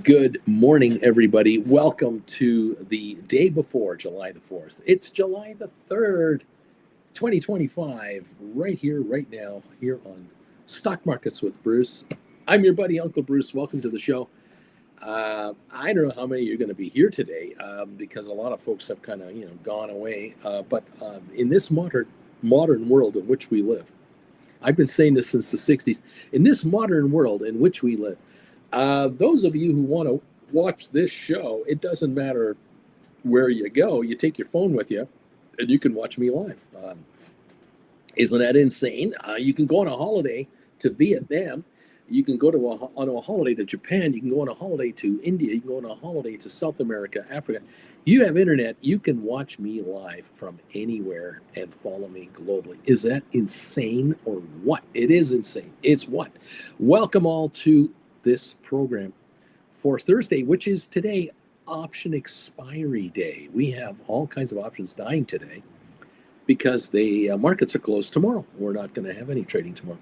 Good morning, everybody. Welcome to the day before July the 4th. It's July the 3rd, 2025, right here, right now, here on Stock Markets with Bruce. I'm your buddy, Uncle Bruce. Welcome to the show. I don't know how many are going to be here today because a lot of folks have kind of, gone away. But in this modern world in which we live, I've been saying this since the 60s, in this modern world in which we live, those of you who want to watch this show, it doesn't matter where you go. You take your phone with you, and you can watch me live. Isn't that insane? You can go on a holiday to Vietnam. You can go on a holiday to Japan. You can go on a holiday to India. You can go on a holiday to South America, Africa. You have internet. You can watch me live from anywhere and follow me globally. Is that insane or what? It is insane. It's what? Welcome all to this program for Thursday, which is today option expiry day. We have all kinds of options dying today because the markets are closed tomorrow. We're not going to have any trading tomorrow.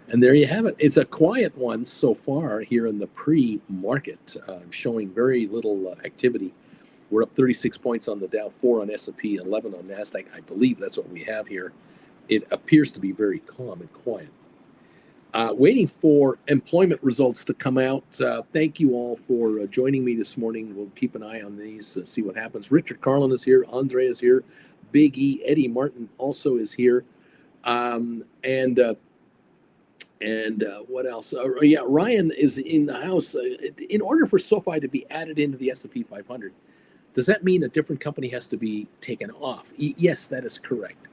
And there you have it. It's a quiet one so far here in the pre-market, showing very little activity. We're up 36 points on the Dow, 4 on S&P, 11 on NASDAQ. I believe that's what we have here. It appears to be very calm and quiet. Waiting for employment results to come out. Thank you all for joining me this morning. We'll keep an eye on these, see what happens. Richard Carlin is here. Andre is here. Big E. Eddie Martin also is here. And what else? Ryan is in the house. In order for SOFI to be added into the S&P 500, does that mean a different company has to be taken off? Yes, that is correct.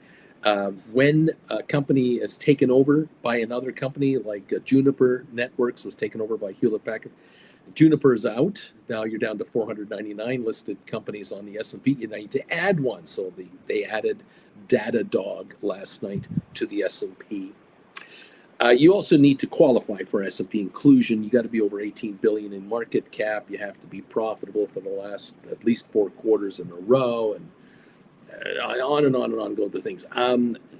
When a company is taken over by another company, like Juniper Networks was taken over by Hewlett-Packard, Juniper is out. Now you're down to 499 listed companies on the S&P. You need to add one. So they added Datadog last night to the S&P. You also need to qualify for S&P inclusion. You got to be over 18 billion in market cap. You have to be profitable for the last at least 4 quarters in a row, and on and on and on go the things.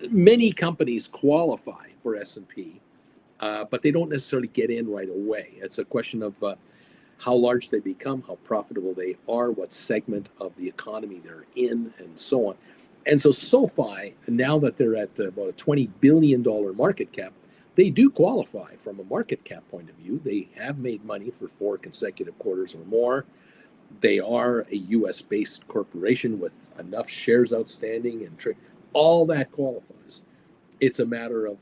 Many companies qualify for S&P, but they don't necessarily get in right away. It's a question of how large they become, how profitable they are, what segment of the economy they're in, and so on. And so SOFI, now that they're at about a $20 billion market cap, they do qualify from a market cap point of view. They have made money for 4 consecutive quarters or more. They are a U.S.-based corporation with enough shares outstanding and all that qualifies. It's a matter of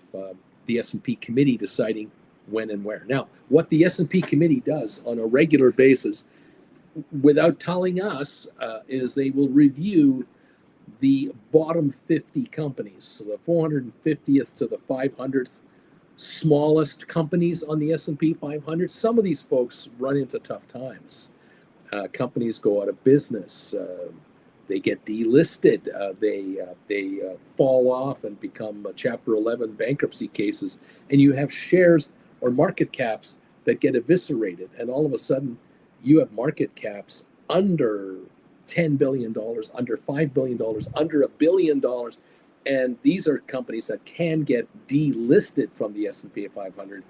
the S&P committee deciding when and where. Now, what the S&P committee does on a regular basis, without telling us, is they will review the bottom 50 companies, so the 450th to the 500th smallest companies on the S&P 500. Some of these folks run into tough times. Companies go out of business, they get delisted, they fall off and become Chapter 11 bankruptcy cases, and you have shares or market caps that get eviscerated, and all of a sudden you have market caps under $10 billion, under $5 billion, under $1 billion, and these are companies that can get delisted from the S&P 500,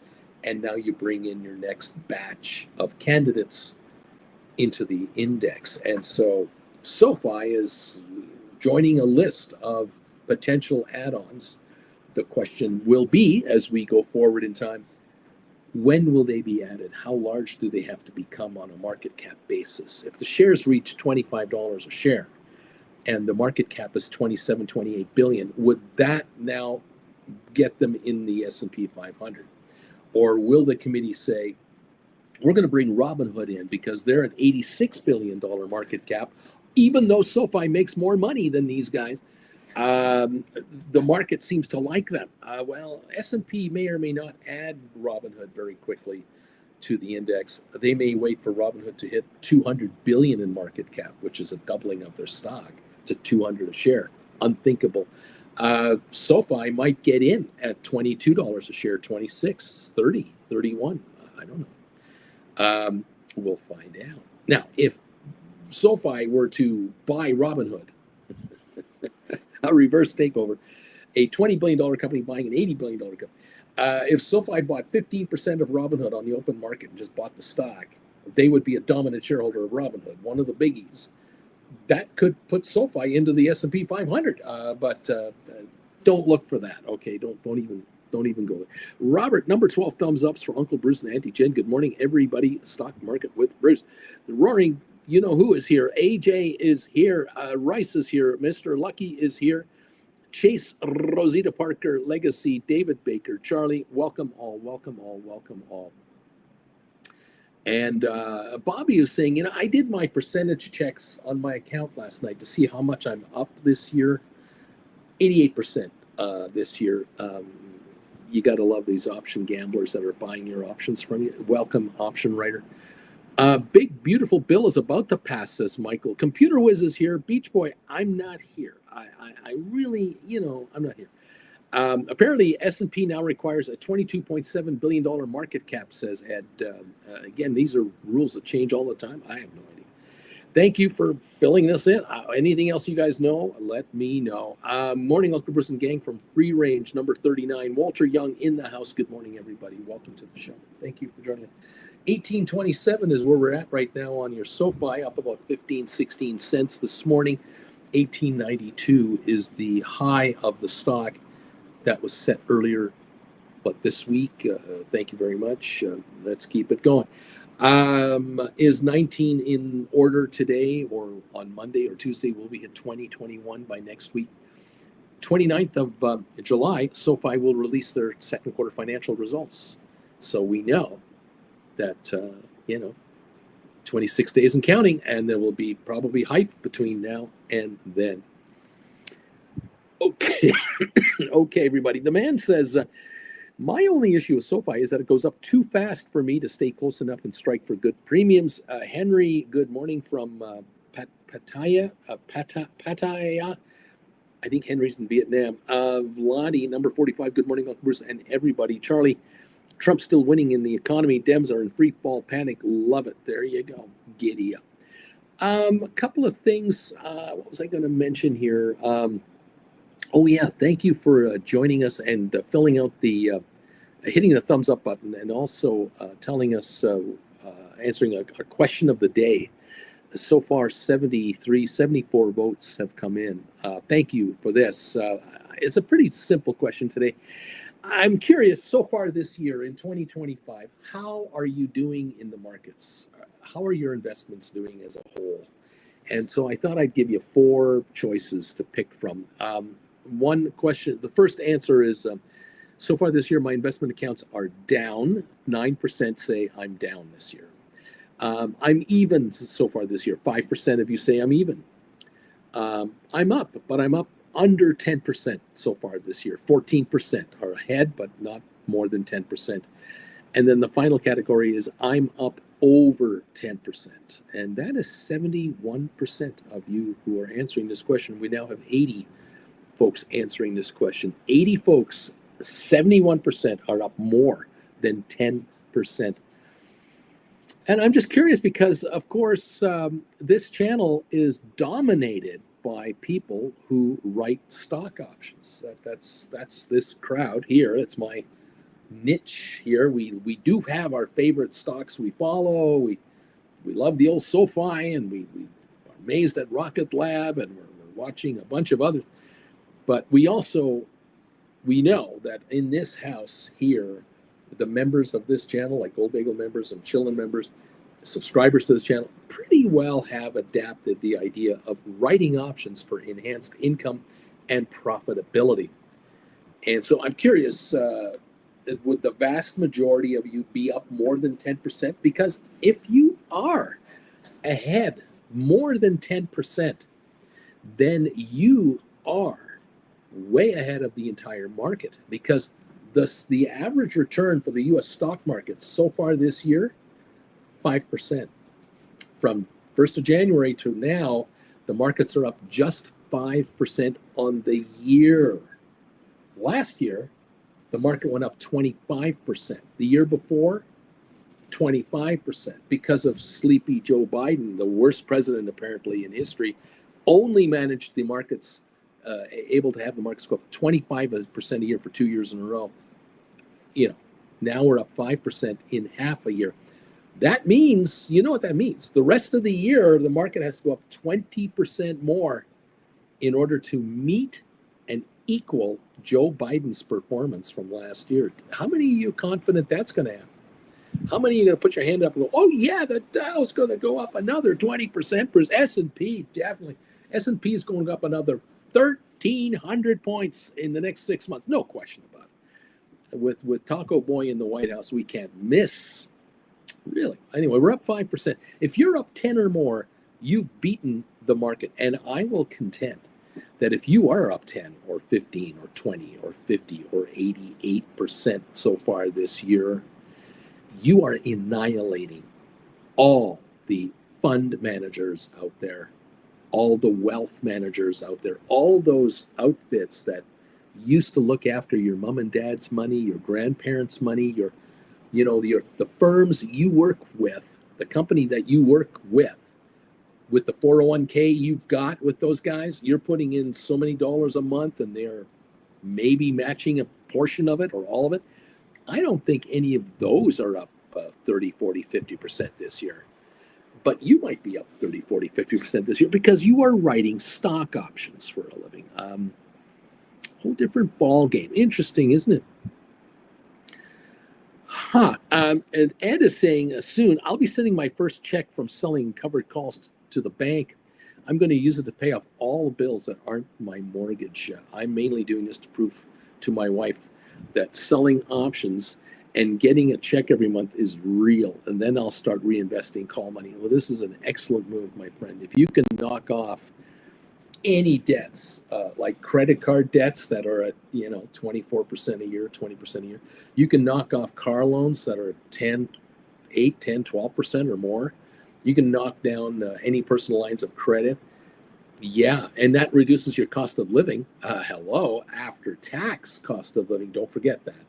and now you bring in your next batch of candidates into the index. And so SOFI is joining a list of potential add-ons. The question will be, as we go forward in time, when will they be added? How large do they have to become on a market cap basis? If the shares reach $25 a share and the market cap is 27, 28 billion, would that now get them in the S&P 500? Or will the committee say, we're going to bring Robinhood in because they're an $86 billion market cap, even though SOFI makes more money than these guys. The market seems to like them. Well, S&P may or may not add Robinhood very quickly to the index. They may wait for Robinhood to hit 200 billion in market cap, which is a doubling of their stock to 200 a share. Unthinkable. SOFI might get in at $22 a share, 26, 30, 31. I don't know. We'll find out. Now, if SOFI were to buy Robinhood, a reverse takeover, a $20 billion company buying an $80 billion company, if SOFI bought 15% of Robinhood on the open market and just bought the stock, they would be a dominant shareholder of Robinhood, one of the biggies. That could put SoFi into the S&P 500, but don't look for that. Okay, don't even go there. Robert, number 12 thumbs ups for Uncle Bruce and Auntie Jen. Good morning, everybody. Stock market with Bruce. The roaring, you know who is here. AJ is here. Rice is here. Mr. Lucky is here. Chase, Rosita Parker, Legacy, David Baker, Charlie. Welcome all. Welcome all. Welcome all. And Bobby is saying, you know, I did my percentage checks on my account last night to see how much I'm up this year. 88% this year. You got to love these option gamblers that are buying your options from you. Welcome, option writer. Big, beautiful Bill is about to pass, says Michael. Computer Whiz is here. Beach Boy, I'm not here. I really, you know, I'm not here. Apparently, S&P now requires a $22.7 billion market cap, says Ed. Again, these are rules that change all the time. I have no idea. Thank you for filling this in. Anything else you guys know, let me know. Morning, Uncle Bruce and gang from Free Range, number 39. Walter Young in the house. Good morning, everybody. Welcome to the show. Thank you for joining us. 1827 is where we're at right now on your SoFi, up about 15, 16 cents this morning. 1892 is the high of the stock that was set earlier, but this week. Thank you very much. Let's keep it going. Is 19 in order today or on Monday or Tuesday? Will we hit 2021 by next week? 29th of July, SoFi will release their second quarter financial results. So we know that, 26 days and counting, and there will be probably hype between now and then. Okay. Okay, everybody. The man says, my only issue with SoFi is that it goes up too fast for me to stay close enough and strike for good premiums. Henry, good morning from Pattaya. I think Henry's in Vietnam. Vladi, number 45, good morning, Uncle Bruce, and everybody. Charlie, Trump's still winning in the economy. Dems are in free fall panic. Love it. There you go. Giddy up. A couple of things. What was I going to mention here? Oh, yeah. Thank you for joining us and filling out the, hitting the thumbs up button and also telling us, answering a question of the day. So far, 74 votes have come in. Thank you for this. It's a pretty simple question today. I'm curious, so far this year in 2025, how are you doing in the markets? How are your investments doing as a whole? And so I thought I'd give you 4 choices to pick from. One question, the first answer is, so far this year, my investment accounts are down. 9% say I'm down this year. I'm even so far this year. 5% of you say I'm even. I'm up, but I'm up under 10% so far this year. 14% are ahead, but not more than 10%. And then the final category is I'm up over 10%. And that is 71% of you who are answering this question. We now have 80 folks answering this question. 80 folks, 71% are up more than 10%. And I'm just curious because, of course, this channel is dominated by people who write stock options. That's this crowd here. It's my niche here. We do have our favorite stocks we follow. We love the old SoFi, and we are amazed at Rocket Lab, and we're watching a bunch of others. But we know that in this house here, the members of this channel, like Gold Bagel members and Chillin' members, subscribers to this channel, pretty well have adapted the idea of writing options for enhanced income and profitability. And so I'm curious, would the vast majority of you be up more than 10%? Because if you are ahead more than 10%, then you are way ahead of the entire market, because the average return for the U.S. stock market so far this year, 5%. From 1st of January to now, the markets are up just 5% on the year. Last year, the market went up 25%. The year before, 25%, because of sleepy Joe Biden, the worst president apparently in history, only managed the markets, able to have the markets go up 25% a year for 2 years in a row. Now we're up 5% in half a year. That means, you know what that means? The rest of the year, the market has to go up 20% more in order to meet and equal Joe Biden's performance from last year. How many of you are confident that's going to happen? How many of you are going to put your hand up and go, oh, yeah, the Dow's going to go up another 20%? For S&P, definitely. S&P is going up another 1,300 points in the next 6 months. No question about it. With Taco Boy in the White House, we can't miss. Really. Anyway, we're up 5%. If you're up 10 or more, you've beaten the market. And I will contend that if you are up 10 or 15 or 20 or 50 or 88% so far this year, you are annihilating all the fund managers out there, all the wealth managers out there, all those outfits that used to look after your mom and dad's money, your grandparents' money, the firms you work with, the company that you work with the 401k you've got with those guys, you're putting in so many dollars a month and they're maybe matching a portion of it or all of it. I don't think any of those are up 30, 40, 50% this year. But you might be up 30, 40, 50% this year because you are writing stock options for a living. Whole different ball game. Interesting, isn't it? And Ed is saying soon, I'll be sending my first check from selling covered calls to the bank. I'm going to use it to pay off all bills that aren't my mortgage. I'm mainly doing this to prove to my wife that selling options and getting a check every month is real. And then I'll start reinvesting call money. Well, this is an excellent move, my friend. If you can knock off any debts, like credit card debts that are at 24% a year, 20% a year, you can knock off car loans that are 8, 10, 12% or more. You can knock down any personal lines of credit. Yeah, and that reduces your cost of living. After tax cost of living. Don't forget that.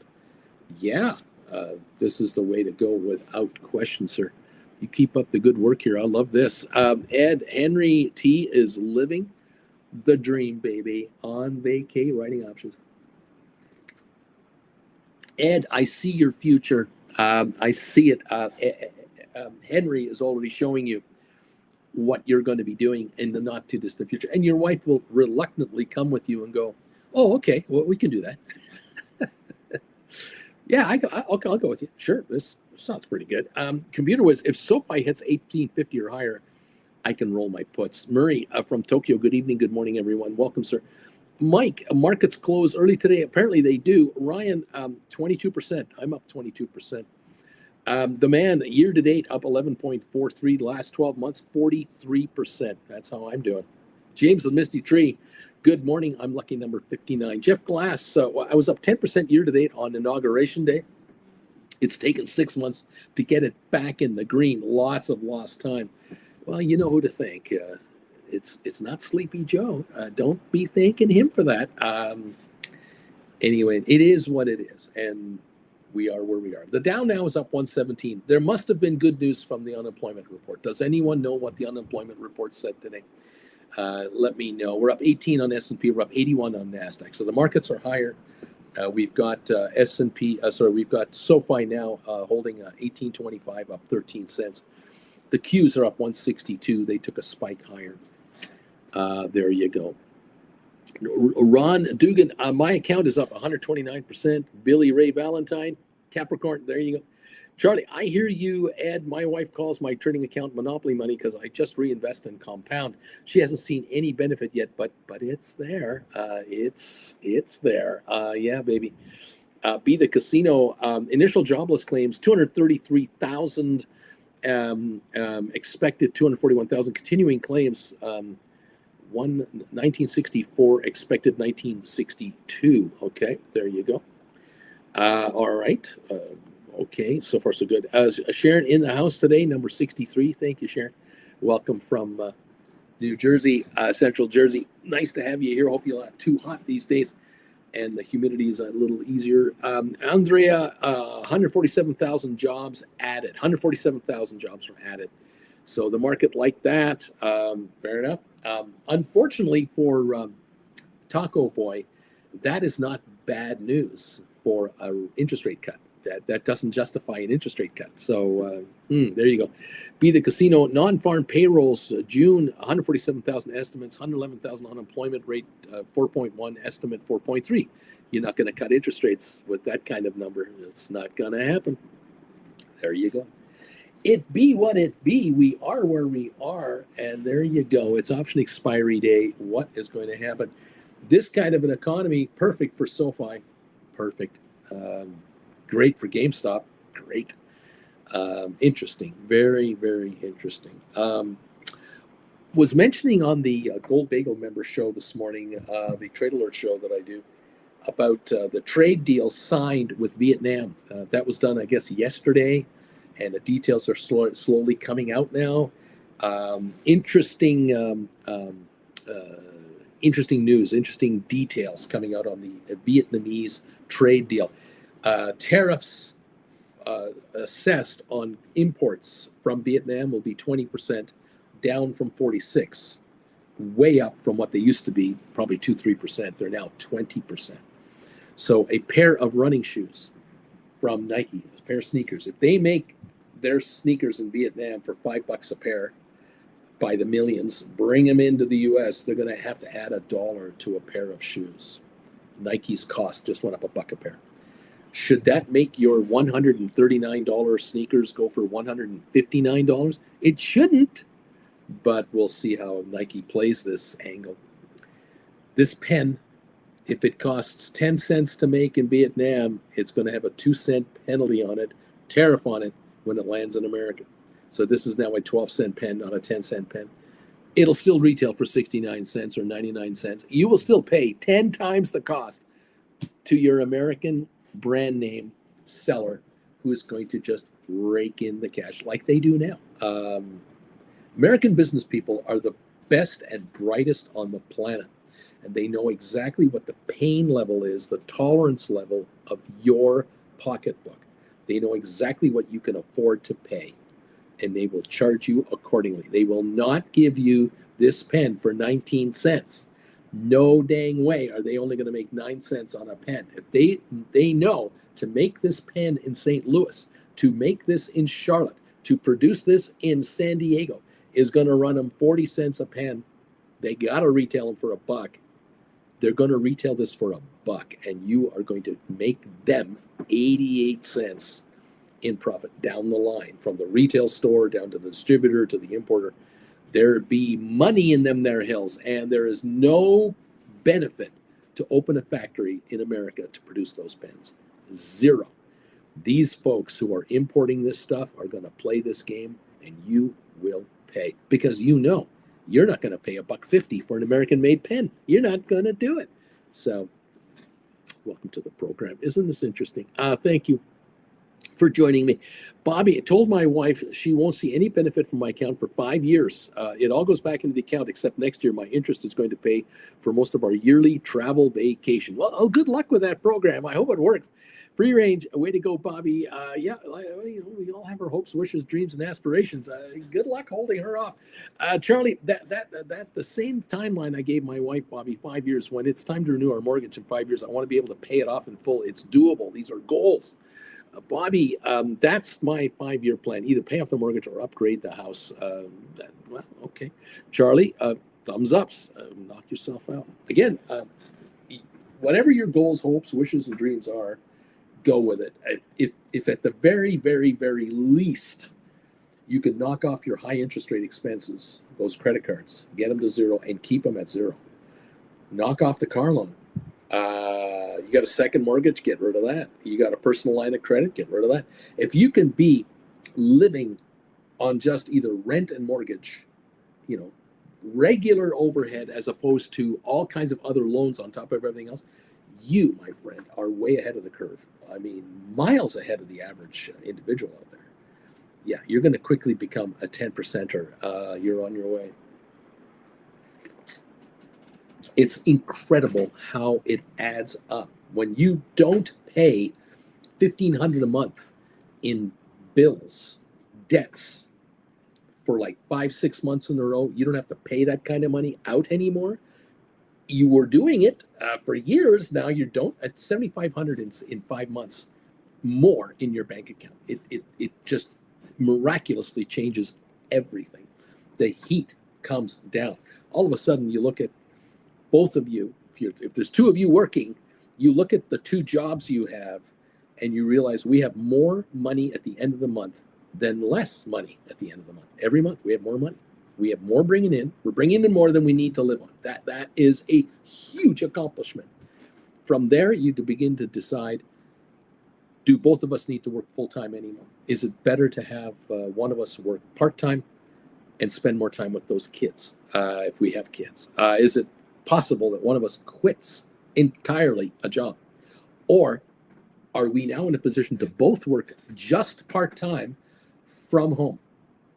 Yeah, this is the way to go without question, sir. You keep up the good work here. I love this. Ed Henry T is living the dream, baby, on vacay writing options. Ed, I see your future. I see it. Henry is already showing you what you're going to be doing in the not too distant future. And your wife will reluctantly come with you and go, oh, okay, well, we can do that. Yeah, I'll go with you. Sure, this sounds pretty good. Computer Whiz, if SoFi hits 1850 or higher, I can roll my puts. Murray from Tokyo, good evening, good morning, everyone. Welcome, sir. Mike, markets close early today. Apparently they do. Ryan, 22%. I'm up 22%. The man, year to date, up 11.43. The last 12 months, 43%. That's how I'm doing. James the Misty Tree, good morning. I'm lucky number 59. Jeff Glass, I was up 10% year to date on Inauguration Day. It's taken 6 months to get it back in the green. Lots of lost time. Well, you know who to thank. It's not Sleepy Joe. Don't be thanking him for that. Anyway, it is what it is, and we are where we are. The Dow now is up 117. There must have been good news from the unemployment report. Does anyone know what the unemployment report said today? Let me know. We're up 18 on S&P. We're up 81 on NASDAQ. So the markets are higher. We've got we've got SoFi now holding 1825, up 13 cents. The Qs are up 162. They took a spike higher. There you go. Ron Dugan, my account is up 129%. Billy Ray Valentine, Capricorn, there you go. Charlie, I hear you, Ed. My wife calls my trading account monopoly money because I just reinvest in compound. She hasn't seen any benefit yet, but it's there. It's there. Yeah, baby. Be the casino. Initial jobless claims, 233,000. Expected 241,000. Continuing claims, 1964, expected 1962. Okay, there you go. All right. Okay, so far so good. Sharon in the house today, number 63. Thank you, Sharon. Welcome from New Jersey, Central Jersey. Nice to have you here. Hope you're not too hot these days, and the humidity is a little easier. Andrea, 147,000 jobs added. 147,000 jobs were added. So the market liked that. Fair enough. Unfortunately for Taco Boy, that is not bad news for an interest rate cut. that doesn't justify an interest rate cut. So there you go. Be the casino non-farm payrolls June 147,000 estimates, 111,000 unemployment rate, 4.1 estimate 4.3. You're not going to cut interest rates with that kind of number. It's not going to happen. There you go. It be what it be. We are where we are, and there you go. It's option expiry day. What is going to happen? This kind of an economy, perfect for SoFi. Perfect. Great for GameStop. Great. Interesting. Very, very interesting. Was mentioning on the Gold Bagel member show this morning, the Trade Alert show that I do, about the trade deal signed with Vietnam. That was done, I guess, yesterday, and the details are slowly coming out now. Interesting news, interesting details coming out on the Vietnamese trade deal. Tariffs assessed on imports from Vietnam will be 20%, down from 46%, way up from what they used to be, probably 2-3%. They're now 20%. So a pair of running shoes from Nike, a pair of sneakers, if they make their sneakers in Vietnam for $5 a pair by the millions, bring them into the US, they're going to have to add $1 to a pair of shoes. Nike's cost just went up $1 a pair. Should that make your $139 sneakers go for $159? It shouldn't, but we'll see how Nike plays this angle. This pen, if it costs 10 cents to make in Vietnam, it's going to have a 2-cent penalty on it, tariff on it, when it lands in America. So this is now a 12-cent pen, not a 10-cent pen. It'll still retail for 69 cents or 99 cents. You will still pay 10 times the cost to your American brand name seller, who is going to just rake in the cash like they do now. American business people are the best and brightest on the planet, and they know exactly what the pain level is, the tolerance level of your pocketbook. They know exactly what you can afford to pay, and they will charge you accordingly. They will not give you this pen for 19 cents. No dang way are they only going to make 9 cents on a pen. If they know to make this pen in St. Louis, to make this in Charlotte, to produce this in San Diego, is going to run them 40 cents a pen. They got to retail them for $1. They're going to retail this for $1, and you are going to make them 88 cents in profit down the line, from the retail store down to the distributor to the importer. There be money in them there hills, and there is no benefit to open a factory in America to produce those pens. Zero. These folks who are importing this stuff are going to play this game, and you will pay, because you know you're not going to pay $1.50 for an American-made pen. You're not going to do it. So, welcome to the program. Isn't this interesting? Thank you for joining me. Bobby, I told my wife she won't see any benefit from my account for 5 years. It all goes back into the account, except next year my interest is going to pay for most of our yearly travel vacation. Well, good luck with that program. I hope it works. Free range, way to go, Bobby. Yeah, we all have our hopes, wishes, dreams, and aspirations. Good luck holding her off. Charlie, that the same timeline I gave my wife, Bobby, 5 years. When it's time to renew our mortgage in 5 years, I want to be able to pay it off in full. It's doable. These are goals. Bobby, that's my 5-year plan. Either pay off the mortgage or upgrade the house. Well, okay. Charlie, thumbs ups. Knock yourself out. Again, whatever your goals, hopes, wishes, and dreams are, go with it. If at the very, very, very least, you can knock off your high interest rate expenses, those credit cards, get them to zero and keep them at zero. Knock off the car loan. You got a second mortgage, get rid of that. You got a personal line of credit, get rid of that. If you can be living on just either rent and mortgage, regular overhead, as opposed to all kinds of other loans on top of everything else, you, my friend, are way ahead of the curve. I mean, miles ahead of the average individual out there. Yeah, you're going to quickly become a 10%er. You're on your way. It's incredible how it adds up. When you don't pay $1,500 a month in bills, debts, for like 5-6 months in a row, you don't have to pay that kind of money out anymore. You were doing it for years. Now you don't. At $7,500 in 5 months, more in your bank account. It just miraculously changes everything. The heat comes down. All of a sudden, you look at both of you. If there's two of you working, you look at the two jobs you have, and you realize we have more money at the end of the month than less money at the end of the month. Every month we have more money. We have more bringing in. We're bringing in more than we need to live on. That is a huge accomplishment. From there, you begin to decide, do both of us need to work full-time anymore? Is it better to have one of us work part-time and spend more time with those kids if we have kids? Is it possible that one of us quits entirely a job? Or are we now in a position to both work just part-time from home?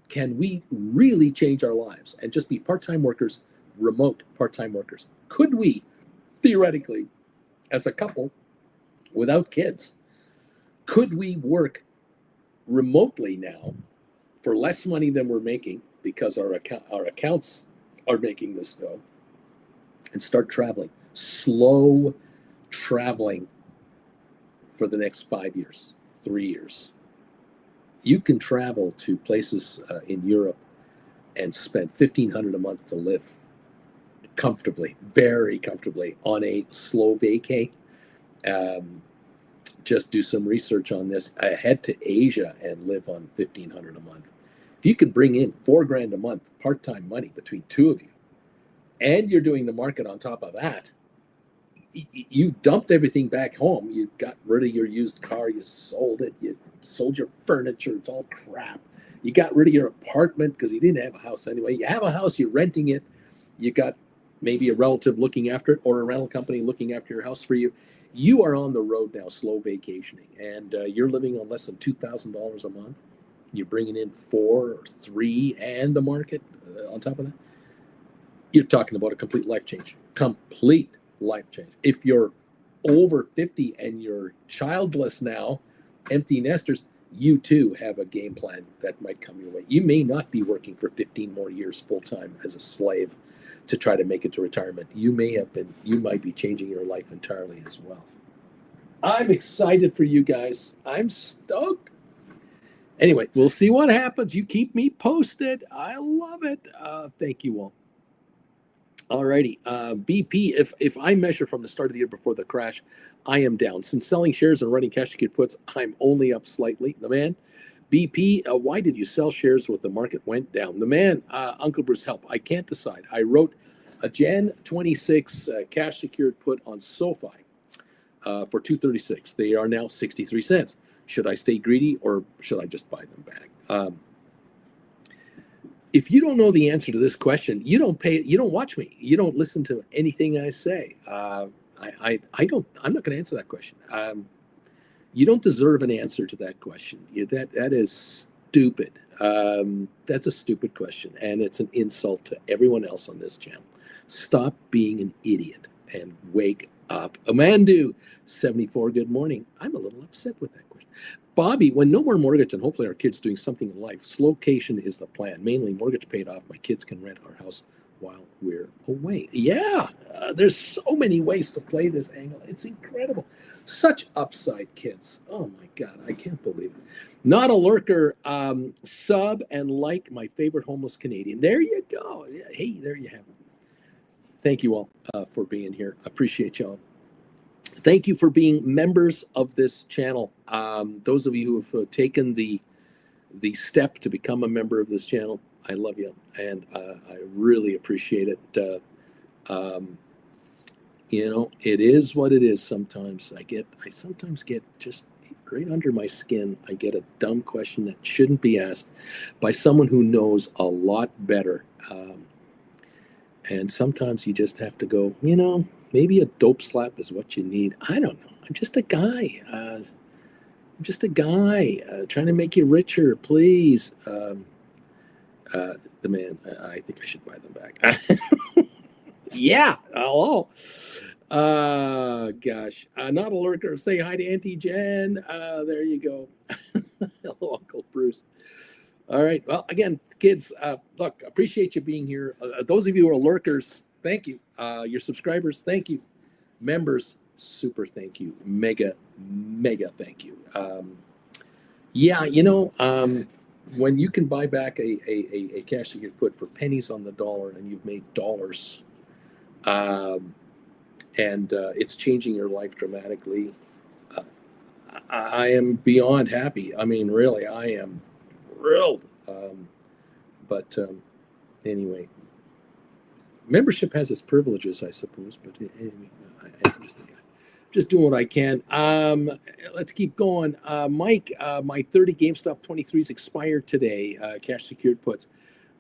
Can we really change our lives and just be part-time workers, remote part-time workers? Could we, theoretically, as a couple, without kids, could we work remotely now for less money than we're making because our accounts are making this go, and start traveling, slow traveling for the next 5 years, 3 years? You can travel to places in Europe and spend $1,500 a month to live comfortably, very comfortably, on a slow vacay. Just do some research on this. I head to Asia and live on $1,500 a month. If you can bring in $4,000 a month part-time money between two of you, and you're doing the market on top of that, you dumped everything back home. You got rid of your used car. You sold it. You sold your furniture. It's all crap. You got rid of your apartment because you didn't have a house anyway. You have a house. You're renting it. You got maybe a relative looking after it, or a rental company looking after your house for you. You are on the road now, slow vacationing, and you're living on less than $2,000 a month. You're bringing in 4 or 3 and the market on top of that. You're talking about a complete life change. Complete life change. If you're over 50 and you're childless now, empty nesters, you too have a game plan that might come your way. You may not be working for 15 more years full-time as a slave to try to make it to retirement. You might be changing your life entirely as well. I'm excited for you guys. I'm stoked. Anyway, we'll see what happens. You keep me posted. I love it. Thank you all. Alrighty, BP, if I measure from the start of the year before the crash, I am down. Since selling shares and running cash ticket puts, I'm only up slightly. The man, BP, why did you sell shares when the market went down? The man, Uncle Bruce, help. I can't decide. I wrote a Jan 26 cash secured put on SOFI for $2.36. They are now 63 cents. Should I stay greedy or should I just buy them back? If you don't know the answer to this question, you don't watch me. You don't listen to anything I say. I'm not going to answer that question. You don't deserve an answer to that question. That is stupid. That's a stupid question, and it's an insult to everyone else on this channel. Stop being an idiot and wake up. Amandu, 74, good morning. I'm a little upset with that question. Bobby, when no more mortgage and hopefully our kids doing something in life, slocation is the plan. Mainly mortgage paid off, my kids can rent our house while we're away. Yeah, there's so many ways to play this angle. It's incredible. Such upside, kids. Oh my God, I can't believe it. Not a lurker, sub and like my favorite homeless Canadian. There you go. Hey, there you have it. Thank you all for being here. Appreciate y'all. Thank you for being members of this channel. Those of you who have taken the step to become a member of this channel, I love you, and I really appreciate it. It is what it is. Sometimes I sometimes get just right under my skin. I get a dumb question that shouldn't be asked by someone who knows a lot better. And sometimes you just have to go, maybe a dope slap is what you need. I don't know. I'm just a guy. Trying to make you richer, please. The man, I think I should buy them back. Yeah. Hello. Gosh. Not a lurker. Say hi to Auntie Jen. There you go. Hello, Uncle Bruce. All right. Well, again, kids, look, appreciate you being here. Those of you who are lurkers, thank you. Your subscribers, thank you. Members, Super thank you. Mega, mega thank you. Yeah, you know, when you can buy back a cash that you put for pennies on the dollar and you've made dollars, um, and it's changing your life dramatically, uh, I am beyond happy. I mean, really, I am thrilled. But anyway, membership has its privileges, I suppose. But anyway, I'm just doing what I can. Let's keep going. Mike, my 30 GameStop 23s expired today. Cash secured puts.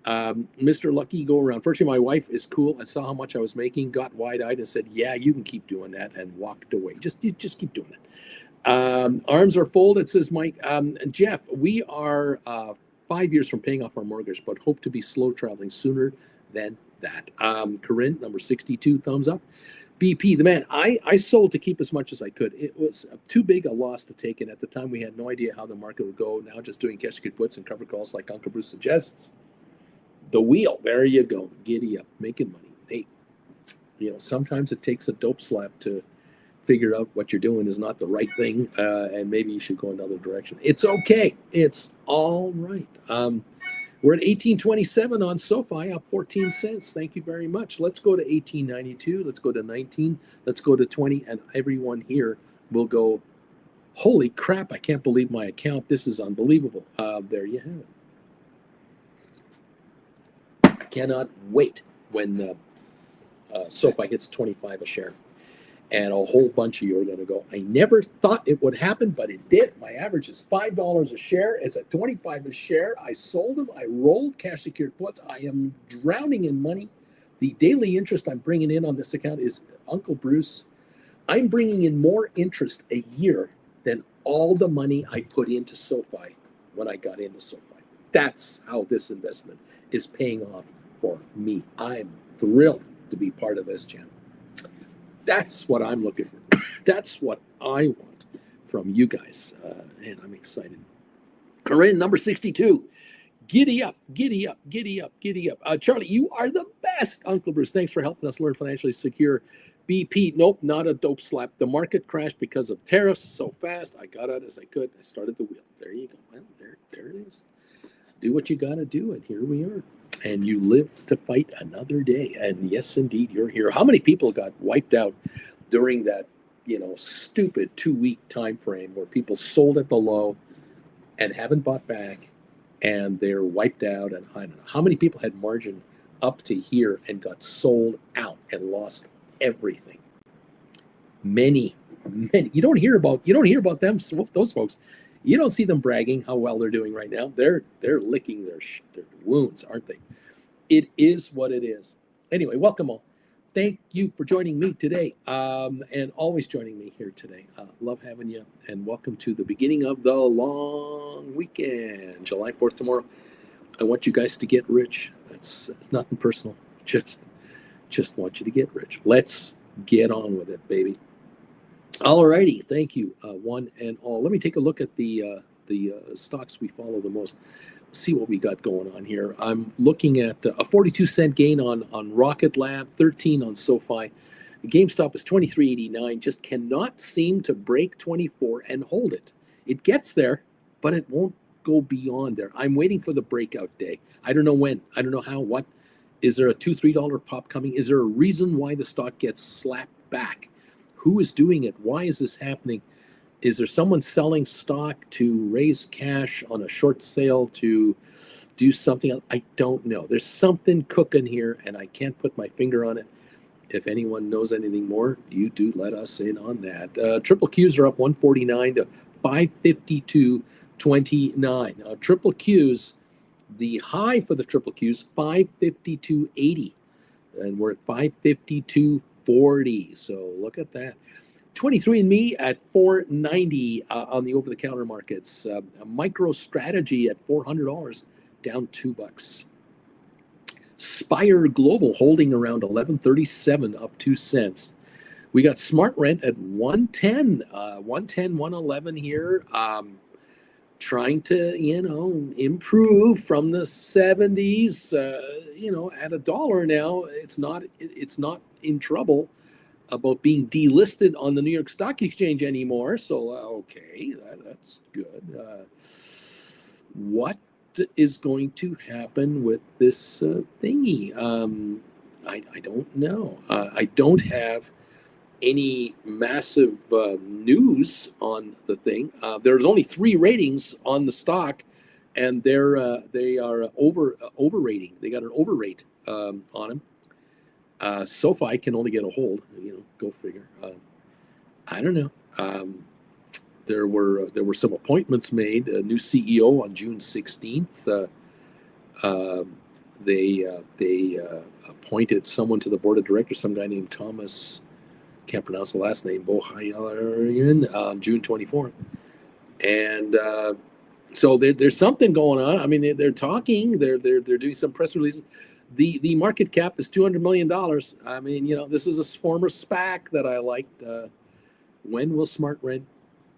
Mr. Lucky go around. Fortunately, my wife is cool. I saw how much I was making, got wide eyed, and said, "Yeah, you can keep doing that," and walked away. Just keep doing that. Arms are folded, says Mike. Jeff, we are 5 years from paying off our mortgage, but hope to be slow traveling sooner than that. Corinne, number 62, thumbs up. BP, the man, I sold to keep as much as I could. It was too big a loss to take, and at the time we had no idea how the market would go. Now just doing cash good puts and cover calls like Uncle Bruce suggests. The wheel, there you go. Giddy up, making money. Hey, you know, sometimes it takes a dope slap to figure out what you're doing is not the right thing, and maybe you should go another direction. It's okay. It's all right. We're at 1827 on SoFi, up 14 cents. Thank you very much. Let's go to 1892. Let's go to 19. Let's go to 20. And everyone here will go, holy crap, I can't believe my account. This is unbelievable. There you have it. I cannot wait when SoFi hits 25 a share. And a whole bunch of you are going to go, I never thought it would happen, but it did. My average is $5 a share. It's at 25 a share. I sold them. I rolled cash secured puts. I am drowning in money. The daily interest I'm bringing in on this account is Uncle Bruce. I'm bringing in more interest a year than all the money I put into SoFi when I got into SoFi. That's how this investment is paying off for me. I'm thrilled to be part of this channel. That's what I'm looking for. That's what I want from you guys. And I'm excited. Corinne, number 62. Giddy up, giddy up, giddy up, giddy up. Charlie, you are the best. Uncle Bruce, thanks for helping us learn financially secure. BP, nope, not a dope slap. The market crashed because of tariffs so fast. I got out as I could. I started the wheel. There you go. Well, there it is. Do what you got to do, and here we are. And you live to fight another day. And yes, indeed, you're here. How many people got wiped out during that, stupid 2-week time frame where people sold at the low and haven't bought back, and they're wiped out? And I don't know how many people had margin up to here and got sold out and lost everything. Many. You don't hear about them. Those folks. You don't see them bragging how well they're doing right now. They're licking their wounds, aren't they? It is what it is. Anyway, welcome all. Thank you for joining me today, and always joining me here today. Love having you, and welcome to the beginning of the long weekend, July 4th tomorrow. I want you guys to get rich. It's nothing personal. Just want you to get rich. Let's get on with it, baby. All righty, thank you, one and all. Let me take a look at the stocks we follow the most. See what we got going on here. I'm looking at a 42-cent gain on Rocket Lab, 13 on SoFi. GameStop is 23.89. Just cannot seem to break 24 and hold it. It gets there, but it won't go beyond there. I'm waiting for the breakout day. I don't know when. I don't know how. What is there? A $2-3 pop coming? Is there a reason why the stock gets slapped back? Who is doing it? Why is this happening? Is there someone selling stock to raise cash on a short sale to do something else? I don't know. There's something cooking here, and I can't put my finger on it. If anyone knows anything more, you do let us in on that. Triple Qs are up 149 to 552.29. Triple Qs, the high for the Triple Qs, 552.80, and we're at 552.40. So look at that. 23andMe at $490 on the over-the-counter markets. MicroStrategy at $400, down $2. Spire Global holding around 1137, up 2 cents. We got SmartRent at 110, 111 here. Trying to, improve from the 70s. At $1 now, it's not in trouble. about being delisted on the New York Stock Exchange anymore. So, okay, that's good. What is going to happen with this thingy? I don't know. I don't have any massive news on the thing. There's only 3 ratings on the stock, and they are overrating. They got an overrate on them. SoFi can only get a hold. Go figure. I don't know. There were some appointments made. A new CEO on June 16th. They appointed someone to the board of directors. Some guy named Thomas. Can't pronounce the last name. Bohayarian on June 24th. And so there's something going on. I mean, they're talking. They're doing some press releases. The market cap is $200 million. I mean, this is a former SPAC that I liked. When will Smart Red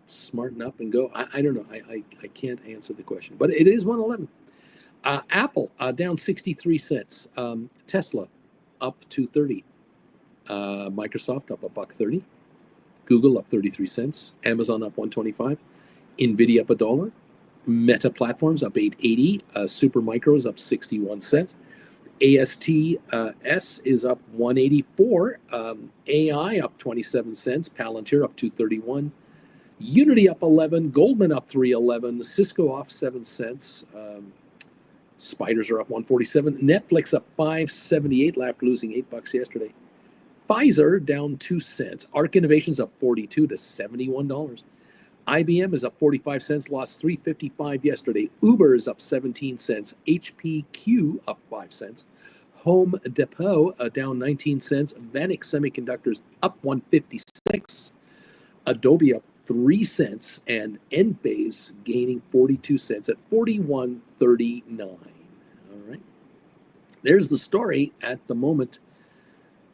smarten up and go? I don't know. I can't answer the question. But it is 111. Apple down 63 cents. Tesla up 230. Microsoft up $1.30. Google up 33 cents. Amazon up 125. Nvidia up $1. Meta Platforms up 880. Supermicros up 61 cents. ASTS is up 184. AI up 27 cents. Palantir up 231. Unity up 11. Goldman up 311. Cisco off 7 cents. Spiders are up 147. Netflix up 578 after losing $8 yesterday. Pfizer down 2 cents. Arc Innovations up 42 to $71. IBM is up 45 cents, lost $3.55 yesterday. Uber is up 17 cents. HPQ up 5 cents. Home Depot down 19 cents. Vanik Semiconductors up 156. Adobe up 3 cents. And Enphase gaining 42 cents at 41.39. All right. There's the story at the moment.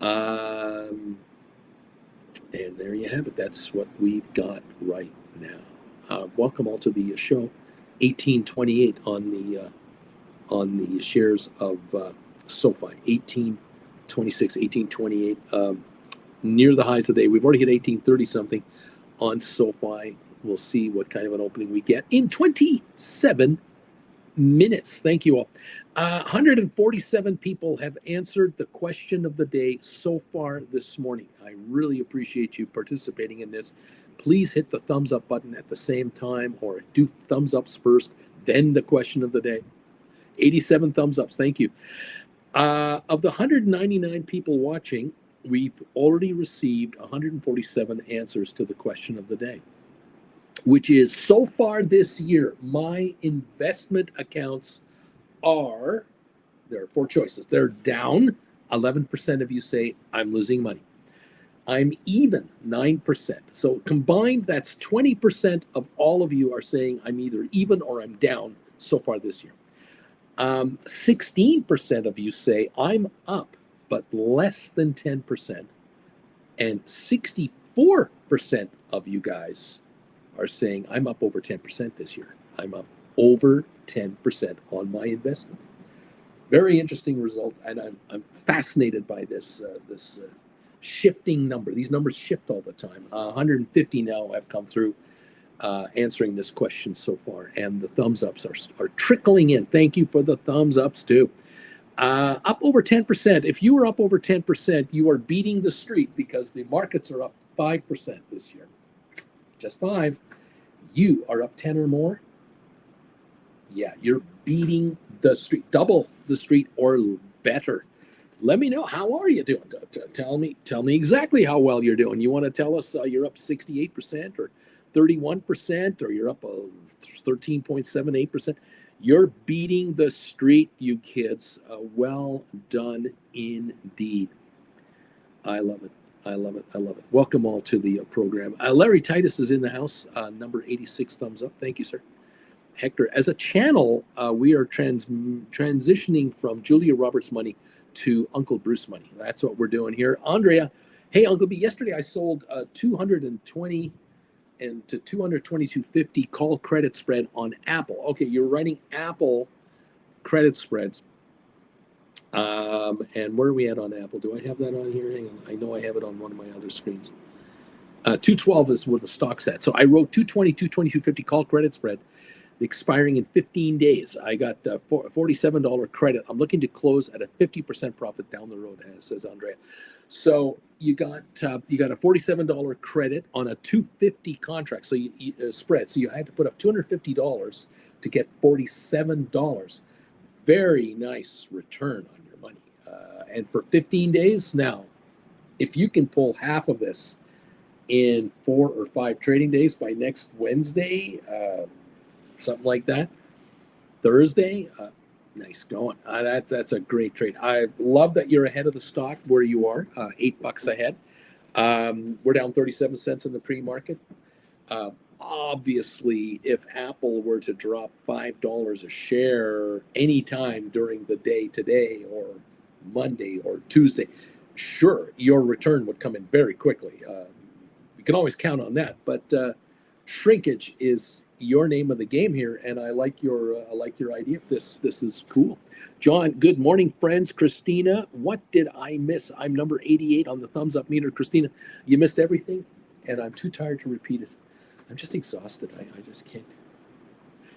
And there you have it. That's what we've got right now. Welcome all to the show. 1828 on the shares of SoFi. 1826, 1828. Near the highs of the day. We've already hit 1830 something on SoFi. We'll see what kind of an opening we get in 27 minutes. Thank you all. 147 people have answered the question of the day so far this morning. I really appreciate you participating in this. Please hit the thumbs up button at the same time, or do thumbs ups first, then the question of the day. 87 thumbs ups. Thank you. Of the 199 people watching, we've already received 147 answers to the question of the day, which is, so far this year, my investment accounts are, there are 4 choices. They're down. 11% of you say, I'm losing money. I'm even, 9%. So combined, that's 20% of all of you are saying I'm either even or I'm down so far this year. 16% of you say I'm up, but less than 10%. And 64% of you guys are saying I'm up over 10% this year. I'm up over 10% on my investment. Very interesting result, and I'm fascinated by this shifting number. These numbers shift all the time. 150 now have come through answering this question so far, and the thumbs ups are trickling in. Thank you for the thumbs ups too. Up over 10%. If you are up over 10%, you are beating the street because the markets are up 5% this year. Just 5. You are up 10 or more. Yeah, you're beating the street, double the street or better. Let me know, how are you doing? Tell me exactly how well you're doing. You want to tell us you're up 68% or 31%, or you're up 13.78%. You're beating the street, you kids. Well done indeed. I love it. I love it. I love it. Welcome all to the program. Larry Titus is in the house. Number 86 thumbs up. Thank you, sir. Hector, as a channel, we are transitioning from Julia Roberts money to Uncle Bruce money. That's what we're doing here. Andrea, hey, Uncle B, yesterday I sold 220 and to 222.50 call credit spread on Apple. Okay, you're writing Apple credit spreads. And where are we at on Apple? Do I have that on here? Hang on. I know I have it on one of my other screens. 212 is where the stock's at. So I wrote 220, 220, 250 call credit spread, expiring in 15 days. I got $47 credit. I'm looking to close at a 50% profit down the road, as says Andrea. So you got a $47 credit on a 250 contract. So you spread. So you had to put up $250 to get $47. Very nice return on your money. And for 15 days now, if you can pull half of this in 4 or 5 trading days by next Wednesday, something like that, Thursday, nice going. That's a great trade. I love that you're ahead of the stock where you are, $8 ahead. We're down 37 cents in the pre-market. Obviously, if Apple were to drop $5 a share anytime during the day today or Monday or Tuesday, sure, your return would come in very quickly. You can always count on that, but shrinkage is your name of the game here, and I like your idea. This is cool. John, good morning, friends. Christina, what did I miss? I'm number 88 on the thumbs up meter. Christina, you missed everything, and I'm too tired to repeat it. I'm just exhausted. I just can't.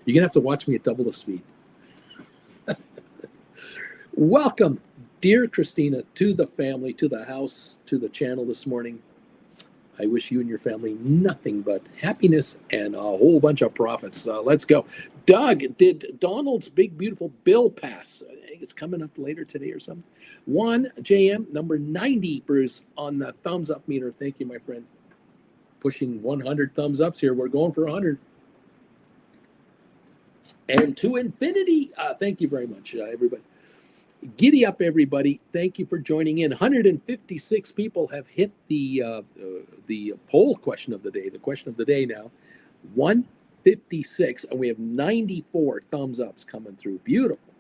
You're gonna have to watch me at double the speed. Welcome, dear Christina, to the family, to the house, to the channel this morning. I wish you and your family nothing but happiness and a whole bunch of profits. Let's go. Doug, did Donald's big, beautiful bill pass? I think it's coming up later today or something. 1JM, number 90, Bruce, on the thumbs up meter. Thank you, my friend. Pushing 100 thumbs ups here. We're going for 100. And to infinity. Thank you very much, everybody. Giddy up, everybody. Thank you for joining in. 156 people have hit the poll question of the day. The question of the day now, 156, and we have 94 thumbs ups coming through. Beautiful.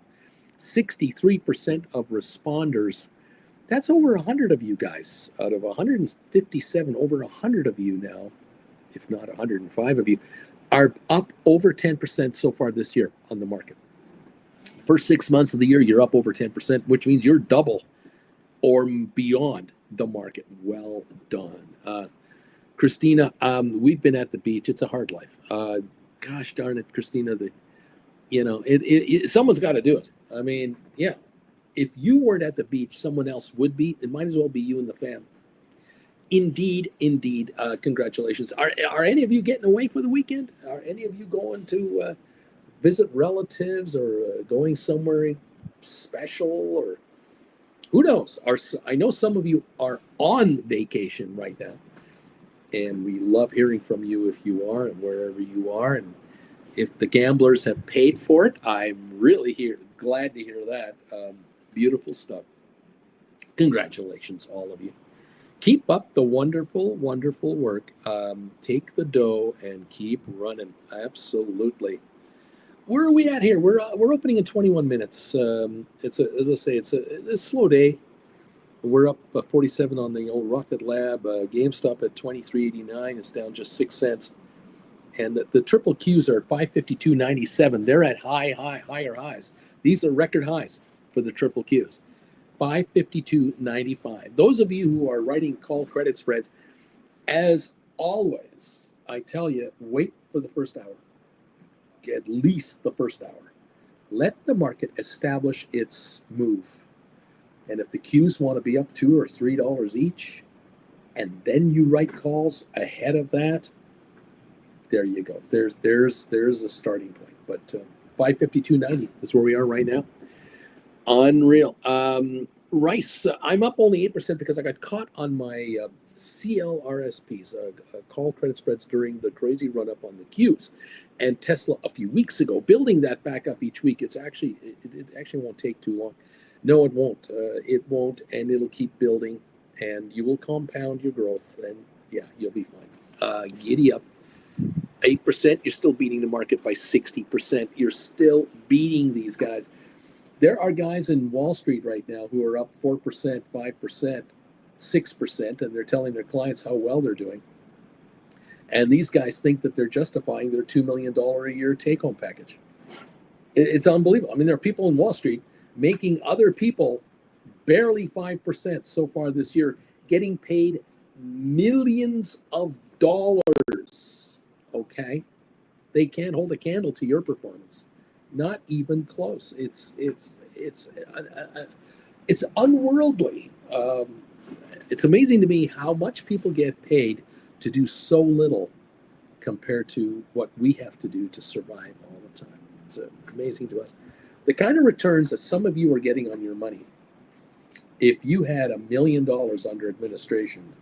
63% of responders. That's over 100 of you guys. Out of 157, over 100 of you now, if not 105 of you, are up over 10% so far this year on the market. First 6 months of the year, you're up over 10%, which means you're double or beyond the market. Well done. Christina, we've been at the beach. It's a hard life. Gosh darn it, Christina. Someone's got to do it. I mean, yeah. If you weren't at the beach, someone else would be. It might as well be you and the fam. Indeed. Congratulations. Are any of you getting away for the weekend? Are any of you going to visit relatives or going somewhere special, or who knows? I know some of you are on vacation right now, and we love hearing from you if you are and wherever you are. And if the gamblers have paid for it, I'm really glad to hear that. Beautiful stuff. Congratulations, all of you. Keep up the wonderful, wonderful work. Take the dough and keep running. Absolutely. Where are we at here? We're opening in 21 minutes. As I say, it's a slow day. We're up 47 on the old Rocket Lab. GameStop at 23.89. It's down just 6 cents. And the triple Qs are at 552.97. They're at higher highs. These are record highs for the triple Qs. 552.95. Those of you who are writing call credit spreads, as always, I tell you, wait for the first hour. At least the first hour. Let the market establish its move. And if the Qs want to be up $2 or $3 each, and then you write calls ahead of that, there you go. There's a starting point. But 552.90 is where we are right now. Unreal. Rice, I'm up only 8% because I got caught on my CLRSPs, call credit spreads during the crazy run up on the Qs. And Tesla a few weeks ago, building that back up each week. It actually won't take too long. No, it won't. It won't, and it'll keep building, and you will compound your growth, and yeah, you'll be fine. Giddy up. 8%, you're still beating the market by 60%. You're still beating these guys. There are guys in Wall Street right now who are up 4%, 5%, 6%, and they're telling their clients how well they're doing. And these guys think that they're justifying their $2 million a year take-home package. It's unbelievable. I mean, there are people in Wall Street making other people barely 5% so far this year, getting paid millions of dollars. Okay, they can't hold a candle to your performance, not even close. It's unworldly. It's amazing to me how much people get paid to do so little compared to what we have to do to survive all the time. It's amazing to us. The kind of returns that some of you are getting on your money, if you had $1 million under administration,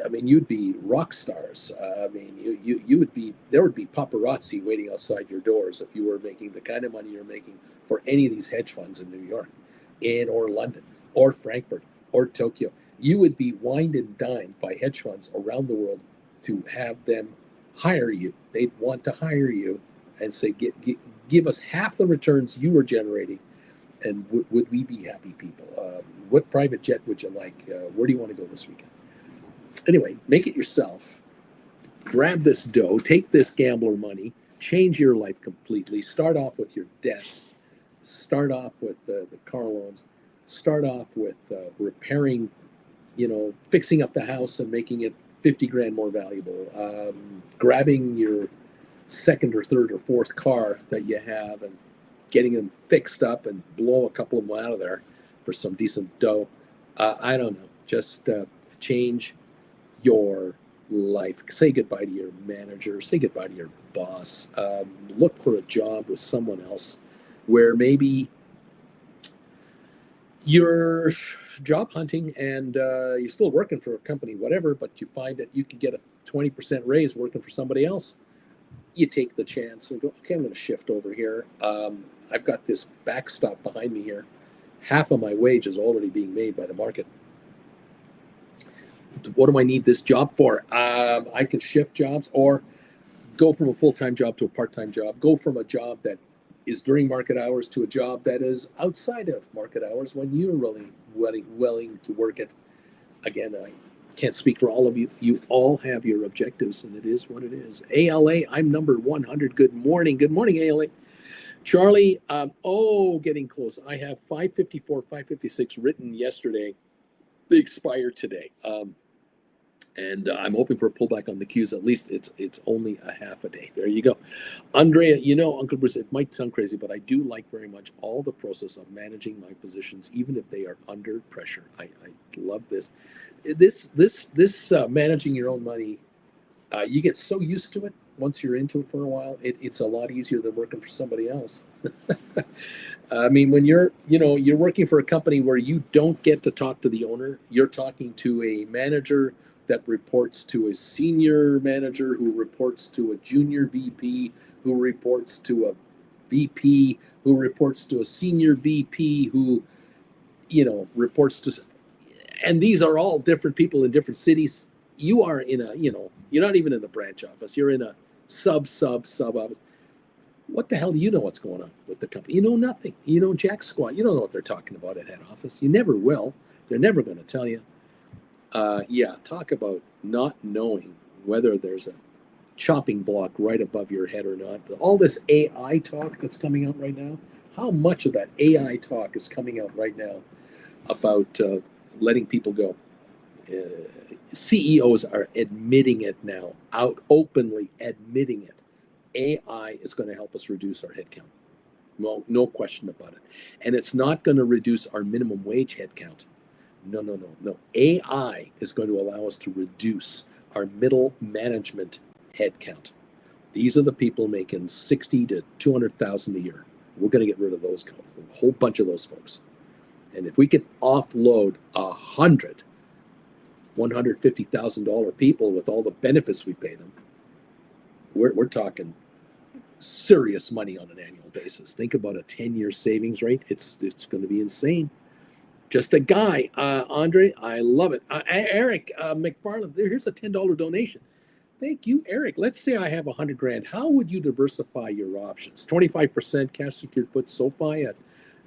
I mean, you'd be rock stars. I mean, you would be, there would be paparazzi waiting outside your doors if you were making the kind of money you're making for any of these hedge funds in New York, or London, or Frankfurt, or Tokyo. You would be wined and dined by hedge funds around the world to have them hire you. They'd want to hire you and say, give us half the returns you were generating, and would we be happy people? What private jet would you like? Where do you want to go this weekend? Anyway, make it yourself. Grab this dough, take this gambler money, change your life completely. Start off with your debts. Start off with the car loans. Start off with repairing, fixing up the house and making it 50 grand more valuable. Grabbing your second or third or fourth car that you have and getting them fixed up and blow a couple of them out of there for some decent dough. I don't know. Just change your life. Say goodbye to your manager. Say goodbye to your boss. Look for a job with someone else where maybe you're job hunting and you're still working for a company, whatever, but you find that you can get a 20% raise working for somebody else. You take the chance and go, okay, I'm going to shift over here. I've got this backstop behind me here. Half of my wage is already being made by the market. What do I need this job for? I can shift jobs or go from a full-time job to a part-time job. Go from a job that is during market hours to a job that is outside of market hours when you're really willing to work it. Again, I can't speak for all of you. You all have your objectives, and it is what it is. ALA, I'm number 100. Good morning. Good morning, ALA. Charlie, getting close. I have 554, 556 written yesterday. They expire today. And I'm hoping for a pullback on the Qs. At least it's only a half a day. There you go. Andrea, Uncle Bruce, it might sound crazy, but I do like very much all the process of managing my positions, even if they are under pressure. I love this. This managing your own money, you get so used to it once you're into it for a while. It's a lot easier than working for somebody else. I mean, when you're working for a company where you don't get to talk to the owner, you're talking to a manager that reports to a senior manager who reports to a junior VP, who reports to a VP, who reports to a senior VP, who, reports to, and these are all different people in different cities. You are in a, you're not even in the branch office. You're in a sub office. What the hell do you know what's going on with the company? You know nothing. You know jack squat. You don't know what they're talking about at head office. You never will. They're never going to tell you. Talk about not knowing whether there's a chopping block right above your head or not. All this AI talk that's coming out right now, how much of that AI talk is coming out right now about letting people go? CEOs are admitting it now, out openly admitting it. AI is going to help us reduce our headcount. No question about it. And it's not going to reduce our minimum wage headcount. No. AI is going to allow us to reduce our middle management headcount. These are the people making 60 to 200,000 a year. We're going to get rid of those, a whole bunch of those folks. And if we can offload 100 $150,000 people with all the benefits we pay them, we're talking serious money on an annual basis. Think about a 10-year savings rate. It's going to be insane. Just a guy, Andre, I love it. Eric McFarland, here's a $10 donation. Thank you, Eric. Let's say I have 100 grand. How would you diversify your options? 25% cash secured put SoFi at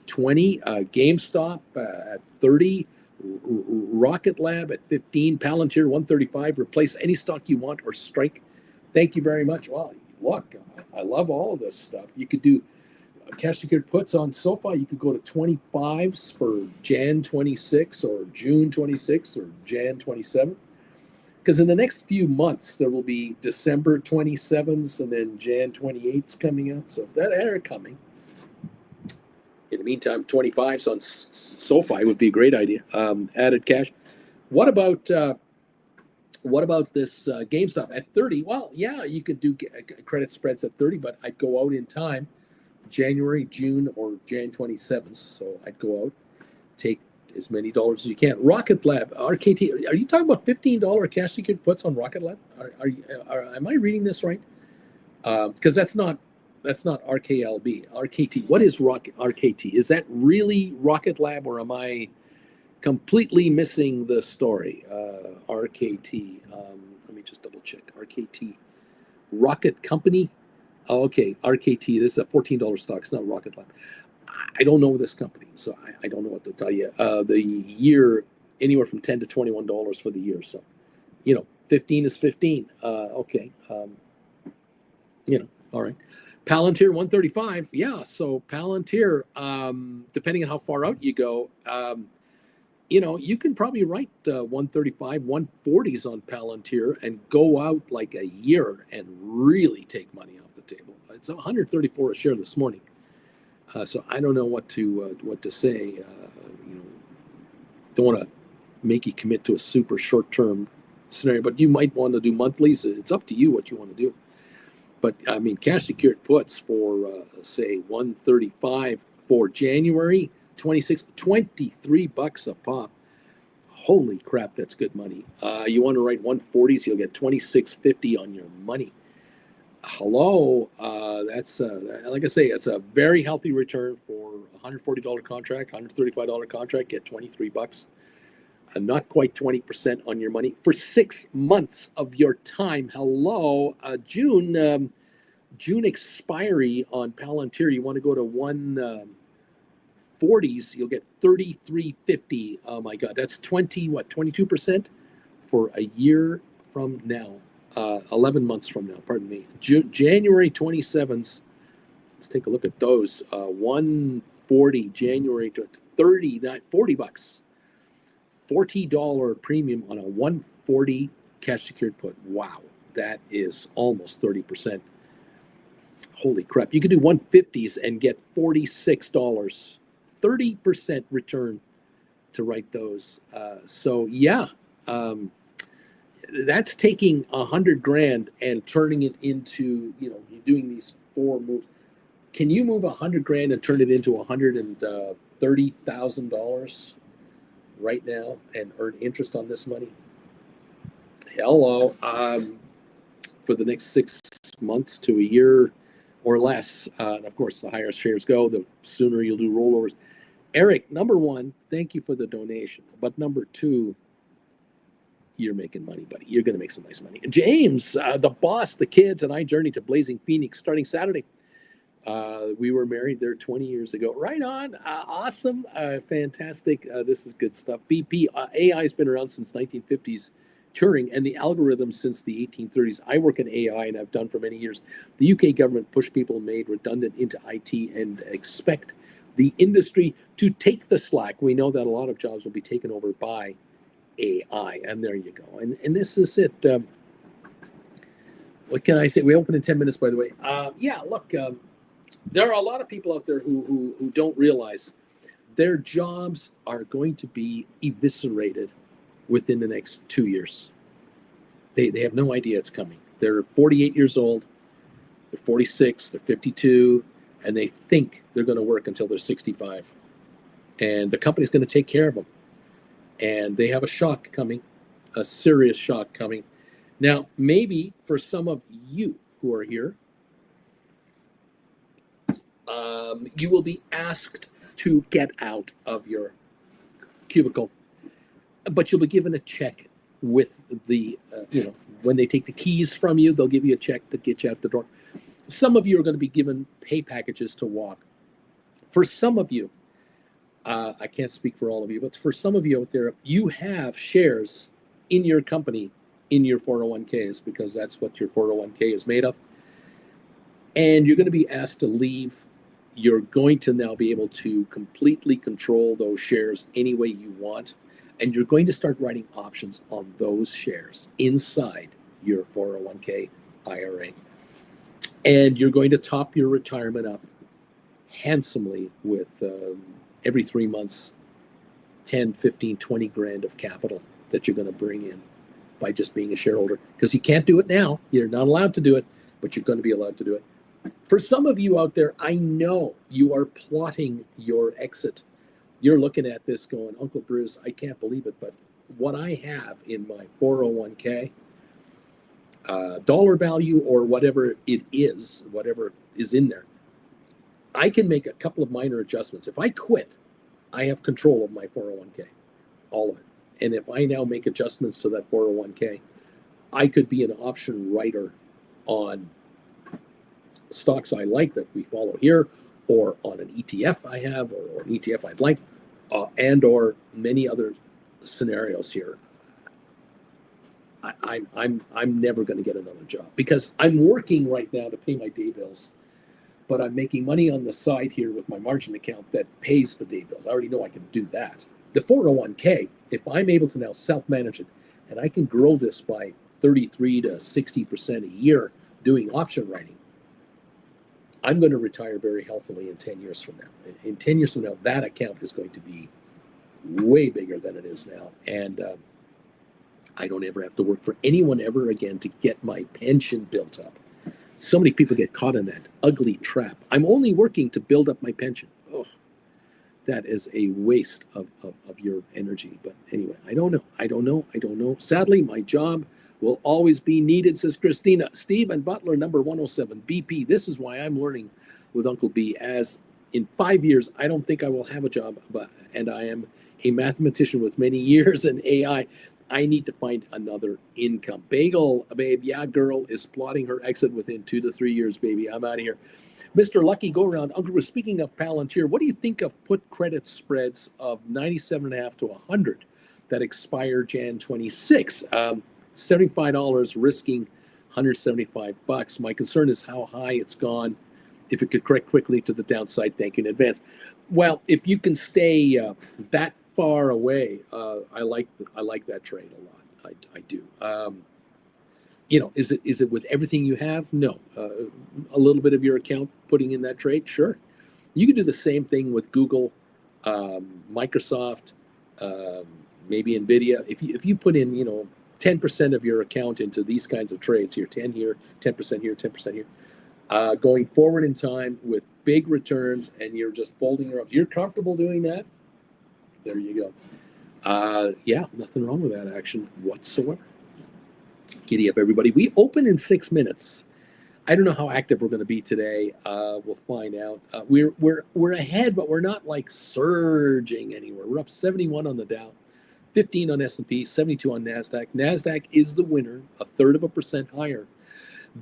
20, GameStop at 30, Rocket Lab at 15, Palantir 135. Replace any stock you want or strike. Thank you very much. Well, look, I love all of this stuff. You could do cash secured puts on SoFi, you could go to 25s for Jan 26 or June 26 or Jan 27. Because in the next few months, there will be December 27s and then Jan 28s coming out. So they're coming. In the meantime, 25s on SoFi would be a great idea. Added cash. What about this GameStop at 30? Well, yeah, you could do credit spreads at 30, but I'd go out in time, January, June, or Jan 27th. So I'd go out, take as many dollars as you can. Rocket Lab, RKT. Are you talking about $15 cash secured puts on Rocket Lab? Am I reading this right? Because that's not RKLB. RKT. What is RKT? Is that really Rocket Lab, or am I completely missing the story? RKT. Let me just double check. RKT. Rocket Company. Oh, okay. RKT. This is a $14 stock. It's not Rocket Lab. I don't know this company, so I don't know what to tell you. The year, anywhere from $10 to $21 for the year. So, 15 is 15. Okay. All right. Palantir 135. Yeah. So Palantir, depending on how far out you go, you can probably write 135, 140s on Palantir and go out like a year and really take money off the table. It's 134 a share this morning. So I don't know what to say. Don't want to make you commit to a super short-term scenario, but you might want to do monthlies. It's up to you what you want to do. But I mean, cash secured puts for say 135 for January 26, $23 a pop. Holy crap, that's good money. You want to write 140s, you'll get $26.50 on your money. Hello, that's like I say, it's a very healthy return for a $140 contract, $135 contract. Get $23, not quite 20% on your money for 6 months of your time. Hello, June expiry on Palantir. You want to go to 140s, you'll get $33.50. Oh my God, that's 22% for a year from now. 11 months from now, pardon me. January 27th, let's take a look at those. 140 January to 30, not $40. $40 premium on a 140 cash secured put. Wow, that is almost 30%. Holy crap. You could do 150s and get $46. 30% return to write those. So yeah, that's taking $100,000 and turning it into, you're doing these 4 moves. Can you move $100,000 and turn it into $130,000 right now and earn interest on this money? Hello. For the next 6 months to a year or less. And of course, the higher shares go, the sooner you'll do rollovers. Eric, number 1, thank you for the donation. But number 2, you're making money, buddy. You're going to make some nice money. James, the boss, the kids, and I journey to Blazing Phoenix starting Saturday. We were married there 20 years ago. Right on. Awesome. Fantastic. This is good stuff. BP, AI has been around since 1950s, Turing, and the algorithms since the 1830s. I work in AI and I've done for many years. The UK government pushed people made redundant into IT and expect the industry to take the slack. We know that a lot of jobs will be taken over by AI, and there you go. And this is it. What can I say? We open in 10 minutes, by the way. Yeah, look, there are a lot of people out there who don't realize their jobs are going to be eviscerated within the next 2 years. They have no idea it's coming. They're 48 years old, they're 46, they're 52, and they think they're going to work until they're 65. And the company's going to take care of them. And they have a shock coming, a serious shock coming. Now, maybe for some of you who are here, you will be asked to get out of your cubicle, but you'll be given a check with the, when they take the keys from you, they'll give you a check to get you out the door. Some of you are going to be given pay packages to walk. For some of you, I can't speak for all of you, but for some of you out there, you have shares in your company, in your 401ks, because that's what your 401k is made of. And you're going to be asked to leave You're going to now be able to completely control those shares any way you want. And you're going to start writing options on those shares inside your 401k IRA. And you're going to top your retirement up handsomely with every 3 months, 10, 15, 20 grand of capital that you're going to bring in by just being a shareholder. Because you can't do it now. You're not allowed to do it, but you're going to be allowed to do it. For some of you out there, I know you are plotting your exit. You're looking at this going, Uncle Bruce, I can't believe it, but what I have in my 401k, dollar value or whatever it is, whatever is in there, I can make a couple of minor adjustments. If I quit, I have control of my 401k, all of it. And if I now make adjustments to that 401k, I could be an option writer on stocks I like that we follow here, or on an ETF I have, or an ETF I'd like, and or many other scenarios here. I'm never going to get another job because I'm working right now to pay my day bills, but I'm making money on the side here with my margin account that pays the day bills. I already know I can do that. The 401k, if I'm able to now self-manage it, and I can grow this by 33 to 60% a year doing option writing, I'm going to retire very healthily in 10 years from now. In 10 years from now, that account is going to be way bigger than it is now. And I don't ever have to work for anyone ever again to get my pension built up. So many people get caught in that ugly trap. I'm only working to build up my pension. Oh, that is a waste of your energy. But anyway, I don't know. Sadly, my job will always be needed, says Christina. Steve and Butler, number 107, BP. This is why I'm learning with Uncle B, as in 5 years, I don't think I will have a job, and I am a mathematician with many years in AI. I need to find another income. Bagel, babe, yeah, girl is plotting her exit within 2 to 3 years, baby. I'm out of here. Mr. Lucky Go Round, Uncle Bruce, speaking of Palantir, what do you think of put credit spreads of 97.5 to 100 that expire Jan 26? $75 risking $175. My concern is how high it's gone. If it could correct quickly to the downside, thank you in advance. Well, if you can stay that far away, I like that trade a lot. I do. Is it with everything you have? No. A little bit of your account putting in that trade, sure. You can do the same thing with Google, Microsoft, maybe Nvidia. If you put in 10% of your account into these kinds of trades, you're 10 here, 10% here, 10% here, going forward in time with big returns, and you're just folding your arms. You're comfortable doing that? There you go. Yeah, nothing wrong with that action whatsoever. Giddy up, everybody. We open in 6 minutes. I don't know how active we're going to be today. We'll find out. We're ahead, but we're not like surging anywhere. We're up 71 on the Dow, 15 on S&P, 72 on NASDAQ. NASDAQ is the winner, 1/3% higher.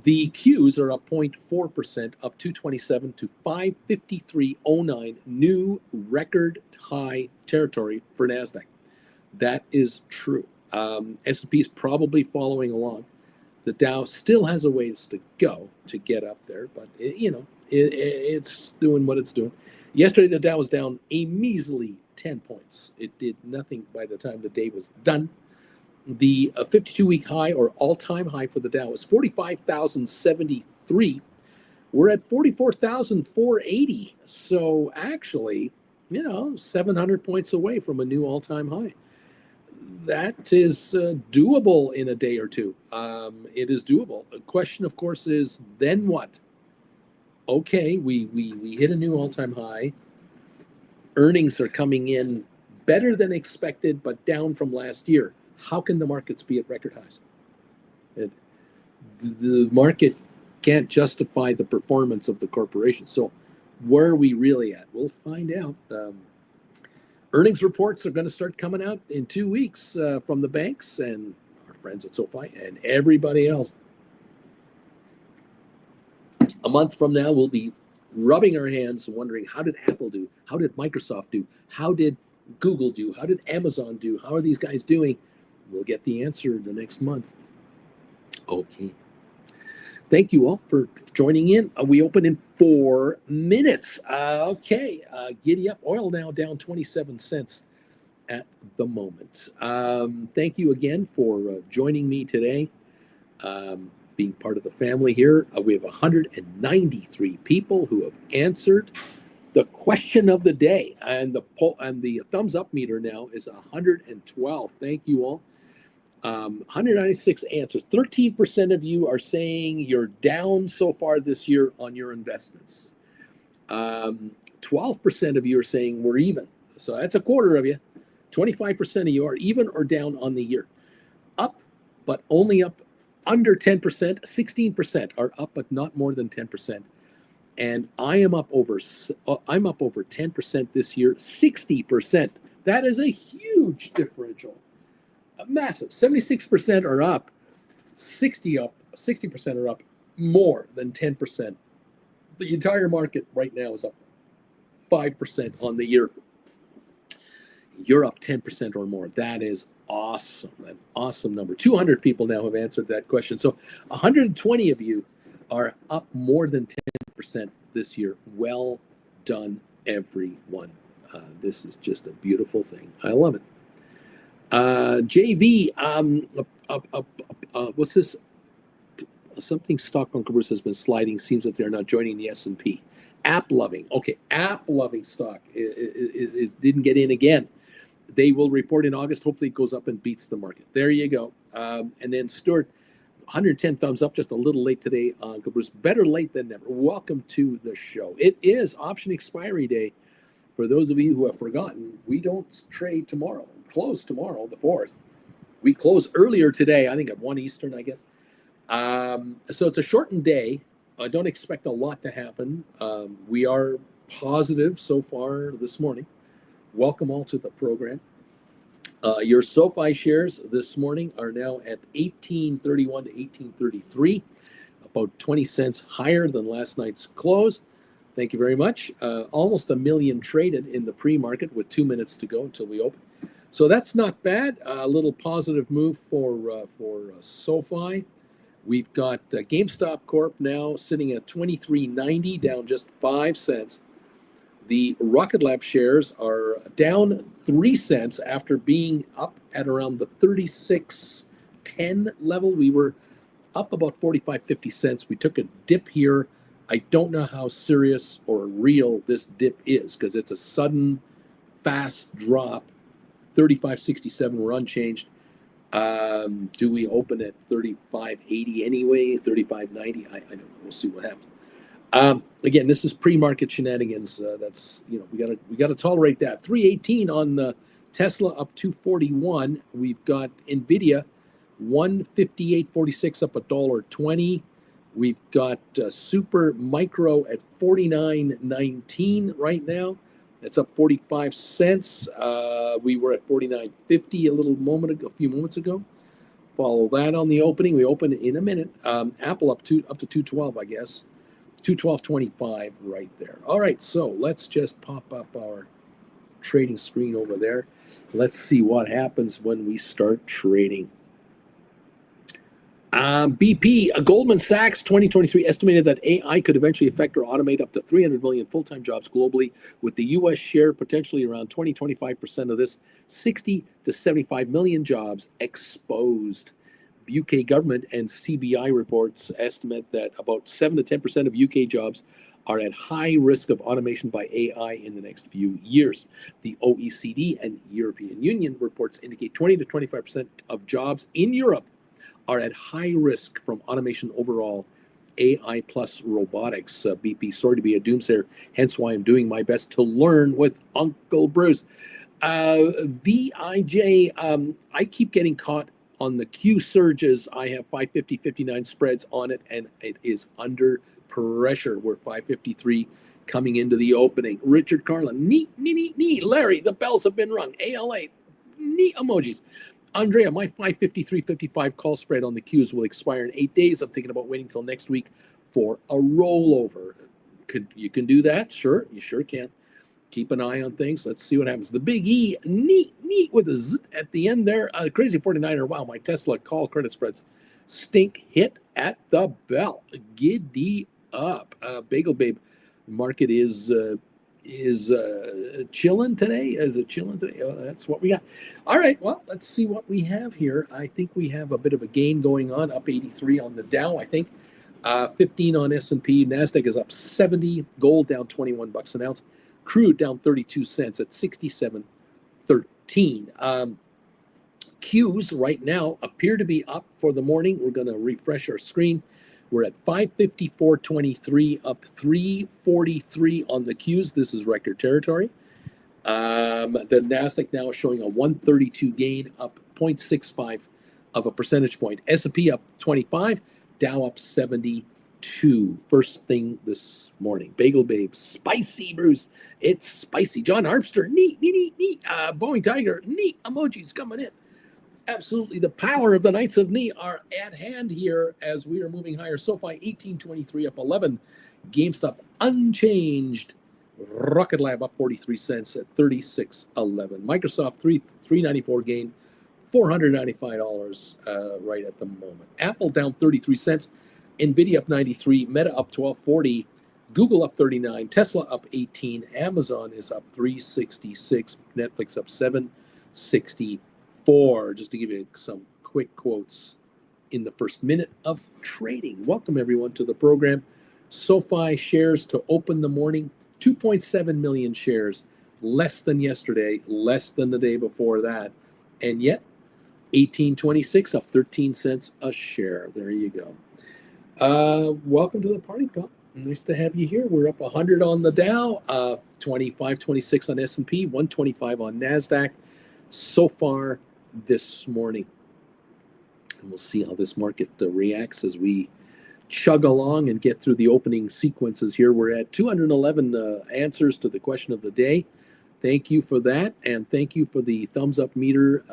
The Qs are up 0.4%, up 227 to 553.09, new record high territory for NASDAQ. That is true. S&P is probably following along. The Dow still has a ways to go to get up there, but it's doing what it's doing. Yesterday, the Dow was down a measly 10 points. It did nothing by the time the day was done. The 52-week high, or all-time high for the Dow, is 45,073. We're at 44,480. So actually, 700 points away from a new all-time high. That is doable in a day or two. It is doable. The question, of course, is then what? Okay, we hit a new all-time high. Earnings are coming in better than expected, but down from last year. How can the markets be at record highs? The market can't justify the performance of the corporation. So where are we really at? We'll find out. Earnings reports are going to start coming out in 2 weeks from the banks and our friends at SOFI and everybody else. A month from now, we'll be rubbing our hands and wondering, how did Apple do? How did Microsoft do? How did Google do? How did Amazon do? How are these guys doing? We'll get the answer the next month. Okay. Thank you all for joining in. We open in 4 minutes. Giddy up. Oil now down 27 cents at the moment. Thank you again for joining me today, being part of the family here. We have 193 people who have answered the question of the day, and the thumbs up meter now is 112. Thank you all. 196 answers. 13% of you are saying you're down so far this year on your investments. 12% of you are saying we're even. So that's a quarter of you. 25% of you are even or down on the year. Up, but only up under 10%. 16% are up, but not more than 10%. And I'm up over 10% this year. 60%. That is a huge differential. Massive. 76% are up, 60% are up more than 10%. The entire market right now is up 5% on the year. You're up 10% or more. That is awesome. An awesome number. 200 people now have answered that question. So 120 of you are up more than 10% this year. Well done, everyone. This is just a beautiful thing. I love it. JV, what's this? Something stock on Bruce has been sliding. Seems that they're not joining the S&P. App loving. Okay, app loving stock is didn't get in again. They will report in August. Hopefully it goes up and beats the market. There you go. And then Stuart, 110 thumbs up, just a little late today on Bruce. Better late than never. Welcome to the show. It is option expiry day. For those of you who have forgotten, we don't trade tomorrow. Close tomorrow, the 4th. We close earlier today, I think at 1 Eastern, I guess. So it's a shortened day. I don't expect a lot to happen. We are positive so far this morning. Welcome all to the program. Your SOFI shares this morning are now at 1831 to 1833, about 20 cents higher than last night's close. Thank you very much. Almost 1 million traded in the pre-market with 2 minutes to go until we open. So that's not bad. A little positive move for SOFI. We've got GameStop Corp now sitting at $23.90, down just 5 cents. The Rocket Lab shares are down 3 cents after being up at around the 36.10 level. We were up about 45, 50 cents. We took a dip here. I don't know how serious or real this dip is because it's a sudden, fast drop. 35.67, we're unchanged. Do we open at 35.80 anyway? 35.90? I don't know. We'll see what happens. Again, this is pre-market shenanigans. That's we gotta tolerate that. 318 on the Tesla, up 241. We've got Nvidia 158.46, up $1.20. We've got Super Micro at 49.19 right now. That's up 45 cents. We were at 49.50 a few moments ago. Follow that on the opening. We open in a minute. Apple up to 212, I guess. 212.25 right there. All right, so let's just pop up our trading screen over there. Let's see what happens when we start trading. BP, Goldman Sachs 2023 estimated that AI could eventually affect or automate up to 300 million full-time jobs globally, with the U.S. share potentially around 20-25% of this, 60 to 75 million jobs exposed. UK government and CBI reports estimate that about 7 to 10% of UK jobs are at high risk of automation by AI in the next few years. The OECD and European Union reports indicate 20 to 25% of jobs in Europe are at high risk from automation overall, AI plus robotics. BP, sorry to be a doomsayer, hence why I'm doing my best to learn with Uncle Bruce. VIJ, I keep getting caught on the Q surges. I have 550, 59 spreads on it, and it is under pressure. We're 553 coming into the opening. Richard Carlin, neat. Larry, the bells have been rung. ALA, neat emojis. Andrea, my 553.55 call spread on the Qs will expire in 8 days. I'm thinking about waiting till next week for a rollover. You can do that? Sure, you sure can. Keep an eye on things. Let's see what happens. The big E, neat with a Z at the end there. Crazy 49er. Wow, my Tesla call credit spreads stink hit at the bell. Giddy up. Bagel Babe, the market is chilling today. Is it chilling today? Oh, that's what we got. All right, well, let's see what we have here. I think we have a bit of a gain going on, up 83 on the Dow, I think. 15 on S&P. NASDAQ is up 70. Gold down 21 bucks an ounce. Crude down 32 cents at 67.13. Qs right now appear to be up for the morning. We're going to refresh our screen. We're at 554.23, up 343 on the Qs. This is record territory. The NASDAQ now is showing a 132 gain, up 0.65 of a percentage point. S&P up 25, Dow up 72. First thing this morning. Bagel Babe, spicy Bruce. It's spicy. John Harpster, neat. Boeing Tiger, neat. Emojis coming in. Absolutely, the power of the Knights of Knee are at hand here as we are moving higher. SoFi 18.23 up 11. GameStop unchanged. Rocket Lab up 43 cents at 36.11. Microsoft 394 gain, $495 right at the moment. Apple down 33 cents. Nvidia up 93. Meta up 12.40. Google up 39. Tesla up 18. Amazon is up 366. Netflix up 764. Just to give you some quick quotes in the first minute of trading. Welcome everyone to the program. SoFi shares to open the morning, 2.7 million shares, less than yesterday, less than the day before that, and yet 18.26 up 13 cents a share. There you go. Welcome to the party, pal. Nice to have you here. We're up 100 on the Dow, 25.26 on S&P, 125 on NASDAQ so far this morning. And we'll see how this market reacts as we chug along and get through the opening sequences here. We're at 211 answers to the question of the day. Thank you for that, and thank you for the thumbs up meter.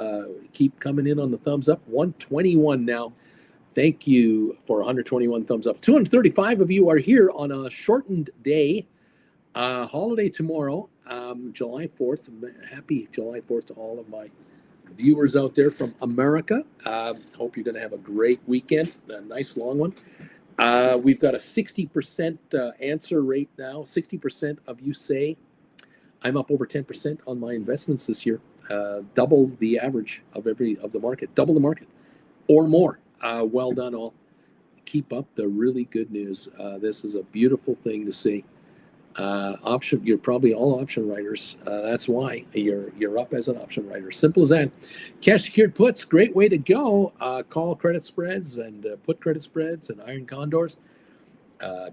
Keep coming in on the thumbs up. 121 now. Thank you for 121 thumbs up. 235 of you are here on a shortened day. Holiday tomorrow, July 4th. Happy July 4th to all of my viewers out there from America. Hope you're going to have a great weekend, a nice long one. We've got a 60% answer rate now. 60% of you say I'm up over 10% on my investments this year. Double the average of the market. Double the market or more. Well done all. Keep up the really good news. This is a beautiful thing to see. You're probably all option writers. That's why you're up as an option writer. Simple as that. Cash secured puts, great way to go. Call credit spreads and put credit spreads and iron condors.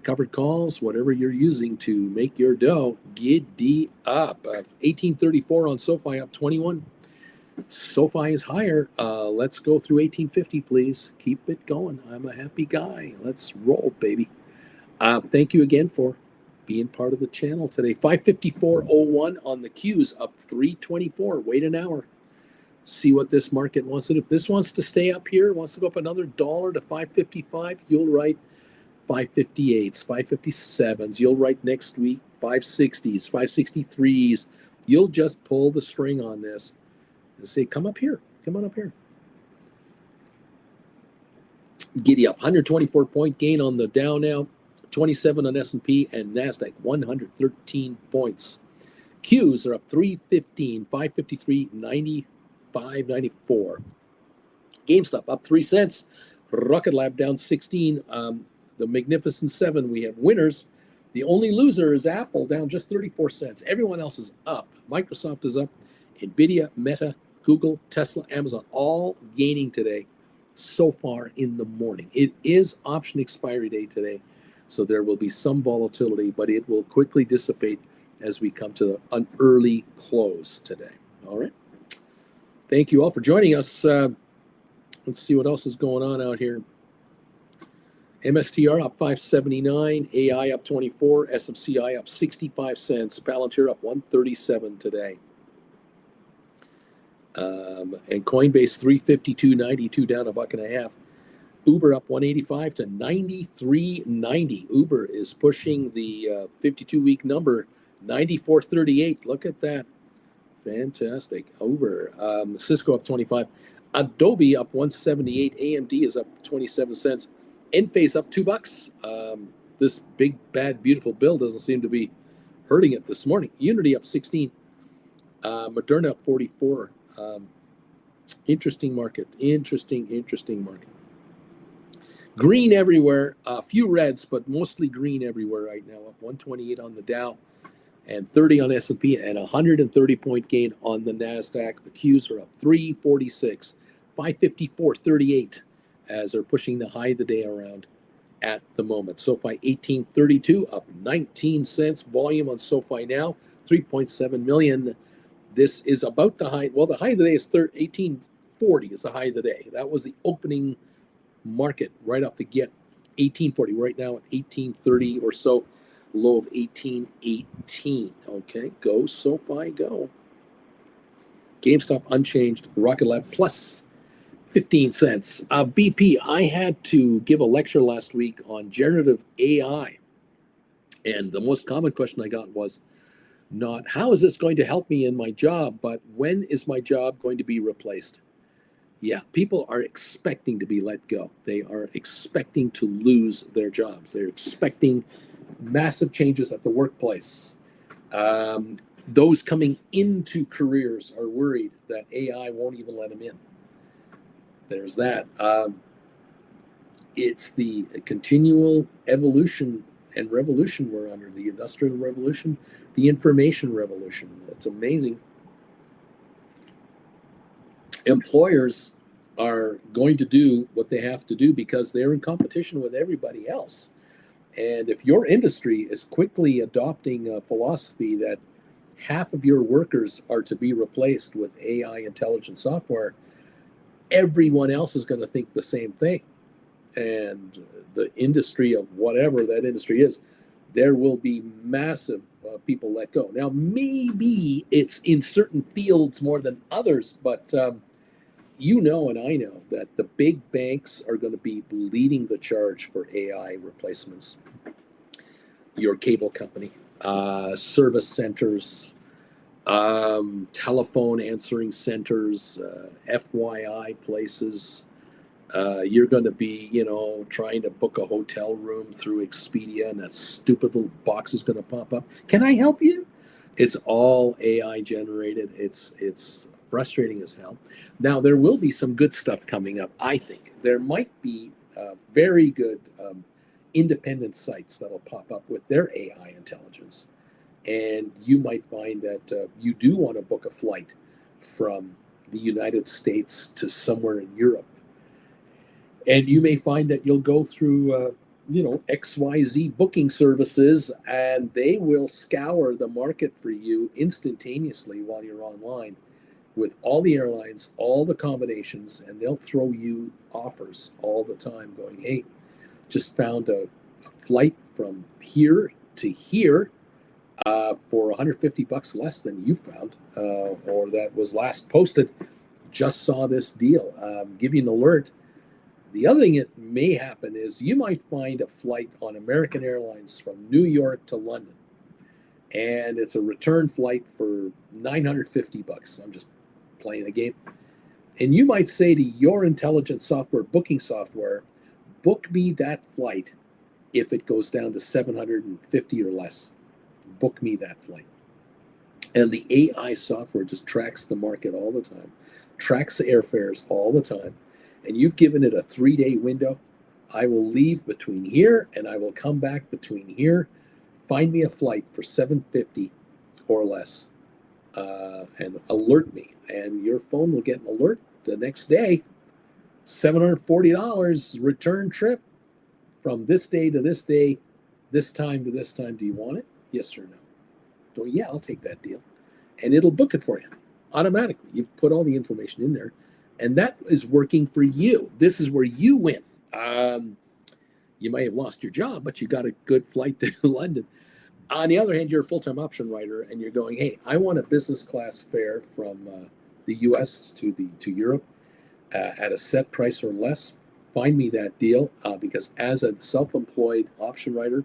Covered calls, whatever you're using to make your dough. Giddy up. 1834 on SoFi, up 21. SoFi is higher. Let's go through 1850, please. Keep it going. I'm a happy guy. Let's roll, baby. Thank you again for being part of the channel today. 554.01 on the Qs, up 324. Wait an hour. See what this market wants to do. If this wants to stay up here, wants to go up another $1 to 555, you'll write 558s, 557s. You'll write next week 560s, 563s. You'll just pull the string on this and say, come up here. Come on up here. Giddy up. 124 point gain on the Dow now. 27 on S&P and NASDAQ, 113 points. Qs are up 315, 553, 95, 94. GameStop up 3 cents. Rocket Lab down 16. The Magnificent Seven, we have winners. The only loser is Apple, down just 34 cents. Everyone else is up. Microsoft is up. Nvidia, Meta, Google, Tesla, Amazon, all gaining today so far in the morning. It is option expiry day today. So there will be some volatility, but it will quickly dissipate as we come to an early close today. All right. Thank you all for joining us. Let's see what else is going on out here. MSTR up 579, AI up 24, SMCI up 65 cents, Palantir up 137 today. And Coinbase 352.92 down $1.50. Uber up 185 to 93.90. Uber is pushing the 52-week number, 94.38. Look at that. Fantastic. Uber. Cisco up 25. Adobe up 178. AMD is up 27 cents. Enphase up $2. This big, bad, beautiful bill doesn't seem to be hurting it this morning. Unity up 16. Moderna up 44. Interesting market. Interesting market. Green everywhere. A few reds, but mostly green everywhere right now. Up 128 on the Dow and 30 on S&P and 130-point gain on the NASDAQ. The Qs are up 346, 554.38 as they're pushing the high of the day around at the moment. SoFi 1832 up 19 cents. Volume on SoFi now 3.7 million. This is about the high. Well, the high of the day is 1840 is the high of the day. That was the opening market right off the get. 1840 right now at 1830 or so. Low of 1818. Okay, go SoFi, go. GameStop unchanged. Rocket Lab plus 15 cents. BP, I had to give a lecture last week on generative AI. And the most common question I got was not, how is this going to help me in my job, but when is my job going to be replaced? Yeah, people are expecting to be let go. They are expecting to lose their jobs. They're expecting massive changes at the workplace. Those coming into careers are worried that AI won't even let them in. There's that. It's the continual evolution and revolution we're under, the industrial revolution, the information revolution. It's amazing. Employers are going to do what they have to do because they're in competition with everybody else. And if your industry is quickly adopting a philosophy that half of your workers are to be replaced with AI intelligent software, everyone else is going to think the same thing. And the industry of whatever that industry is, there will be massive people let go. Now, maybe it's in certain fields more than others, but you know and I know that the big banks are going to be leading the charge for AI replacements. Your cable company, service centers, telephone answering centers, FYI places. You're going to be, trying to book a hotel room through Expedia, and that stupid little box is going to pop up. Can I help you? It's all AI generated. It's frustrating as hell. Now, there will be some good stuff coming up, I think. There might be very good independent sites that'll pop up with their AI intelligence. And you might find that you do want to book a flight from the United States to somewhere in Europe. And you may find that you'll go through, XYZ booking services, and they will scour the market for you instantaneously while you're online with all the airlines, all the combinations, and they'll throw you offers all the time going, hey, just found a flight from here to here for $150 less than you found, or that was last posted. Just saw this deal. Give you an alert. The other thing that may happen is you might find a flight on American Airlines from New York to London, and it's a return flight for $950. I'm just playing a game. And you might say to your intelligent software booking software, book me that flight if it goes down to $750 or less. Book me that flight. And the AI software just tracks the market all the time, tracks the airfares all the time. And you've given it a 3-day window. I will leave between here and I will come back between here. Find me a flight for $750 or less, and alert me. And your phone will get an alert the next day. $740 return trip from this day to this day, this time to this time. Do you want it? Yes or no? Go, yeah, I'll take that deal. And it'll book it for you automatically. You've put all the information in there. And that is working for you. This is where you win. You may have lost your job, but you got a good flight to London. On the other hand, you're a full-time option writer, and you're going, hey, I want a business class fare from the U.S. to Europe at a set price or less. Find me that deal, because as a self-employed option writer,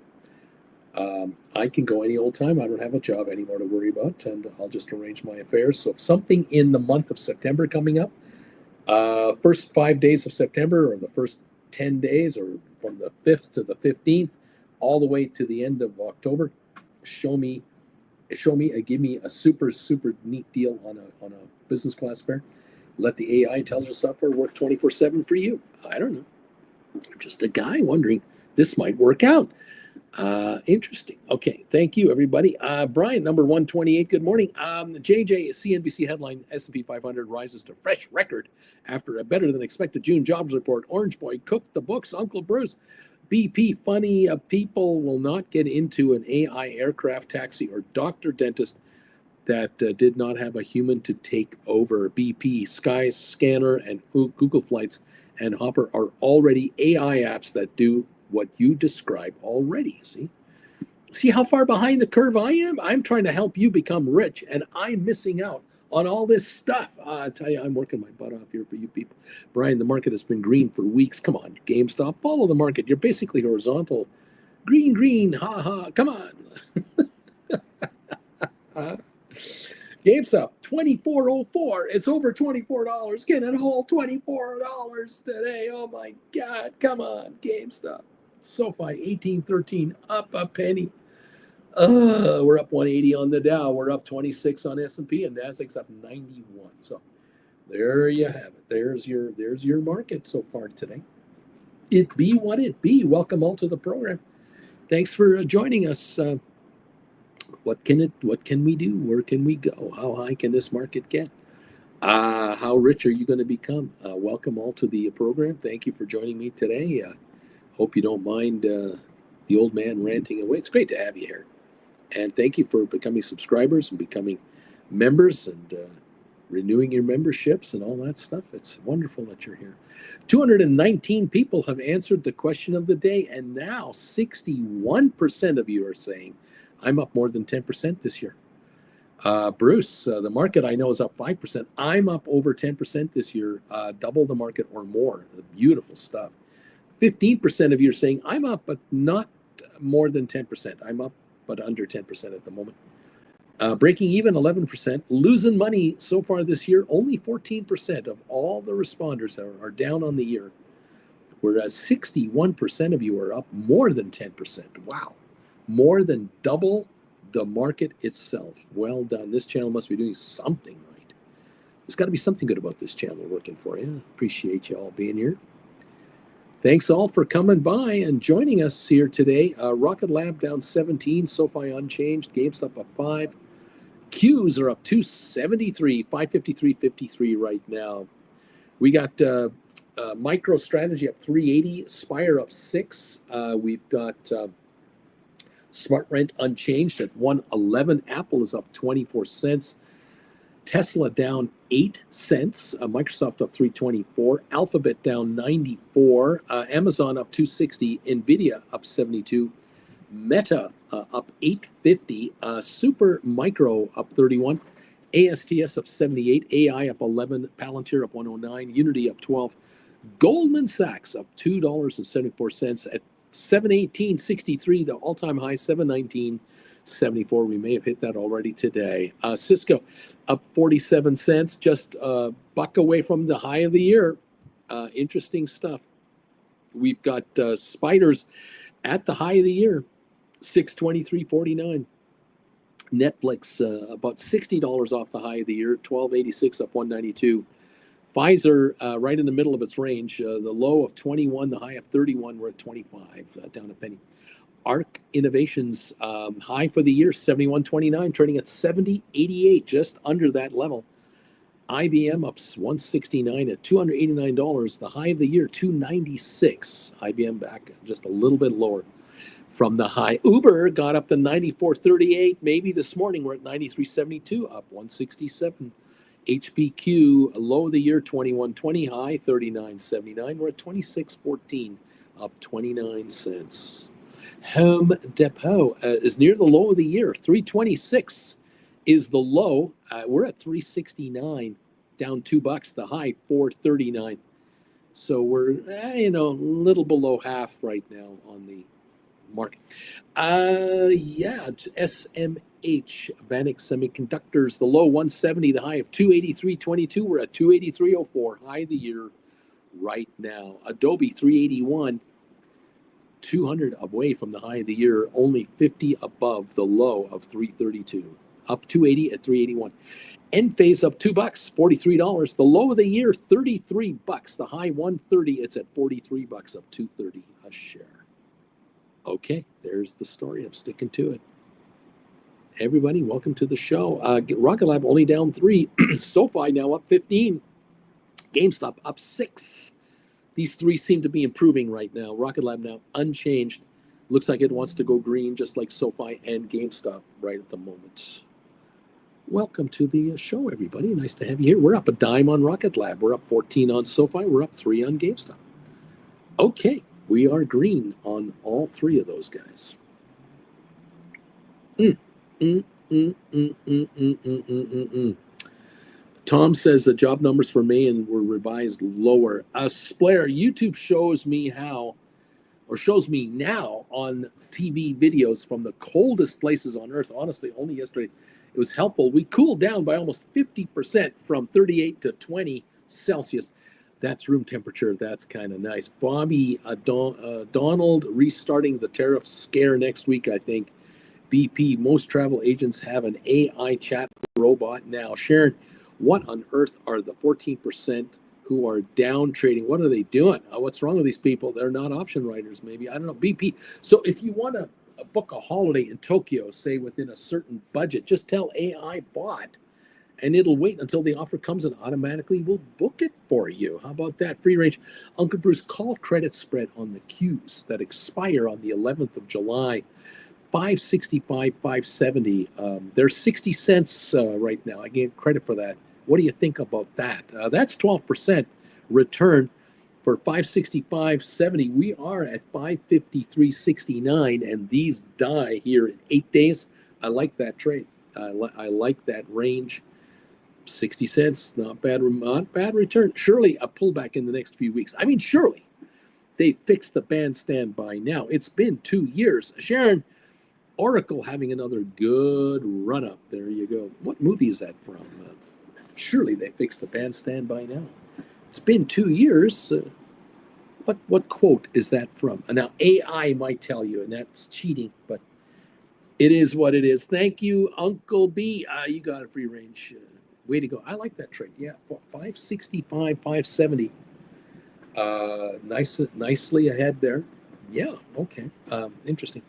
I can go any old time. I don't have a job anymore to worry about, and I'll just arrange my affairs. So if something in the month of September coming up, First 5 days of September, or the first 10 days, or from the 5th to the 15th, all the way to the end of October. Give me a super neat deal on a business class fare. Let the AI intelligence software work 24/7 for you. I don't know. I'm just a guy wondering. This might work out. Interesting. Okay, thank you, everybody. Brian, number 128, good morning. JJ, CNBC headline, S&P 500 rises to fresh record after a better-than-expected June jobs report. Orange Boy cooked the books, Uncle Bruce. BP, funny people will not get into an AI aircraft taxi or doctor dentist that did not have a human to take over. BP, Skyscanner, and Google Flights and Hopper are already AI apps that do what you describe already. See how far behind the curve I am? I'm trying to help you become rich, and I'm missing out on all this stuff. I tell you, I'm working my butt off here for you people. Brian, the market has been green for weeks. Come on, GameStop, follow the market. You're basically horizontal. Green, ha ha, come on. GameStop, $24.04. It's over $24. Get it whole $24 today. Oh my God, come on, GameStop. SoFi, 1813, up a penny. We're up 180 on the Dow. We're up 26 on S&P, and Nasdaq's up 91. So there you have it. There's your market so far today. It be what it be. Welcome all to the program. Thanks for joining us. What can we do? Where can we go? How high can this market get? How rich are you going to become? Welcome all to the program. Thank you for joining me today. Hope you don't mind the old man ranting away. It's great to have you here. And thank you for becoming subscribers and becoming members and renewing your memberships and all that stuff. It's wonderful that you're here. 219 people have answered the question of the day, and now 61% of you are saying, I'm up more than 10% this year. Bruce, the market I know is up 5%. I'm up over 10% this year, double the market or more. Beautiful stuff. 15% of you are saying, I'm up, but not more than 10%. I'm up, but under 10% at the moment. Breaking even, 11%. Losing money so far this year, only 14% of all the responders are down on the year, whereas 61% of you are up more than 10%. Wow. More than double the market itself. Well done. This channel must be doing something right. There's got to be something good about this channel working for you. Appreciate you all being here. Thanks all for coming by and joining us here today. Rocket Lab down 17, SoFi unchanged, GameStop up 5. Qs are up 273, 553.53 right now. We got MicroStrategy up 380, Spire up 6. We've got Smart Rent unchanged at 111. Apple is up 24 cents. Tesla down 8 cents. Microsoft up 324. Alphabet down 94. Amazon up 260. Nvidia up 72. Meta up 850. Super Micro up 31. ASTS up 78. AI up 11. Palantir up 109. Unity up 12. Goldman Sachs up $2.74 at 718.63, the all-time high, 719.74. We may have hit that already today. Cisco up 47 cents, just a buck away from the high of the year. Interesting stuff. We've got Spiders at the high of the year, 623.49. Netflix about $60 off the high of the year, 12.86 up 192. Pfizer right in the middle of its range, the low of 21, the high of 31. We're at 25, down a penny. ARC Innovations high for the year, 71.29, trading at 70.88, just under that level. IBM up 169 at $289, the high of the year, 296. IBM back just a little bit lower from the high. Uber got up to 94.38. Maybe this morning we're at 93.72, up 167. HPQ, low of the year, 21.20, high 39.79. We're at 26.14, up 29 cents. Home Depot is near the low of the year, 326 is the low. We're at 369, down $2. The high 439. So we're a little below half right now on the market. Yeah, it's SMH, Vanik Semiconductors, the low 170, the high of 283.22. We're at 283.04, high of the year right now. Adobe 381, 200 away from the high of the year, only 50 above the low of 332. Up 280 at 381. Enphase up $2, $43. The low of the year, $33. The high 130. It's at $43, up $2.30 a share. Okay, there's the story. I'm sticking to it. Everybody, welcome to the show. Rocket Lab only down 3. SoFi now up 15. GameStop up 6. These three seem to be improving right now. Rocket Lab now unchanged. Looks like it wants to go green, just like SoFi and GameStop right at the moment. Welcome to the show, everybody. Nice to have you here. We're up a dime on Rocket Lab. We're up 14 on SoFi. We're up 3 on GameStop. Okay, we are green on all 3 of those guys. Tom says the job numbers for May were revised lower. Splair, YouTube shows me now on TV videos from the coldest places on Earth. Honestly, only yesterday it was helpful. We cooled down by almost 50% from 38 to 20 Celsius. That's room temperature. That's kind of nice. Bobby, Donald restarting the tariff scare next week, I think. BP, most travel agents have an AI chat robot now. Sharon, what on earth are the 14% who are down trading? What are they doing? What's wrong with these people? They're not option writers, maybe. I don't know. BP. So if you want to book a holiday in Tokyo, say within a certain budget, just tell AI bot, and it'll wait until the offer comes and automatically will book it for you. How about that? Free range. Uncle Bruce, call credit spread on the Qs that expire on the 11th of July. 565, 570. They're 60 cents right now. I gave credit for that. What do you think about that? That's 12% return for 565.70. We are at 553.69, and these die here in 8 days. I like that trade. I like that range. 60 cents, not bad return. Surely a pullback in the next few weeks. I mean, surely they fixed the bandstand by now. It's been 2 years. Sharon, Oracle having another good run up. There you go. What movie is that from? Surely they fixed the bandstand by now. It's been 2 years. What quote is that from? Now, AI might tell you, and that's cheating, but it is what it is. Thank you, Uncle B. You got a free range. Way to go. I like that trade. Yeah, 565, 570. Nicely ahead there. Yeah, okay. Interesting.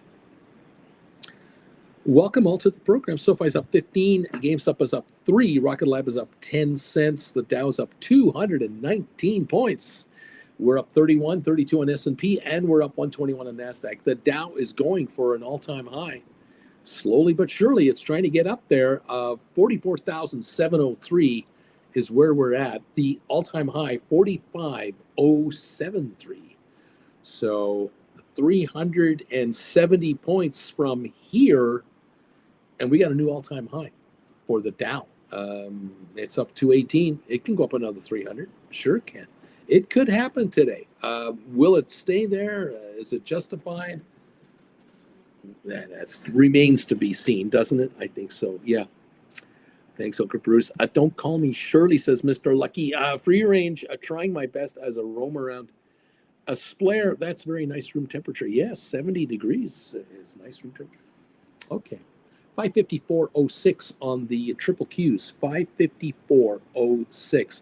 Welcome all to the program. SoFi's up 15. GameStop is up 3. Rocket Lab is up 10 cents. The Dow's up 219 points. We're up 31, 32 on S&P, and we're up 121 on NASDAQ. The Dow is going for an all-time high. Slowly but surely, it's trying to get up there. 44,703 is where we're at. The all-time high, 45,073. So 370 points from here, and we got a new all-time high for the Dow. It's up 218. It can go up another 300. Sure it can. It could happen today. Will it stay there? Is it justified? That remains to be seen, doesn't it? I think so. Yeah. Thanks, Uncle Bruce. Don't call me Shirley, says Mr. Lucky. Free range, trying my best as a roam around. A Splair, that's very nice room temperature. Yes, 70 degrees is nice room temperature. Okay. 554.06 on the triple Qs. 554.06.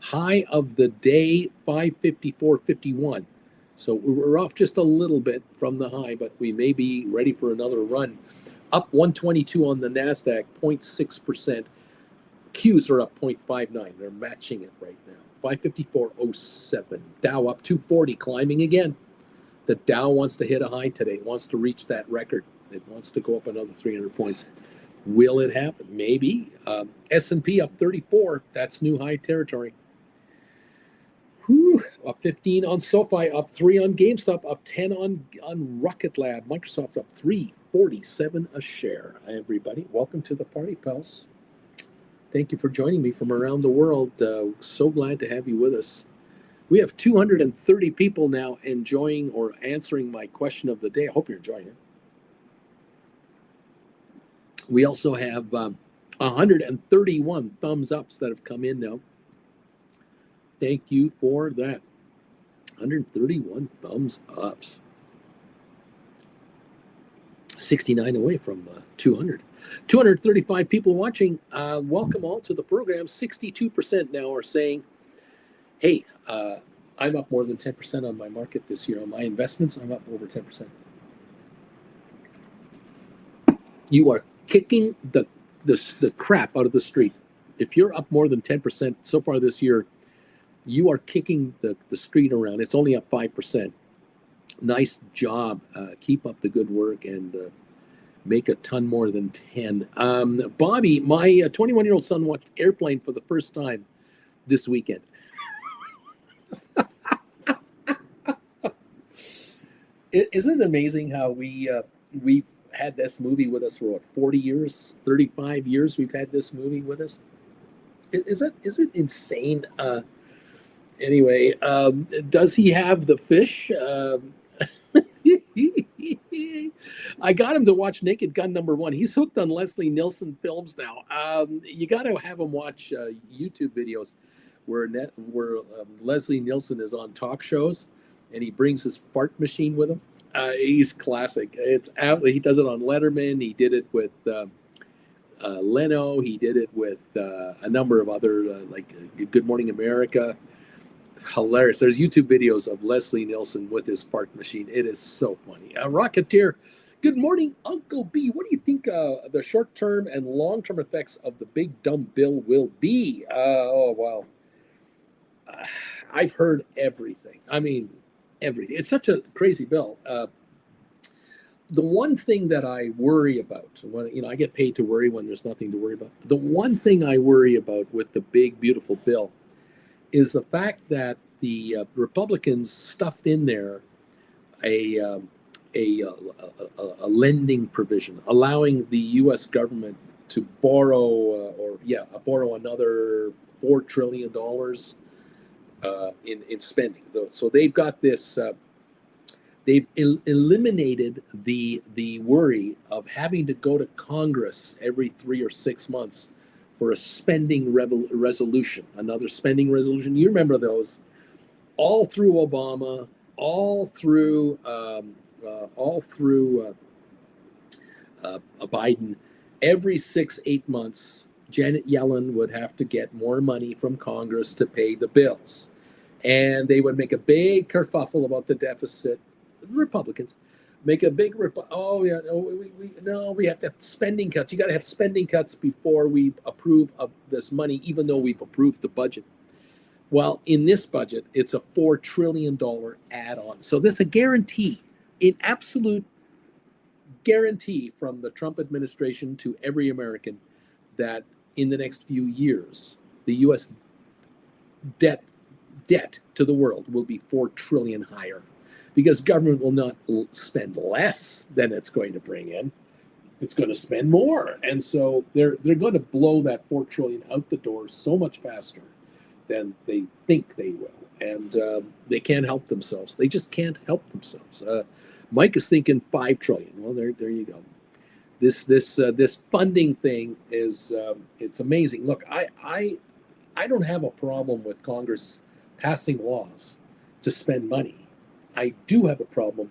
High of the day, 554.51. So we're off just a little bit from the high, but we may be ready for another run. Up 122 on the NASDAQ, 0.6%. Qs are up 0.59. They're matching it right now. 554.07. Dow up 240, climbing again. The Dow wants to hit a high today. It wants to reach that record. It wants to go up another 300 points. Will it happen? Maybe. S&P up 34. That's new high territory. Whew. Up 15 on SoFi, up 3 on GameStop, up 10 on Rocket Lab. Microsoft up 347 a share. Everybody, welcome to the party, pals. Thank you for joining me from around the world. So glad to have you with us. We have 230 people now enjoying or answering my question of the day. I hope you're enjoying it. We also have 131 thumbs ups that have come in now. Thank you for that. 131 thumbs ups. 69 away from 200. 235 people watching. Welcome all to the program. 62% now are saying, hey, I'm up more than 10% on my market this year. On my investments, I'm up over 10%. You are kicking the crap out of the street. If you're up more than 10% so far this year, you are kicking the street around. It's only up 5%. Nice job. Keep up the good work and make a ton more than 10. Bobby, my 21-year-old son watched Airplane for the first time this weekend. Isn't it amazing how we've had this movie with us for what, 40 years, 35 years we've had this movie with us? Is it insane? Anyway, does he have the fish? I got him to watch Naked Gun #1. He's hooked on Leslie Nielsen films now. You got to have him watch YouTube videos where Leslie Nielsen is on talk shows and he brings his fart machine with him. He's classic. He does it on Letterman. He did it with Leno. He did it with a number of other like Good Morning America. Hilarious. There's YouTube videos of Leslie Nielsen with his fart machine. It is so funny. Rocketeer, good morning, Uncle B. What do you think the short-term and long-term effects of the big dumb bill will be? Oh, wow. I've heard everything. I mean, everything. It's such a crazy bill. The one thing that I worry about, when I get paid to worry when there's nothing to worry about. The one thing I worry about with the big, beautiful bill is the fact that the Republicans stuffed in there a lending provision, allowing the U.S. government to borrow borrow another $4 trillion in spending. So they've got this. They've eliminated the worry of having to go to Congress every 3 or 6 months for a spending resolution, another spending resolution. You remember those all through Obama, all through Biden. Every 6-8 months, Janet Yellen would have to get more money from Congress to pay the bills. And they would make a big kerfuffle about the deficit. The Republicans make a big we have to have spending cuts. You got to have spending cuts before we approve of this money, even though we've approved the budget. Well, in this budget, it's a $4 trillion add-on. So this is a guarantee, an absolute guarantee from the Trump administration to every American that in the next few years, the U.S. debt to the world will be $4 trillion higher. Because government will not spend less than it's going to bring in. It's going to spend more. And so they're going to blow that $4 trillion out the door so much faster than they think they will. And they can't help themselves. They just can't help themselves. Mike is thinking $5 trillion. Well, there you go. This funding thing is it's amazing. Look, I don't have a problem with Congress passing laws to spend money. I do have a problem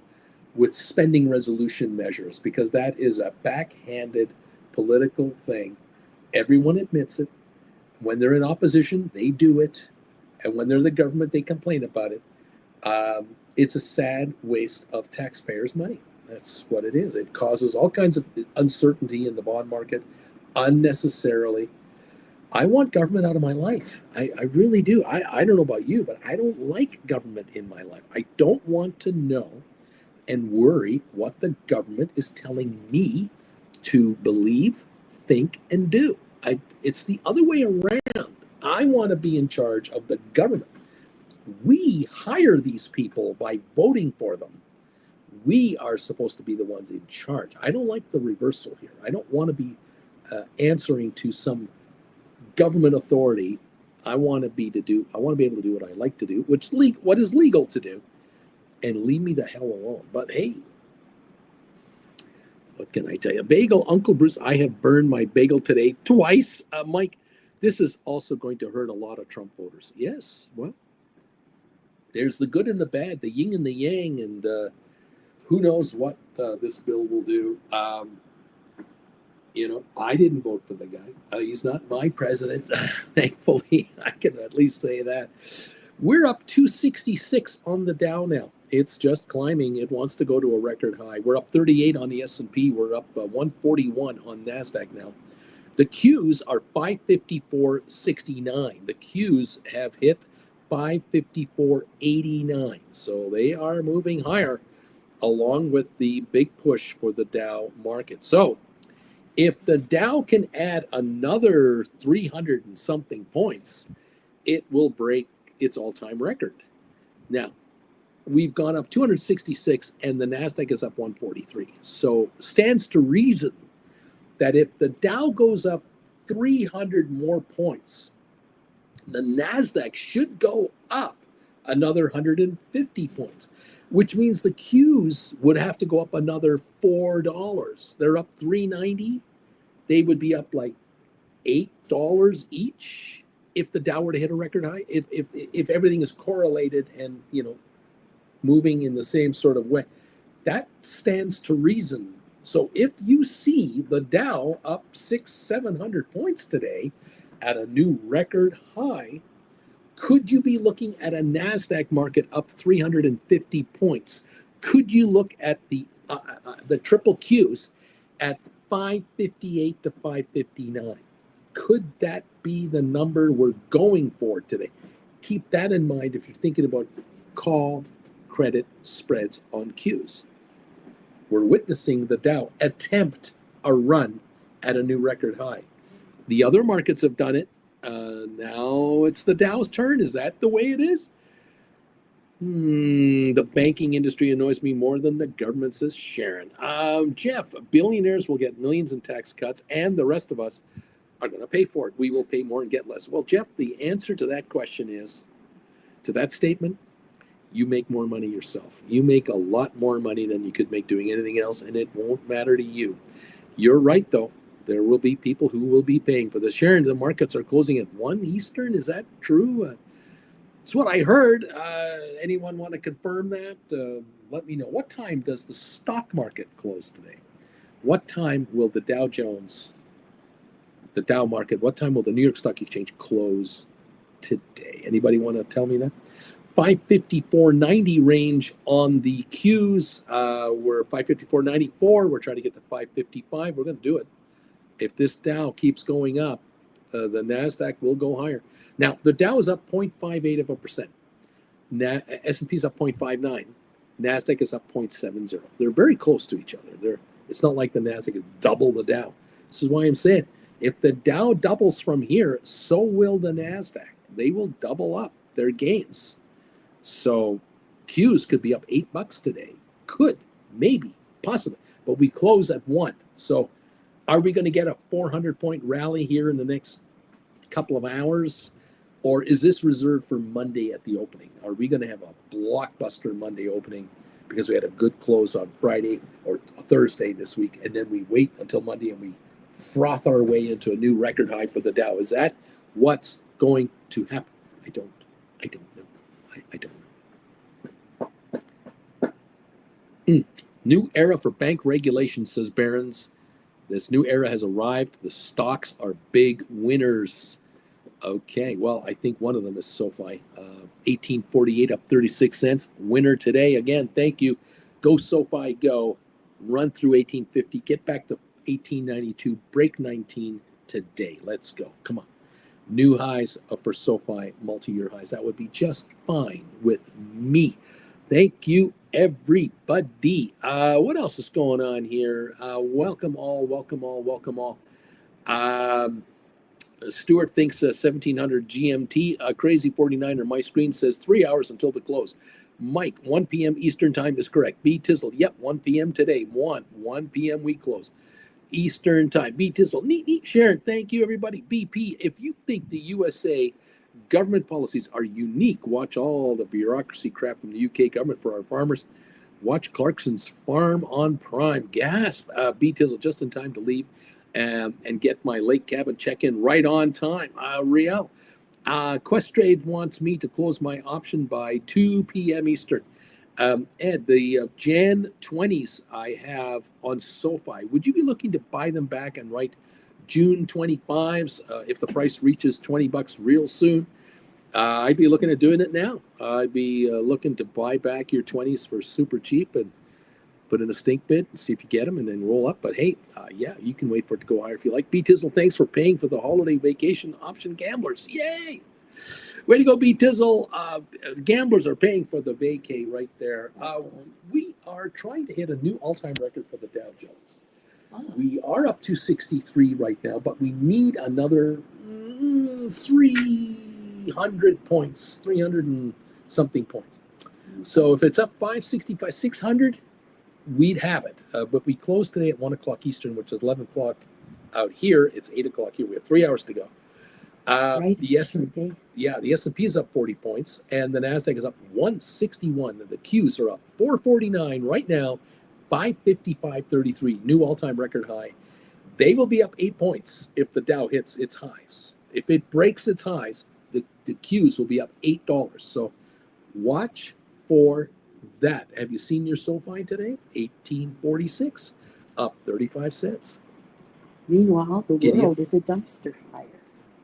with spending resolution measures because that is a backhanded political thing. Everyone admits it. When they're in opposition, they do it. And when they're the government, they complain about it. It's a sad waste of taxpayers' money. That's what it is. It causes all kinds of uncertainty in the bond market unnecessarily. I want government out of my life. I really do. I don't know about you, but I don't like government in my life. I don't want to know and worry what the government is telling me to believe, think, and do. It's the other way around. I want to be in charge of the government. We hire these people by voting for them. We are supposed to be the ones in charge. I don't like the reversal here. I don't want to be answering to some government authority I want to be able to do what I like to do, what is legal to do, and leave me the hell alone. But hey, what can I tell you? Bagel, Uncle Bruce, I have burned my bagel today twice. Mike, this is also going to hurt a lot of Trump voters. Yes, well, there's the good and the bad, the yin and the yang, and who knows what this bill will do. I didn't vote for the guy. He's not my president. Thankfully, I can at least say that. We're up 266 on the Dow now. It's just climbing. It wants to go to a record high. We're up 38 on the S&P. We're up 141 on NASDAQ now. The Qs are 554.69. The Qs have hit 554.89. So they are moving higher along with the big push for the Dow market. So if the Dow can add another 300 and something points, it will break its all-time record. Now, we've gone up 266 and the NASDAQ is up 143. So stands to reason that if the Dow goes up 300 more points, the NASDAQ should go up another 150 points, which means the Qs would have to go up another $4. They're up $3.90. They would be up like $8 each if the Dow were to hit a record high. If everything is correlated and moving in the same sort of way, that stands to reason. So if you see the Dow up 600-700 points today at a new record high, could you be looking at a NASDAQ market up 350 points? Could you look at the triple Qs at 558 to 559? Could that be the number we're going for today? Keep that in mind if you're thinking about call credit spreads on Qs. We're witnessing the Dow attempt a run at a new record high. The other markets have done it. Now it's the Dow's turn. Is that the way it is? The banking industry annoys me more than the government, says Sharon. Jeff, billionaires will get millions in tax cuts, and the rest of us are going to pay for it. We will pay more and get less. Well, Jeff, the answer to that question is, to that statement, you make more money yourself. You make a lot more money than you could make doing anything else, and it won't matter to you. You're right, though. There will be people who will be paying for this. Sharon, the markets are closing at 1 Eastern. Is that true? It's what I heard. Anyone want to confirm that? Let me know. What time does the stock market close today? What time will the Dow Jones, the Dow market, what time will the New York Stock Exchange close today? Anybody want to tell me that? 554.90 range on the Qs. We're 554.94. We're trying to get to 555. We're going to do it. If this Dow keeps going up, the NASDAQ will go higher. Now, the Dow is up 0.58%. S&P is up 0.59. NASDAQ is up 0.70. They're very close to each other. It's not like the NASDAQ is double the Dow. This is why I'm saying, if the Dow doubles from here, so will the NASDAQ. They will double up their gains. So Qs could be up $8 today. Could, maybe, possibly. But we close at 1. So are we going to get a 400-point rally here in the next couple of hours? Or is this reserved for Monday at the opening? Are we going to have a blockbuster Monday opening because we had a good close on Friday or Thursday this week, and then we wait until Monday and we froth our way into a new record high for the Dow? Is that what's going to happen? I don't know. I don't know. New era for bank regulation, says Barron's. This new era has arrived. The stocks are big winners. Okay, well, I think one of them is SOFI. 1848 up 36 cents. Winner today. Again, thank you. Go SOFI, go. Run through 1850. Get back to 1892. Break 19 today. Let's go. Come on. New highs for SOFI, multi-year highs. That would be just fine with me. Thank you, everybody. What else is going on here? Welcome all. Stuart thinks 1700 GMT. Crazy 49er, my screen says 3 hours until the close. Mike, 1 p.m. Eastern time is correct. B Tizzle, yep, 1 p.m. today. 1 p.m. we close. Eastern time. B Tizzle, neat. Sharon, thank you, everybody. BP, if you think the USA government policies are unique. Watch all the bureaucracy crap from the UK government for our farmers. Watch Clarkson's Farm on Prime. Gasp! B Tizzle just in time to leave and get my lake cabin check-in right on time. Riel. Questrade wants me to close my option by 2 p.m. Eastern. Ed, the Jan 20s I have on SOFI, would you be looking to buy them back and write June 25s if the price reaches $20 real soon? I'd be looking at doing it now. I'd be looking to buy back your 20s for super cheap and put in a stink bid and see if you get them and then roll up. But hey, yeah, you can wait for it to go higher if you like. B Tizzle, thanks for paying for the holiday vacation option gamblers. Yay! Way to go, B Tizzle. Gamblers are paying for the vacay right there. We are trying to hit a new all-time record for the Dow Jones. We are up to 63 right now, but we need another 300 points, 300 and something points. So if it's up 565, 600, we'd have it. But we closed today at 1 o'clock Eastern, which is 11 o'clock out here. It's 8 o'clock here. We have 3 hours to go. The S&P is up 40 points, and the NASDAQ is up 161. The Qs are up 449 right now, 555.33, new all-time record high. They will be up 8 points if the Dow hits its highs. If it breaks its highs, the Qs will be up $8. So watch for that. Have you seen your SOFI today? 1846, up 35 cents. Meanwhile, the world is a dumpster fire.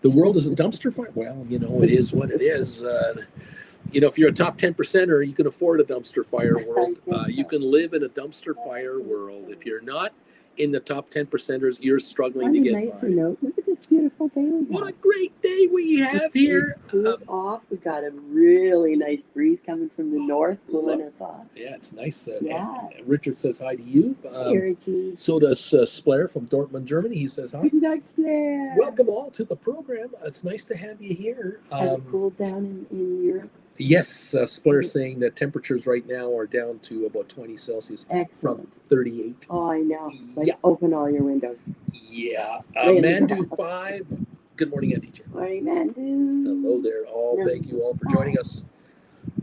The world is a dumpster fire. Well, it is what it is. If you're a top 10%er, you can afford a dumpster fire world. You can live in a dumpster fire world. If you're not in the top 10%ers, you're struggling to get by. Note, look at this beautiful day we have. What a great day we have here. It's cooled off. We got a really nice breeze coming from the north, cooling us off. Yeah, it's nice. Yeah. Richard says hi to you. So does Splair from Dortmund, Germany. He says hi. Guten Tag, Splair. Welcome all to the program. It's nice to have you here. Has it cooled down in Europe? Yes, Splair saying that temperatures right now are down to about 20 Celsius. Excellent. From 38. Oh, I know. Open all your windows. Yeah. Mandu 5. Good morning, Auntie Jen. Morning, Mandu. Hello there, all. No. Thank you all for joining us.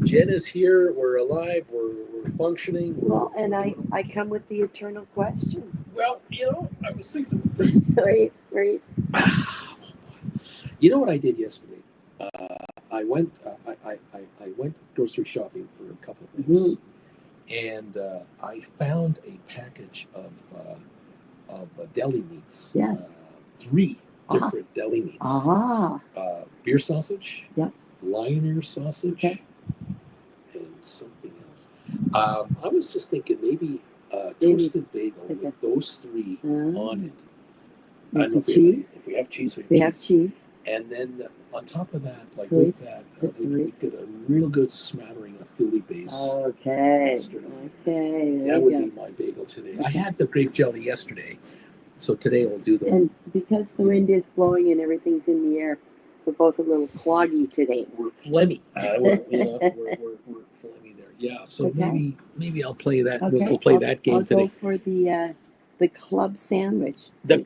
Jen is here. We're alive. We're functioning. And I come with the eternal question. Well, I was thinking. Right. You know what I did yesterday? I went grocery shopping for a couple of things, and I found a package of deli meats. Yes, 3 different deli meats. Beer sausage. Yep. Lion sausage. Okay. And something else. I was just thinking maybe toasted bagel with those 3 on it. And some cheese. If we have cheese, we have cheese. And then on top of that, with that, we get a real good smattering of Philly base. Okay. That would be my bagel today. I had the grape jelly yesterday, so today we'll do the. And because the wind is blowing and everything's in the air, we're both a little cloggy today. We're phlegmy. We're phlegmy there. Yeah. So maybe I'll play that. Okay. We'll play that game today. I'll go for the club sandwich. Or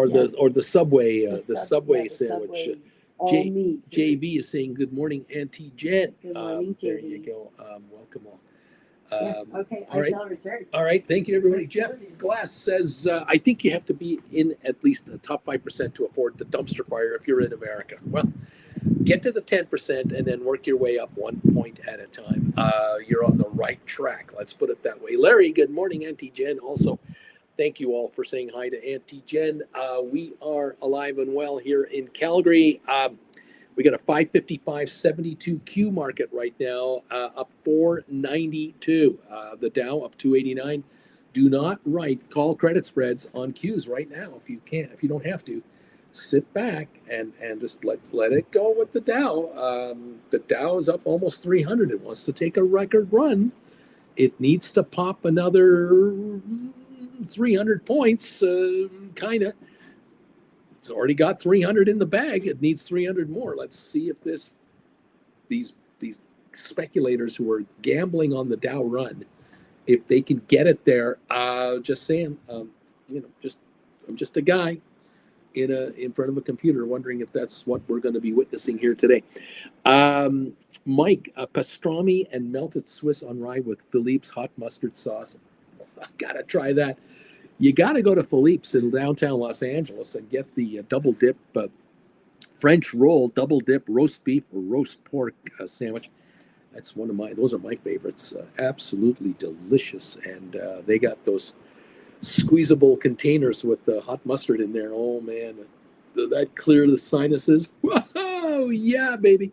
the Subway Subway sandwich. JV is saying good morning, Auntie Jen. Good morning, there you go. Welcome all. Yes, okay, I shall return. All right, thank you, everybody. Jeff Glass says, I think you have to be in at least the top 5% to afford the dumpster fire if you're in America. Well, get to the 10% and then work your way up 1 point at a time. You're on the right track. Let's put it that way. Larry, good morning, Auntie Jen. Also, thank you all for saying hi to Auntie Jen. We are alive and well here in Calgary. We got a 555.72 Q market right now, up 492. The Dow up 289. Do not write call credit spreads on Qs right now if you can't. If you don't have to, sit back and just let it go with the Dow. The Dow is up almost 300. It wants to take a record run. It needs to pop another 300 points, kind of. It's already got 300 in the bag. It needs 300 more. Let's see if these speculators who are gambling on the Dow run, if they can get it there. Just saying, I'm just a guy. in front of a computer, wondering if that's what we're going to be witnessing here today. Mike, pastrami and melted Swiss on rye with Philippe's hot mustard sauce. I gotta try that. You gotta go to Philippe's in downtown Los Angeles and get the double dip French roll, double dip roast beef or roast pork sandwich. That's those are my favorites. Absolutely delicious. And they got those squeezable containers with the hot mustard in there. Oh man, that clear the sinuses. Whoa, yeah, baby.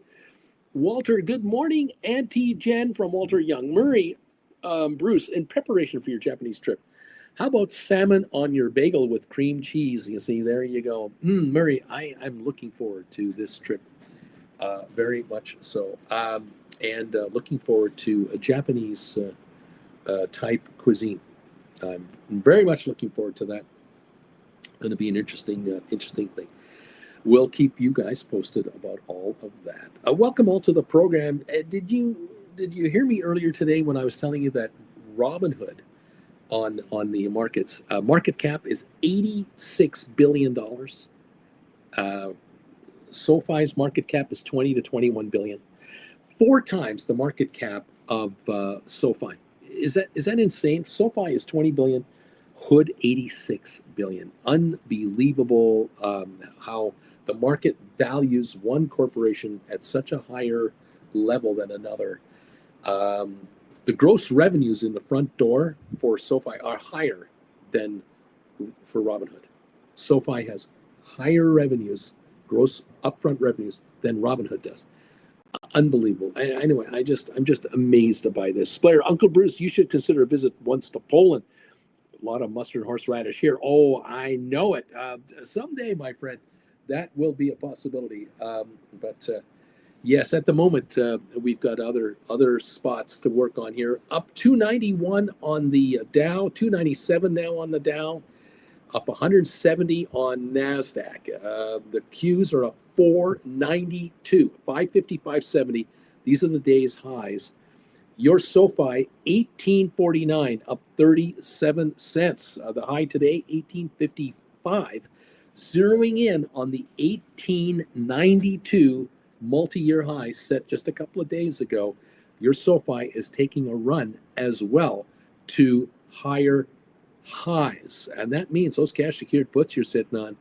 Walter, good morning. Auntie Jen from Walter Young. Murray, Bruce, in preparation for your Japanese trip, how about salmon on your bagel with cream cheese? You see, there you go. Murray, I'm looking forward to this trip very much so. And looking forward to a Japanese type cuisine. I'm very much looking forward to that. Going to be an interesting thing. We'll keep you guys posted about all of that. Welcome all to the program. Did you hear me earlier today when I was telling you that Robinhood on the markets market cap is $86 billion. SoFi's market cap is 20 to 21 billion. 4 times the market cap of SoFi. Is that insane? SoFi is 20 billion, Hood 86 billion. Unbelievable how the market values one corporation at such a higher level than another. The gross revenues in the front door for SoFi are higher than for Robinhood. SoFi has higher revenues, gross upfront revenues, than Robinhood does. Unbelievable. Anyway, I'm just amazed by this. Blair, Uncle Bruce, you should consider a visit once to Poland. A lot of mustard horseradish here. Oh, I know it. Someday, my friend, that will be a possibility. But yes, at the moment, we've got other spots to work on here. Up 291 on the Dow, 297 now on the Dow, up 170 on NASDAQ. The Qs are up 492, 550, 570. These are the day's highs. Your SoFi, 1849, up 37 cents. The high today, 1855. Zeroing in on the 1892 multi-year high set just a couple of days ago, your SoFi is taking a run as well to higher highs. And that means those cash secured puts you're sitting on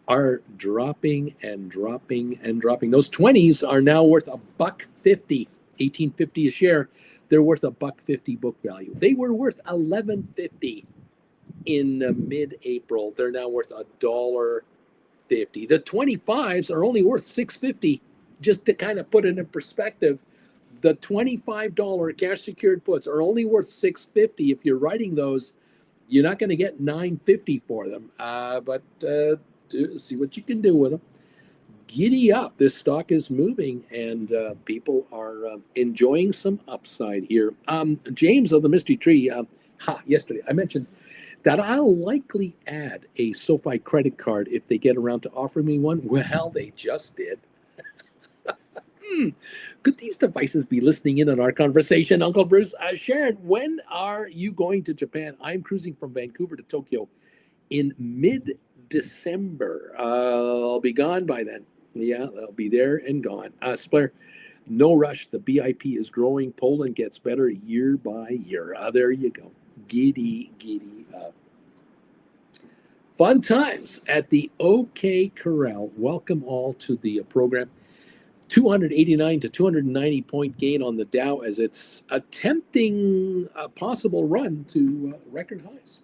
are dropping and dropping and dropping. Those 20s are now worth $1.50, $18.50 a share. They're worth $1.50 book value. They were worth $11.50 in mid-April. They're now worth $1.50. The 25s are only worth $6.50. Just to kind of put it in perspective, the $25 cash secured puts are only worth $6.50. If you're writing those, you're not going to get $9.50 for them. But see what you can do with them. Giddy up. This stock is moving, and people are enjoying some upside here. James of the Mystery Tree, yesterday I mentioned that I'll likely add a SoFi credit card if they get around to offering me one. Well, they just did. Could these devices be listening in on our conversation, Uncle Bruce? Sharon, when are you going to Japan? I'm cruising from Vancouver to Tokyo in mid-December. I'll be gone by then. Yeah, I'll be there and gone. Splair, no rush. The BIP is growing. Poland gets better year by year. There you go. Giddy up. Fun times at the OK Corral. Welcome all to the program. 289 to 290 point gain on the Dow as it's attempting a possible run to record highs.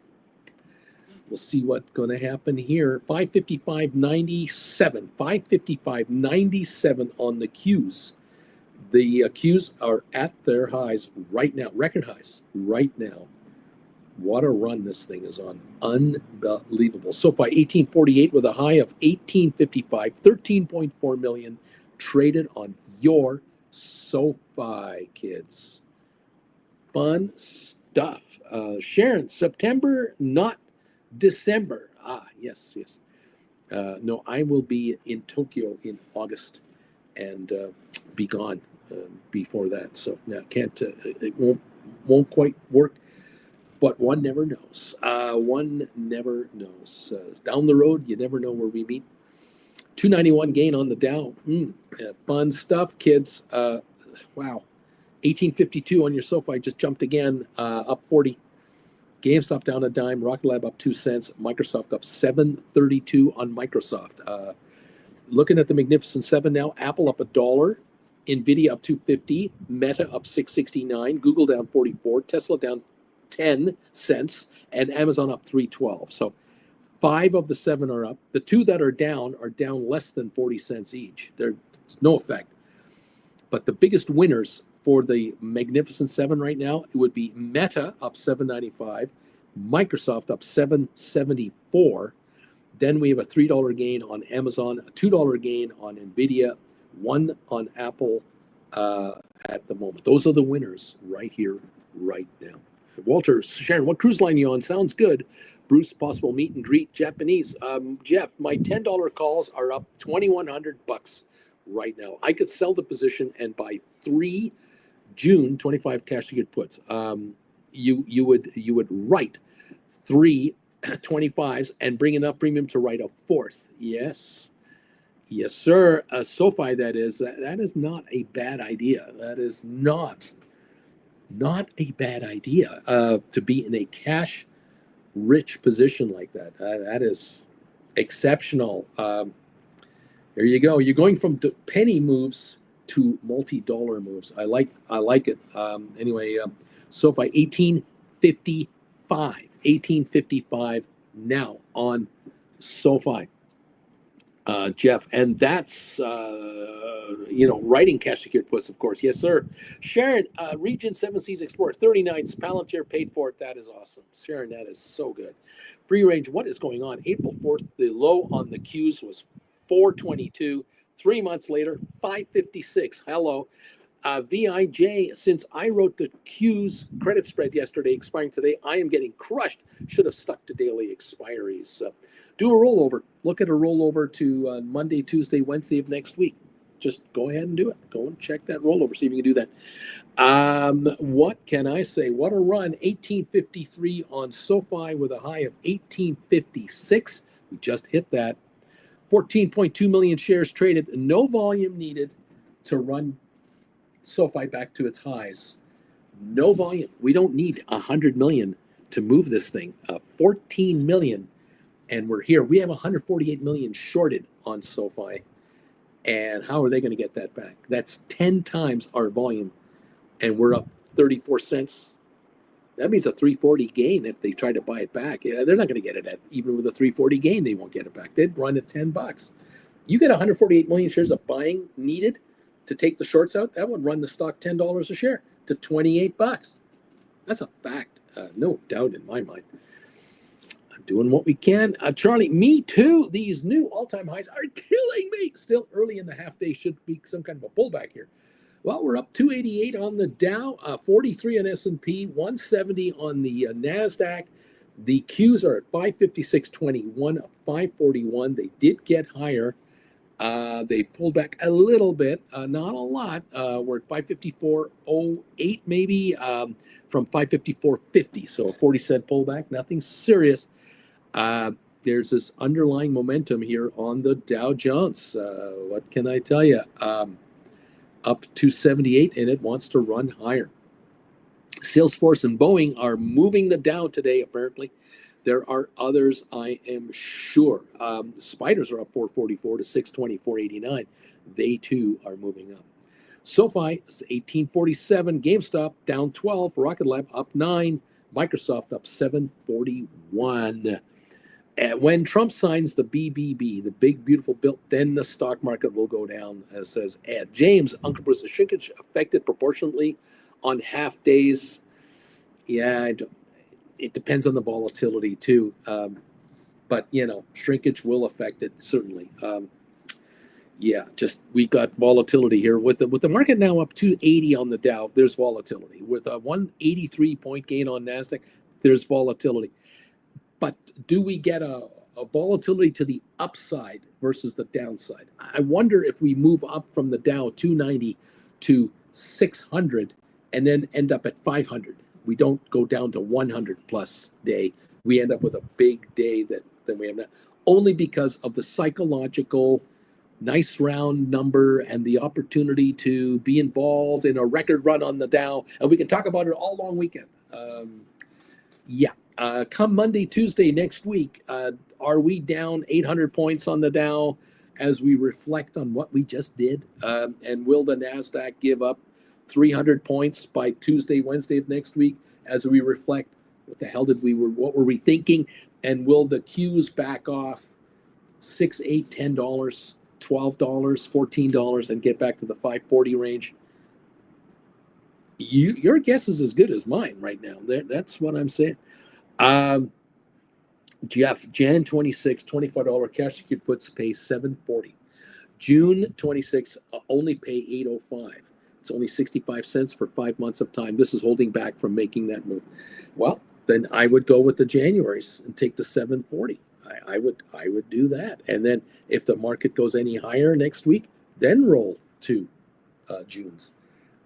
We'll see what's going to happen here. 555.97, 555.97 on the Qs. The Qs are at their highs right now, record highs right now. What a run this thing is on. Unbelievable. SoFi 1848 with a high of 1855, 13.4 million traded on your SoFi, kids. Fun stuff. Sharon, September, not December. Yes. No, I will be in Tokyo in August and be gone before that. So no, can't. It won't quite work. but one never knows. One never knows. Down the road, you never know where we meet. 291 gain on the Dow. Fun stuff, kids. Wow. 1852 on your SoFi just jumped again, up 40. GameStop down a dime. Rocket Lab up 2 cents. Microsoft up 7.32 on Microsoft. Looking at the Magnificent Seven now. Apple up $1. Nvidia up 250. Meta up 669. Google down 44. Tesla down 10 cents. And Amazon up 312. So 5 of the 7 are up. The 2 that are down less than 40 cents each. There's no effect. But the biggest winners for the Magnificent Seven right now, it would be Meta up 7.95, Microsoft up 7.74. Then we have a $3 gain on Amazon, a $2 gain on Nvidia, 1 on Apple at the moment. Those are the winners right here, right now. Walter, Sharon, what cruise line are you on? Sounds good. Bruce, possible meet and greet. Japanese. Jeff, my $10 calls are up $2,100 right now. I could sell the position and buy 3 June 25 cash to get puts. You would write 3 25s and bring enough premium to write a 4th. Yes, sir. SoFi, that is not a bad idea. That is not a bad idea to be in a cash rich position like that. That is exceptional. There you go. You're going from penny moves to multi-dollar moves. I like it. Anyway, SoFi 1855 now on SoFi. Jeff, and that's writing cash secured puts, of course. Yes, sir. Sharon, Region 7 Seas Explorer 39, Palantir paid for it. That is awesome. Sharon, that is so good. Free range, what is going on? April 4th, the low on the Qs was 422. 3 months later, 556. Hello. VIJ, since I wrote the Q's credit spread yesterday, expiring today, I am getting crushed. Should have stuck to daily expiries. Do a rollover. Look at a rollover to Monday, Tuesday, Wednesday of next week. Just go ahead and do it. Go and check that rollover. See if you can do that. What can I say? What a run. 1853 on SoFi with a high of 1856. We just hit that. 14.2 million shares traded. No volume needed to run SoFi back to its highs. No volume. We don't need 100 million to move this thing. 14 million, and we're here. We have 148 million shorted on SoFi. And how are they going to get that back? That's 10 times our volume, and we're up 34 cents. That means a 340 gain if they try to buy it back. Yeah, they're not going to get it at, even with a 340 gain, they won't get it back. They'd run at $10. You get 148 million shares of buying needed to take the shorts out. That would run the stock $10 a share to $28. That's a fact. No doubt in my mind. I'm doing what we can. Charlie, me too. These new all-time highs are killing me. Still early in the half day. Should be some kind of a pullback here. Well, we're up 288 on the Dow, 43 on S&P, 170 on the NASDAQ. The Qs are at 556.21, up 541. They did get higher. They pulled back a little bit, not a lot. We're at 554.08 maybe, from 554.50. So a 40-cent pullback, nothing serious. There's this underlying momentum here on the Dow Jones. What can I tell you? Up to 78, and it wants to run higher. Salesforce and Boeing are moving the Dow today, apparently. There are others, I am sure. The spiders are up 444 to 620, 489. They, too, are moving up. SoFi is 1847. GameStop down 12. Rocket Lab up 9. Microsoft up 741. When Trump signs the BBB, the big, beautiful bill, then the stock market will go down, as says Ed. James, Uncle Bruce, is shrinkage affected proportionately on half days? Yeah, it depends on the volatility, too. But, shrinkage will affect it, certainly. We got volatility here. With the market now up 280 on the Dow, there's volatility. With a 183-point gain on NASDAQ, there's volatility. But do we get a volatility to the upside versus the downside? I wonder if we move up from the Dow 290 to 600 and then end up at 500. we don't go down to 100 plus day. We end up with a big day that we have now, only because of the psychological nice round number and the opportunity to be involved in a record run on the Dow. And we can talk about it all long weekend. Come Monday, Tuesday next week, are we down 800 points on the Dow as we reflect on what we just did? And will the NASDAQ give up 300 points by Tuesday, Wednesday of next week as we reflect what the hell what were we thinking? And will the Qs back off $6, $8, $10, $12, $14 and get back to the 540 range? Your guess is as good as mine right now. That's what I'm saying. Jeff, Jan 26, $25 cash ticket puts pay $7.40. June 26, only pay $8.05. It's only 65 cents for 5 months of time. This is holding back from making that move. Well, then I would go with the Januaries and take the 740. I would do that. And then if the market goes any higher next week, then roll to June's.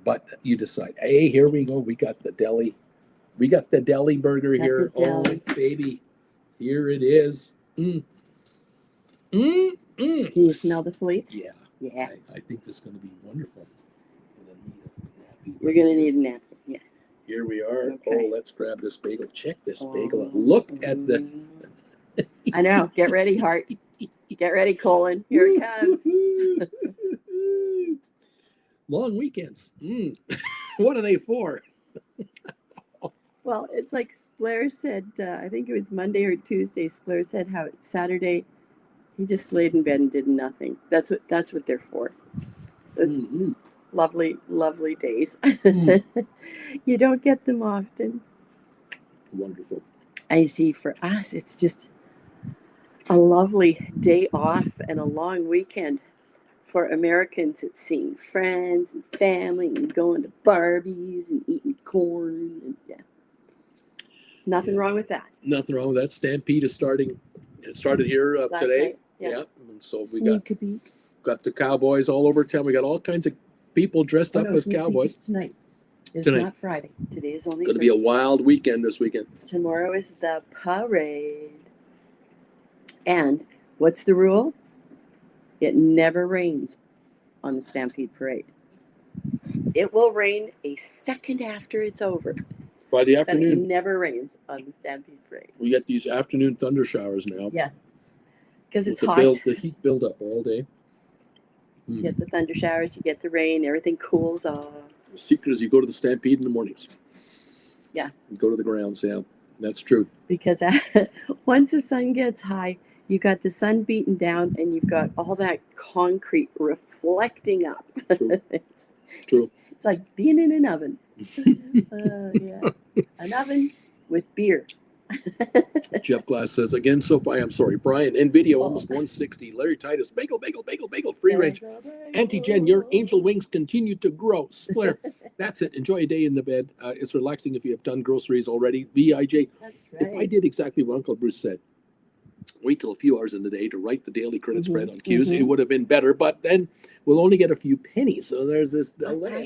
But you decide. Hey, here we go. We got the deli. We got the deli burger here. Oh, baby. Here it is. Can you smell the Philippe? Yeah. Yeah. I think this is going to be wonderful. You're going to need a napkin. Yeah. Here we are. Okay. Oh, let's grab this bagel. Check this bagel out. Look at the... I know. Get ready, Hart. Get ready, Colin. Here it comes. Long weekends. What are they for? Well, it's like Blair said, I think it was Monday or Tuesday, Blair said how Saturday he just laid in bed and did nothing. That's what they're for. Lovely, lovely days. You don't get them often. Wonderful. I see for us, it's just a lovely day off and a long weekend. For Americans, it's seeing friends and family and going to Barbies and eating corn. And nothing wrong with that. Nothing wrong with that. Stampede is starting. It started here today. Night, yeah. And so we got the Cowboys all over town. We got all kinds of people dressed up as Cowboys. Tonight. It's not Friday. Today is only. It's going to be a wild weekend this weekend. Tomorrow is the parade. And what's the rule? It never rains on the Stampede Parade. It will rain a second after it's over. By the afternoon. It never rains on the Stampede Parade. We get these afternoon thunder showers now. Yeah. Because it's hot. The heat build up all day. You get the thunder showers, you get the rain, everything cools off. The secret is you go to the Stampede in the mornings. Yeah. You go to the grounds, yeah. That's true. Because once the sun gets high, you got the sun beaten down and you've got all that concrete reflecting up. True. It's like being in an oven. An oven with beer. Jeff Glass says, again, SoFi, I'm sorry. Brian, NVIDIA almost 160. Larry Titus, bagel, free range. Anti-Gen, your angel wings continue to grow. Splair. That's it. Enjoy a day in the bed. It's relaxing if you have done groceries already. VIJ. That's right. If I did exactly what Uncle Bruce said, wait till a few hours in the day to write the daily credit spread on Qs, it would have been better, but then we'll only get a few pennies. So there's this delay. How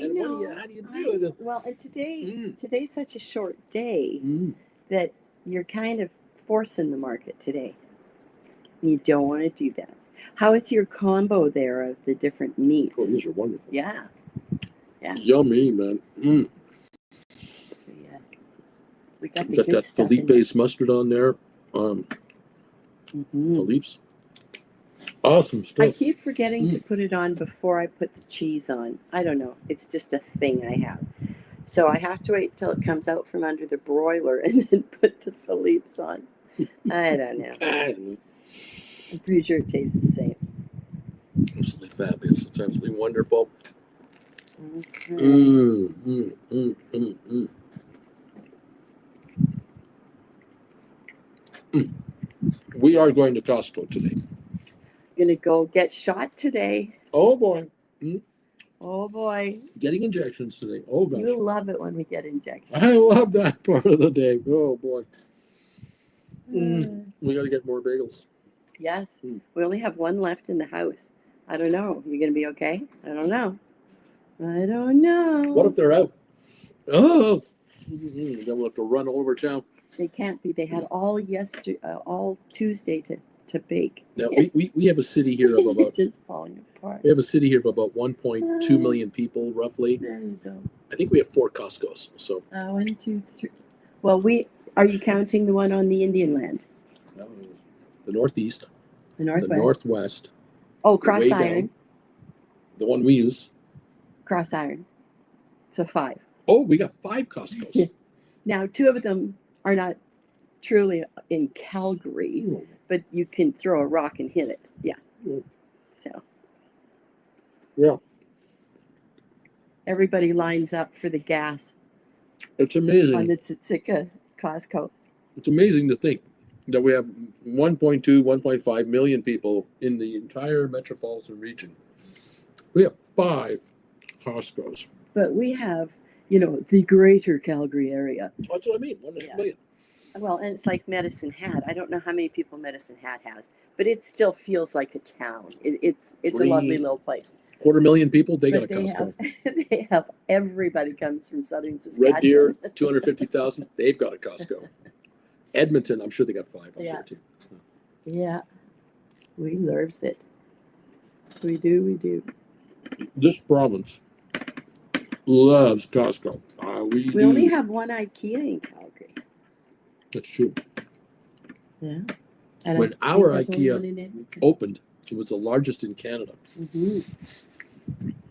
do you do it? Well, and today's such a short day that you're kind of forcing the market today. You don't want to do that. How is your combo there of the different meats? Oh, these are wonderful. Yeah. Yummy, man. Yeah. We got that Philippe-based mustard on there. Philippe's. Awesome stuff. I keep forgetting to put it on before I put the cheese on. I don't know. It's just a thing I have. So I have to wait till it comes out from under the broiler and then put the Philippe's on. I don't know. I'm pretty sure it tastes the same. Absolutely fabulous. It's absolutely wonderful. We are going to Costco today. Gonna go get shot today. Oh boy. Oh boy. Getting injections today. Oh gosh. You love it when we get injections. I love that part of the day. Oh boy. We got to get more bagels. Yes. We only have one left in the house. I don't know. You gonna be okay? I don't know. What if they're out? Oh. Then we'll have to run over town. They can't be. They had all Tuesday to bake. Now we have a city here of They're about just falling apart. we have a city here of about 1.2 million people roughly. There you go. I think we have 4 Costco's. So 1, 2, 3. Well, are you counting the one on the Indian land? the Northeast, The Northwest? the Northwest, Oh, Cross way Iron. down, the one we use. Cross Iron. So 5. Oh, we got 5 Costco's. Yeah. Now, 2 of them are not truly in Calgary, but you can throw a rock and hit it. Yeah. Mm. So Yeah, everybody lines up for the gas it's on amazing. the Tsitsika Costco. It's amazing to think that we have 1.2, 1.5 million people in the entire metropolitan region. We have 5 Costco's. But we have, the greater Calgary area. That's what I mean. 1 Yeah. million. Well, and it's like Medicine Hat. I don't know how many people Medicine Hat has, but it still feels like a town. It's a 3 lovely little place. 250,000 people. They got a But they Costco. they have everybody comes from southern Red Deer, Saskatchewan. 250,000. They've got a Costco. Edmonton, I'm sure they got 5 up Yeah. there too. Yeah, we loves it. We do. This province loves Costco. We We do. only have one IKEA in Calgary. That's true. Yeah. And When I our think there's only IKEA one in Edmonton. opened, it was the largest in Canada. Mhm.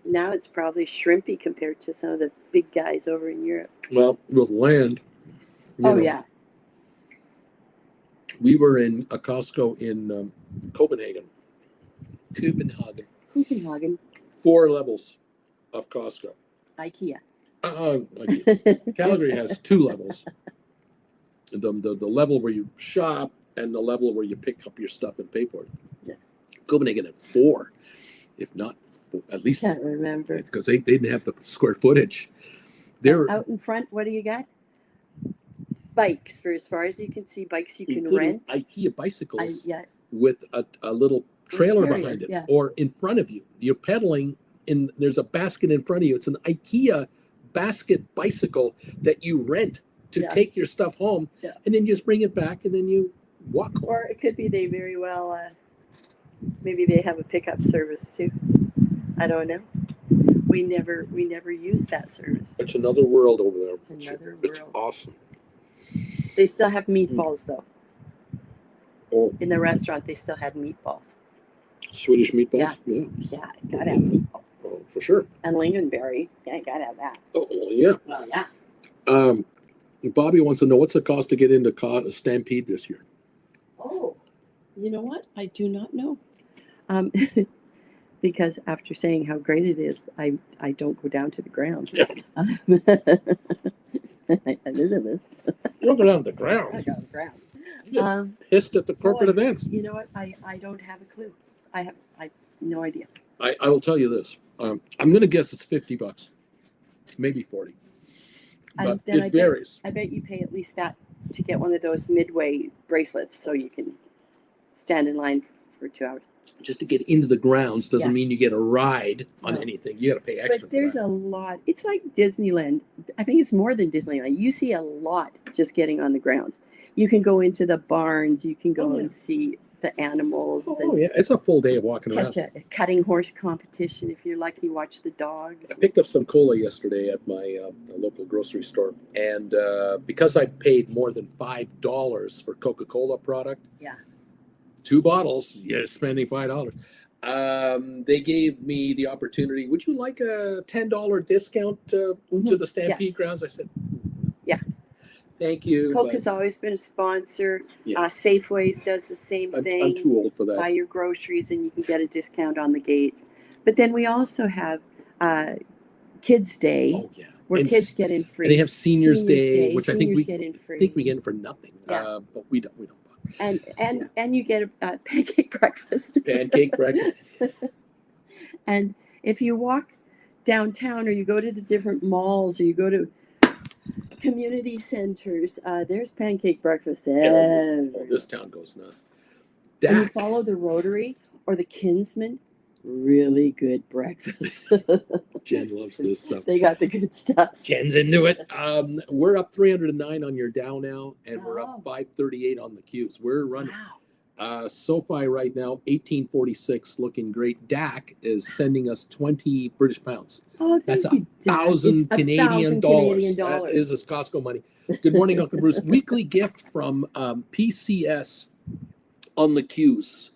Now it's probably shrimpy compared to some of the big guys over in Europe. Well, with land. you Oh know, yeah. We were in a Costco in Copenhagen. Copenhagen, 4 levels of Costco. IKEA. Calgary has 2 levels. The level where you shop and the level where you pick up your stuff and pay for it. Yeah. Copenhagen had 4, if not at least, Can't remember. because they didn't have the square footage. They're Out in front, what do you got? Bikes. For as far as you can see, bikes you can including rent. IKEA bicycles Yeah. with a little trailer carrier, behind it, yeah. or in front of you. You're pedaling, and there's a basket in front of you. It's an IKEA basket bicycle that you rent to Yeah. take your stuff home, Yeah. and then you just bring it back, and then you walk home. Or it could be they very well, maybe they have a pickup service too. I don't know. We never use that service. It's another world over there. It's another It's world. awesome. They still have meatballs though. Oh, In the restaurant, they still had meatballs. Swedish meatballs. Yeah. Yeah. Yeah, gotta have meatballs. Oh, for sure. And lingonberry. Yeah, gotta have that. Oh, well, yeah. Well, yeah. Bobby wants to know what's the cost to get into Stampede this year. Oh, you know what? I do not know. Because after saying how great it is, I don't go down to the ground. Yeah. Elizabeth. Look down at the I ground. go to the ground. Yeah. Pissed at the corporate boy, events. You know what? I don't have a clue. I have no idea. I will tell you this. I'm going to guess it's $50, maybe 40, but then it varies. I bet you pay at least that to get one of those midway bracelets so you can stand in line for 2 hours. Just to get into the grounds doesn't Yeah. mean you get a ride on No. anything. You got to pay extra. But there's for that. a lot. It's like Disneyland. I think it's more than Disneyland. You see a lot just getting on the grounds. You can go into the barns. You can go Oh, yeah. and see the animals. Oh and yeah, it's a full day of walking around. catch a cutting horse competition if you're lucky. Watch the dogs. I picked up some cola yesterday at my local grocery store, and because I paid more than $5 for Coca-Cola product, Yeah. 2 bottles, you're spending $5. They gave me the opportunity. Would you like a $10 discount to the Stampede grounds? I said, Yeah. thank you. Coke but has always been a sponsor. Yeah. Safeways does the same thing. I'm too old for that. Buy your groceries and you can get a discount on the gate. But then we also have Kids Day, Oh yeah, where and kids get in free. and they have Seniors Day, which I think Seniors we get in free. think we get for nothing. Yeah. But we don't. and you get a pancake breakfast. Pancake breakfast. And if you walk downtown or you go to the different malls or you go to community centers, there's pancake breakfast everywhere. This town goes nuts. And you Dak. follow the Rotary or the Kinsman, really good breakfast. Jen loves this stuff. They got the good stuff. Jen's into it. We're up 309 on your Dow now, and we're up Wow. 538 on the Qs. We're running. Wow. SoFi right now, 1846, looking great. DAC is sending us 20 British pounds. Oh, That's thank you, Dad. 1,000 It's Canadian 1,000 dollars. Canadian That dollars. is Costco money. Good morning, Uncle Bruce. Weekly gift from PCS on the Qs.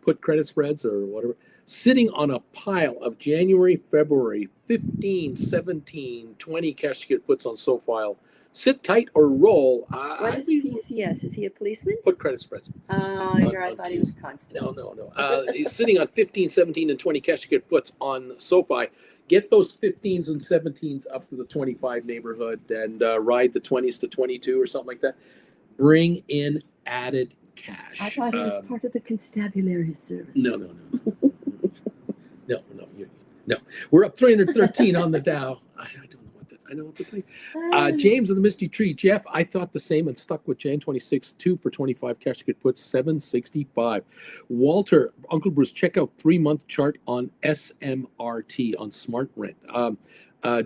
Put credit spreads or whatever. Sitting on a pile of January, February, 15, 17, 20 cash ticket puts on SoFi. Sit tight or roll. What is PCS? Is he a policeman? Put credit spreads. I thought he was constable. No. He's sitting on 15, 17, and 20 cash ticket puts on SoFi. Get those 15s and 17s up to the 25 neighborhood and ride the 20s to 22 or something like that. Bring in added cash. I thought he was part of the constabulary service. No. No. We're up 313 on the Dow. I know what to think. James of the Misty Tree. Jeff, I thought the same and stuck with Jan 26, 2 for 25. Cash ticket puts 765. Walter, Uncle Bruce, check out 3-month chart on SMRT on Smart Rent.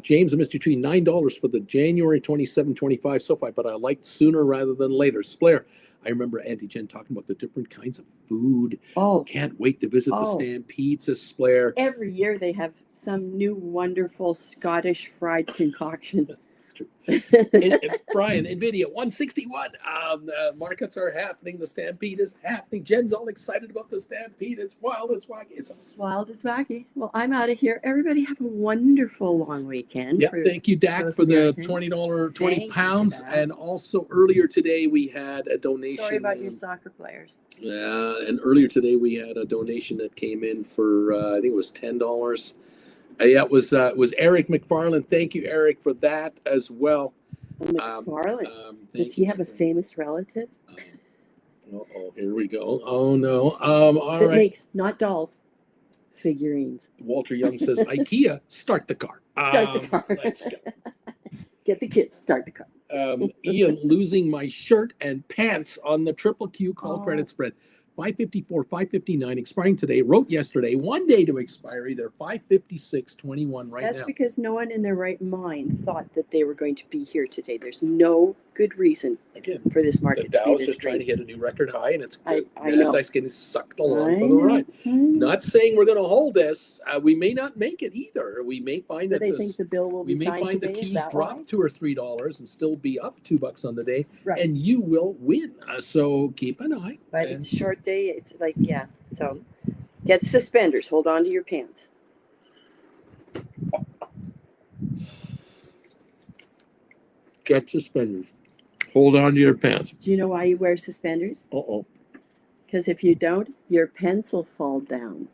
James of Misty Tree, $9 for the January 27, 25 SoFi, but I liked sooner rather than later. Splair, I remember Auntie Jen talking about the different kinds of food. Oh, Can't wait to visit the Stampedes, Splair. every year they have some new wonderful Scottish fried concoction. Brian, NVIDIA 161. Markets are happening. The Stampede is happening. Jen's all excited about the Stampede. It's wild. It's wacky. It's awesome. Wild is wacky. Well, I'm out of here. Everybody have a wonderful long weekend. Yeah, thank you, Dak, for the $20, 20 Thank you pounds. for that. And also earlier today we had a donation. Sorry about your soccer players. And earlier today we had a donation that came in for I think it was $10. It was Eric McFarland. Thank you, Eric, for that as well. McFarland. Does he have a famous relative? Here we go. Oh no. All that right. makes not dolls, figurines. Walter Young says, IKEA, start the car. Start the car. Let's go. Get the kids. Start the car. Ian, losing my shirt and pants on the triple Q call credit spread. 554, 559, expiring today. Wrote yesterday, 1 day to expiry. They're 556.21 right now. That's because no one in their right mind thought that they were going to be here today. There's no good reason for this The market to be Dow's this just trying to hit a new record high, and it's NASDAQ's getting sucked along for the ride. Not saying we're going to hold this. We may not make it either. We may find that they think the bill will be we may signed find the today. Is Qs that drop why? $2 or $3 and still be up $2 on the day, Right. and you will win. So keep an eye. But it's a short day. It's like, so get suspenders. Hold on to your pants. Get suspenders. Hold on to your pants. Do you know why you wear suspenders? Uh-oh. Because if you don't, your pencil fall down.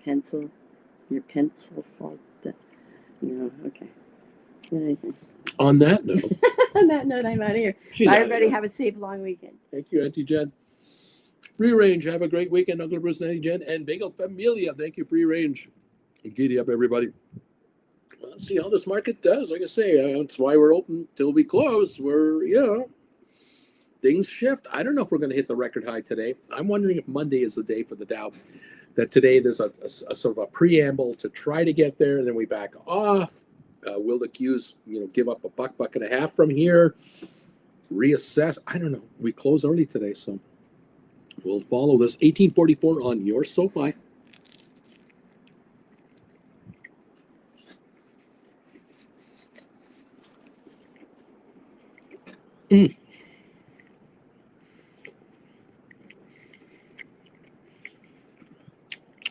Your pencil fall down. No, okay. Anyway. On that note. On that note, I'm out of here. Bye, everybody. Have a safe, long weekend. Thank you, Auntie Jen. Free Range. Have a great weekend, Uncle Bruce and Auntie Jen. And Bagel Familia. Thank you, Free Range. Giddy up, everybody. Well, let's see how this market does. Like I say, that's why we're open till we close. Things shift. I don't know if we're going to hit the record high today. I'm wondering if Monday is the day for the Dow. That today there's a sort of a preamble to try to get there, and then we back off. Will the Qs, give up a buck and a half from here? Reassess. I don't know. We close early today, so we'll follow this. 1844 on your SoFi.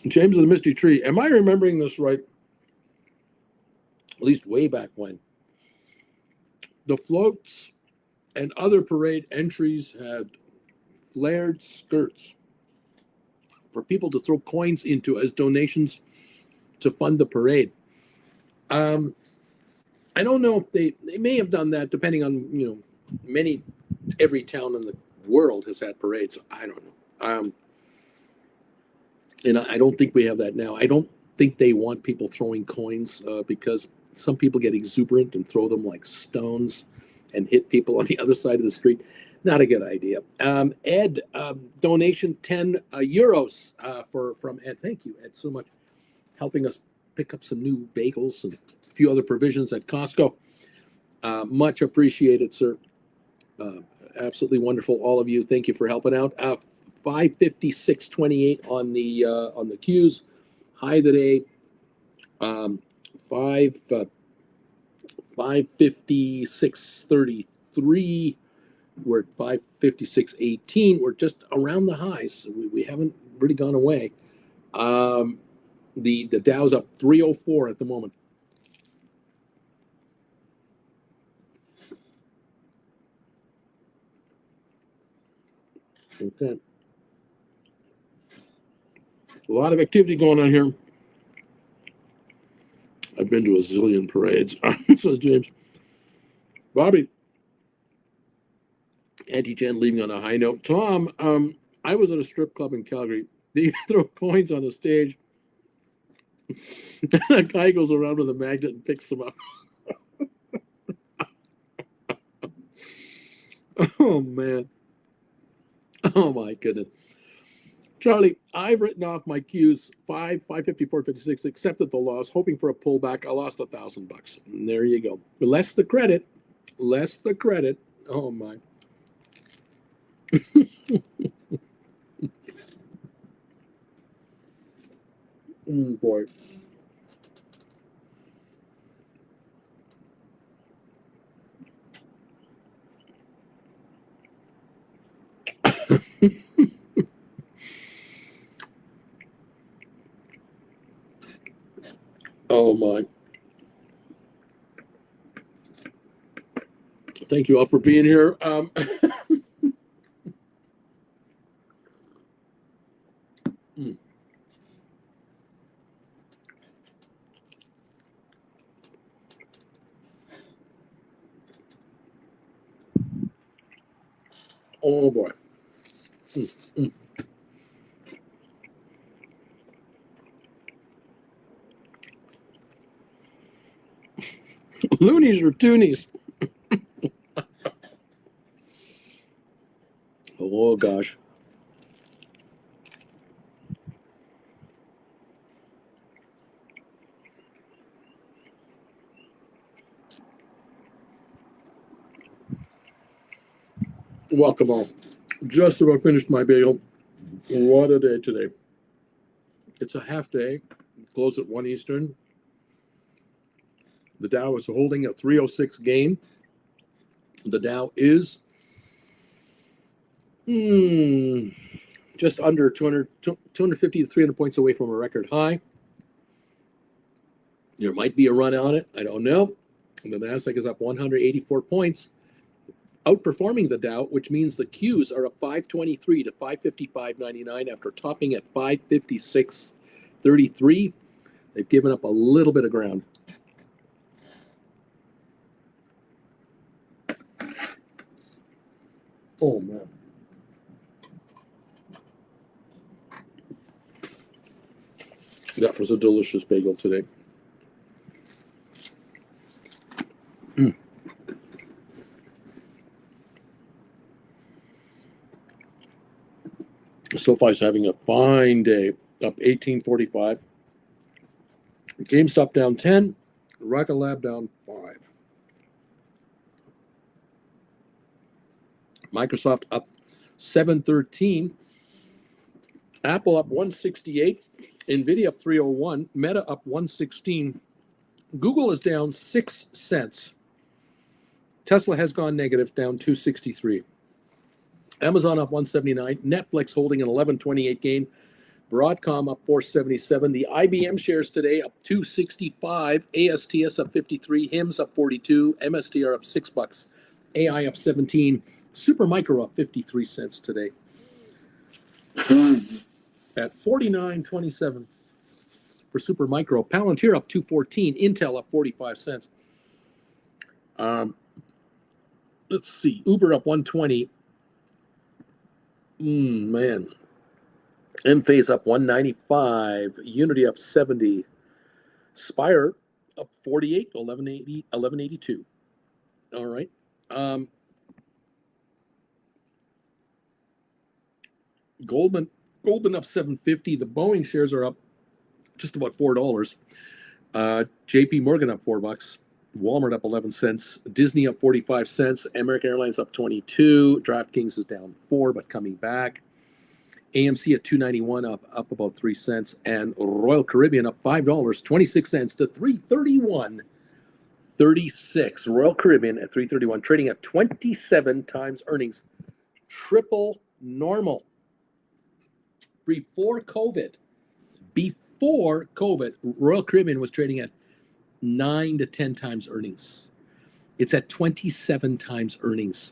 James of the Misty Tree. Am I remembering this right? At least way back when. The floats and other parade entries had flared skirts for people to throw coins into as donations to fund the parade. I don't know if they may have done that, depending on, every town in the world has had parades. I don't know. And I don't think we have that now. I don't think they want people throwing coins because some people get exuberant and throw them like stones and hit people on the other side of the street. Not a good idea. Ed, donation 10 euros from Ed. Thank you, Ed, so much, helping us pick up some new bagels and a few other provisions at Costco. Much appreciated, sir. Absolutely wonderful, all of you. Thank you for helping out. 556.28 on the Qs. High today. 556.33. We're at 556.18. We're just around the highs. So we haven't really gone away. The Dow's up 304 at the moment. Okay. A lot of activity going on here. I've been to a zillion parades. So James. Bobby. Anti-Gen leaving on a high note. Tom, I was at a strip club in Calgary. They throw coins on the stage. A guy goes around with a magnet and picks them up. Oh, man. Oh, my goodness. Charlie, I've written off my Qs 554.56, accepted the loss, hoping for a pullback. I lost $1,000. And there you go. Less the credit. Less the credit. Oh, my. Boy. Oh, my. Thank you all for being here. Oh, boy. Loonies or toonies? Oh, gosh. Welcome all. Just about finished my bagel. What a day today. It's a half day. Close at 1 Eastern. The Dow is holding a 306 gain. The Dow is just under 250 to 300 points away from a record high. There might be a run on it. I don't know. And the Nasdaq is up 184 points, outperforming the Dow, which means the Qs are up 523 to 555.99 after topping at 556.33. They've given up a little bit of ground. Oh, man. That was a delicious bagel today. SoFi's having a fine day, up 18.45. GameStop down 10, Rocket Lab down 5. Microsoft up 713. Apple up 168. Nvidia up 301. Meta up 116. Google is down 6 cents. Tesla has gone negative, down 263. Amazon up 179. Netflix holding an 11.28 gain. Broadcom up 477. The IBM shares today up 265. ASTS up 53. HIMS up 42. MSTR up $6. AI up 17. Supermicro up 53 cents today. At 49.27 for Supermicro. Palantir up 214. Intel up 45 cents. Let's see. Uber up 120. Man. Enphase up 195. Unity up 70. Spire up 48. 1182. All right. Goldman up 750. The Boeing shares are up just about $4. JP Morgan up $4. Walmart up 11 cents. Disney up 45 cents. American Airlines up 22. DraftKings is down 4 but coming back. AMC at 291 up about 3 cents, and Royal Caribbean up $5, 26 cents to 331.36. Royal Caribbean at 331, trading at 27 times earnings. Triple normal. Before COVID, Royal Caribbean was trading at 9 to 10 times earnings. It's at 27 times earnings.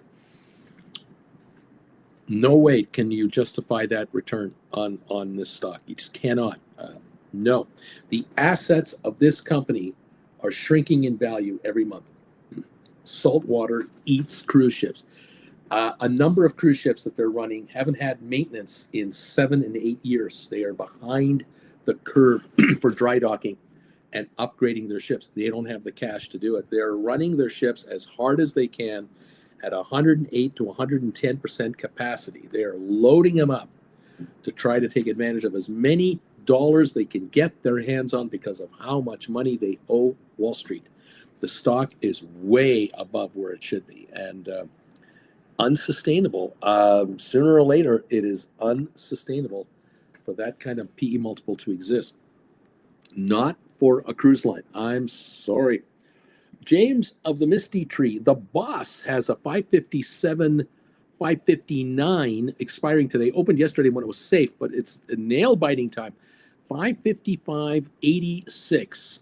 No way can you justify that return on this stock. You just cannot. No. The assets of this company are shrinking in value every month. Saltwater eats cruise ships. A number of cruise ships that they're running haven't had maintenance in 7 and 8 years. They are behind the curve for dry docking and upgrading their ships. They don't have the cash to do it. They're running their ships as hard as they can at 108 to 110% capacity. They are loading them up to try to take advantage of as many dollars they can get their hands on because of how much money they owe Wall Street. The stock is way above where it should be and unsustainable. Sooner or later, it is unsustainable for that kind of PE multiple to exist. Not for a cruise line. I'm sorry. James of the Misty Tree, the boss, has a 557, 559 expiring today. Opened yesterday when it was safe, but it's a nail-biting time. 555.86,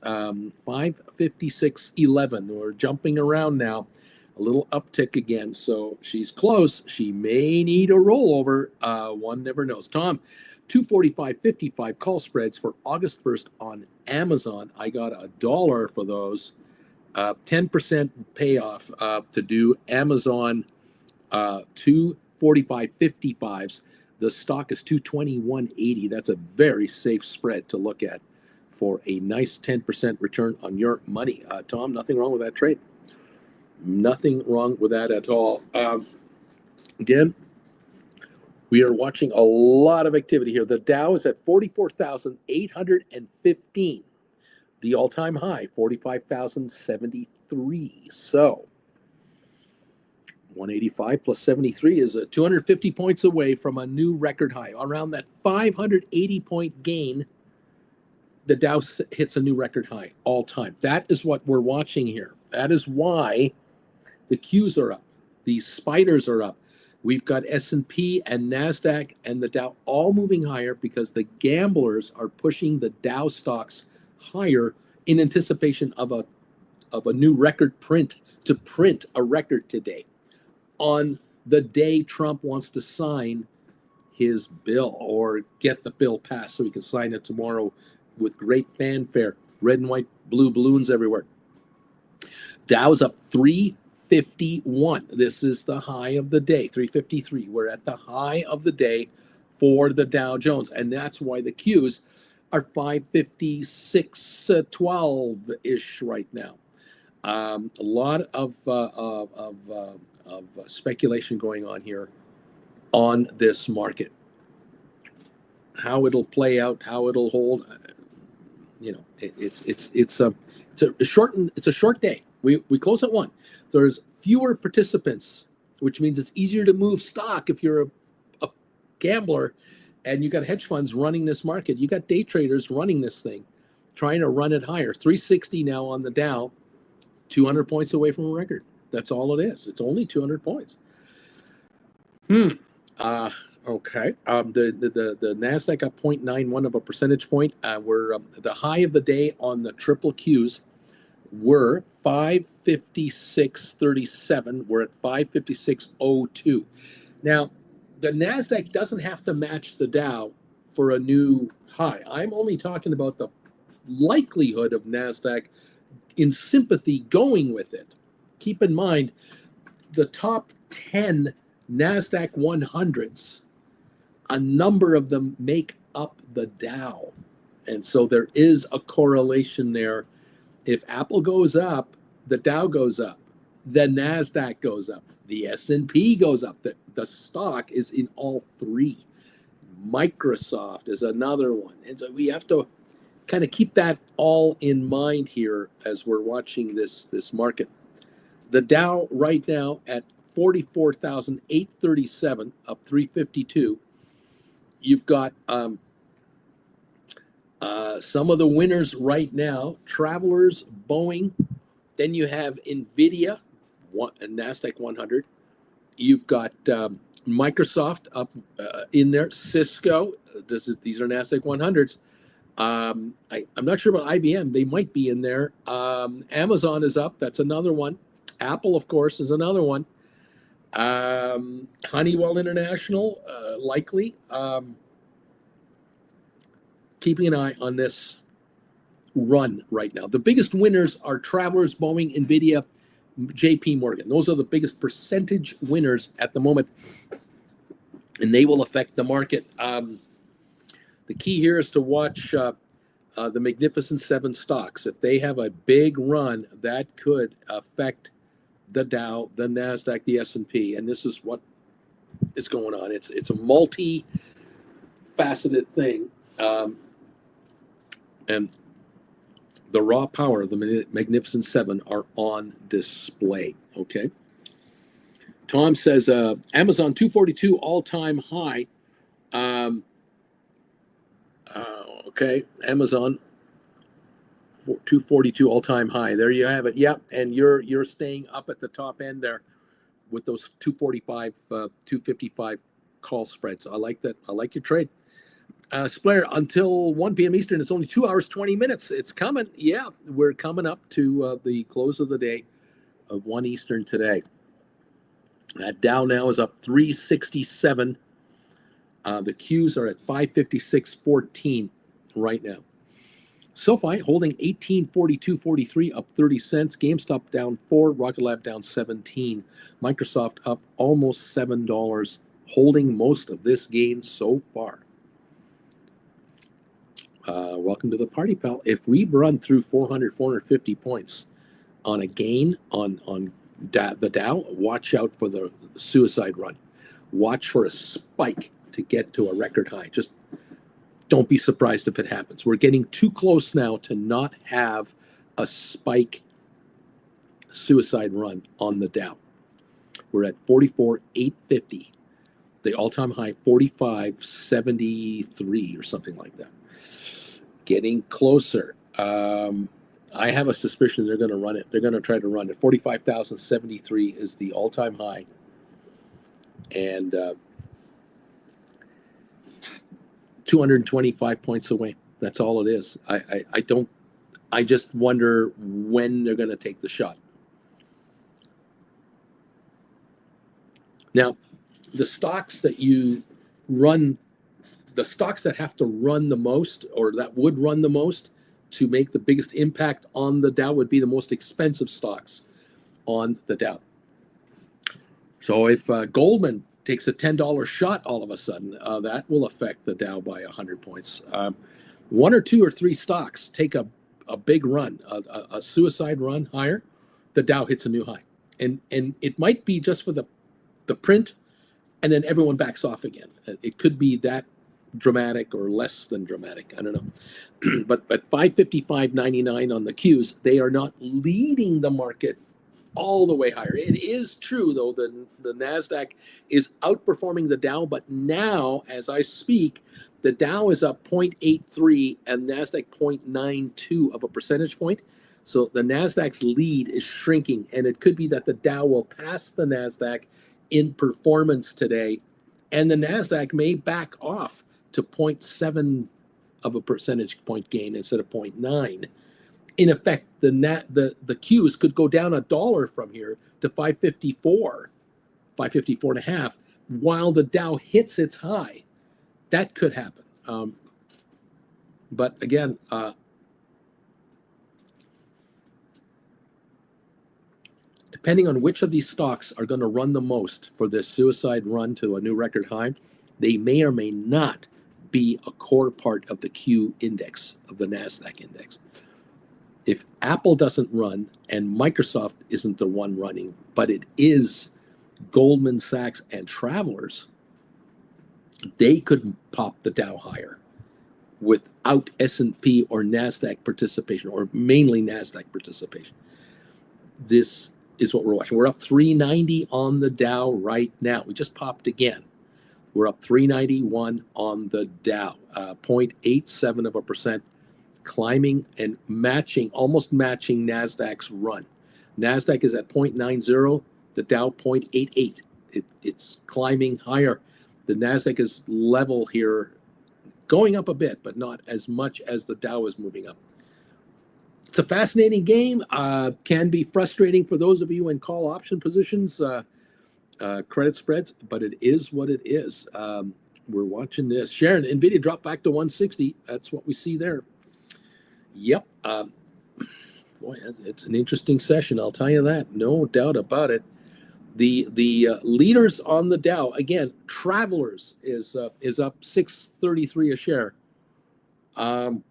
556.11. We're jumping around now. A little uptick again, so she's close. She may need a rollover. One never knows. Tom, 245.55 call spreads for August 1st on Amazon. I got $1 for those. 10% payoff to do Amazon 245.55s. The stock is 221.80. That's a very safe spread to look at for a nice 10% return on your money. Tom, nothing wrong with that trade. Nothing wrong with that at all. Again, we are watching a lot of activity here. The Dow is at 44,815. The all-time high, 45,073. So 185 plus 73 is 250 points away from a new record high. Around that 580-point gain, the Dow hits a new record high all time. That is what we're watching here. That is why the Qs are up. The spiders are up. We've got S&P and NASDAQ and the Dow all moving higher because the gamblers are pushing the Dow stocks higher in anticipation of a new record print, to print a record today on the day Trump wants to sign his bill or get the bill passed so he can sign it tomorrow with great fanfare, red and white, blue balloons everywhere. Dow's up 351. This is the high of the day, 353. We're at the high of the day for the Dow Jones, and that's why the Qs are 556.12-ish right now. A lot of speculation going on here on this market. How it'll play out, how it'll hold, it's a short day. We close at 1. There's fewer participants, which means it's easier to move stock if you're a gambler. And you got hedge funds running this market. You got day traders running this thing, trying to run it higher. 360 now on the Dow, 200 points away from a record. That's all it is. It's only 200 points. Okay. The NASDAQ up 0.91 of a percentage point. We're the high of the day on the triple Qs were 556.37. We're at 556.02. Now, the NASDAQ doesn't have to match the Dow for a new high. I'm only talking about the likelihood of NASDAQ in sympathy going with it. Keep in mind, the top 10 NASDAQ 100s, a number of them make up the Dow. And so there is a correlation there. If Apple goes up, the Dow goes up, the NASDAQ goes up, the S&P goes up. The stock is in all three. Microsoft is another one. And so we have to kind of keep that all in mind here as we're watching this market. The Dow right now at 44,837, up 352. You've got some of the winners right now: Travelers, Boeing. Then you have Nvidia, NASDAQ 100. You've got Microsoft up in there. Cisco. These are NASDAQ 100s. I'm not sure about IBM. They might be in there. Amazon is up. That's another one. Apple, of course, is another one. Honeywell International, likely. Keeping an eye on this run right now. The biggest winners are Travelers, Boeing, Nvidia, JP Morgan. Those are the biggest percentage winners at the moment, and they will affect the market. The key here is to watch the Magnificent Seven stocks. If they have a big run, that could affect the Dow, the NASDAQ, the S&P, and this is what is going on. It's a multi-faceted thing, and the raw power of the Magnificent Seven are on display. Okay. Tom says Amazon 242 all-time high. Okay, Amazon 242 all-time high. There you have it. Yep, and you're staying up at the top end there with those 245, 255 call spreads. I like that. I like your trade. Splair, until 1 p.m. Eastern, it's only 2 hours, 20 minutes. It's coming. Yeah, we're coming up to the close of the day of 1 Eastern today. Dow now is up 367. The Qs are at 556.14 right now. SoFi holding 1842.43, up 30 cents. GameStop down 4. Rocket Lab down 17. Microsoft up almost $7, holding most of this gain so far. Welcome to the party, pal. If we run through 400, 450 points on a gain on the Dow, watch out for the suicide run. Watch for a spike to get to a record high. Just don't be surprised if it happens. We're getting too close now to not have a spike suicide run on the Dow. We're at 44,850. The all-time high 45.73 or something like that. Getting closer. I have a suspicion they're going to run it. They're going to try to run it. 45,073 is the all-time high. And 225 points away. That's all it is. I just wonder when they're going to take the shot. Now, the stocks that have to run the most, or that would run the most to make the biggest impact on the Dow, would be the most expensive stocks on the Dow. So if Goldman takes a $10 shot all of a sudden, that will affect the Dow by 100 points. 1 or 2 or 3 stocks take a big run, a suicide run higher, the Dow hits a new high. And it might be just for the print, and then everyone backs off again. It could be that dramatic or less than dramatic. I don't know. But 555.99 on the Qs, they are not leading the market all the way higher. It is true, though, the NASDAQ is outperforming the Dow, but now, as I speak, the Dow is up 0.83 and NASDAQ 0.92 of a percentage point. So the NASDAQ's lead is shrinking, and it could be that the Dow will pass the NASDAQ in performance today, and the NASDAQ may back off to 0.7 of a percentage point gain instead of 0.9. In effect, the Qs could go down $1 from here to 554.5, while the Dow hits its high. That could happen. But again, depending on which of these stocks are going to run the most for this suicide run to a new record high, they may or may not be a core part of the Q index, of the NASDAQ index. If Apple doesn't run and Microsoft isn't the one running, but it is Goldman Sachs and Travelers, they could pop the Dow higher without S&P or NASDAQ participation, or mainly NASDAQ participation. This is what we're watching. We're up 390 on the Dow right now. We just popped again. We're up 391 on the Dow, 0.87%, climbing and almost matching NASDAQ's run. NASDAQ is at 0.90, the Dow 0.88. It's climbing higher. The NASDAQ is level here, going up a bit, but not as much as the Dow is moving up. It's a fascinating game. Can be frustrating for those of you in call option positions, credit spreads, but it is what it is. We're watching this. Sharon, NVIDIA dropped back to 160. That's what we see there. Yep. Boy, it's an interesting session, I'll tell you that. No doubt about it. The leaders on the Dow, again, Travelers is up 633 a share. Boeing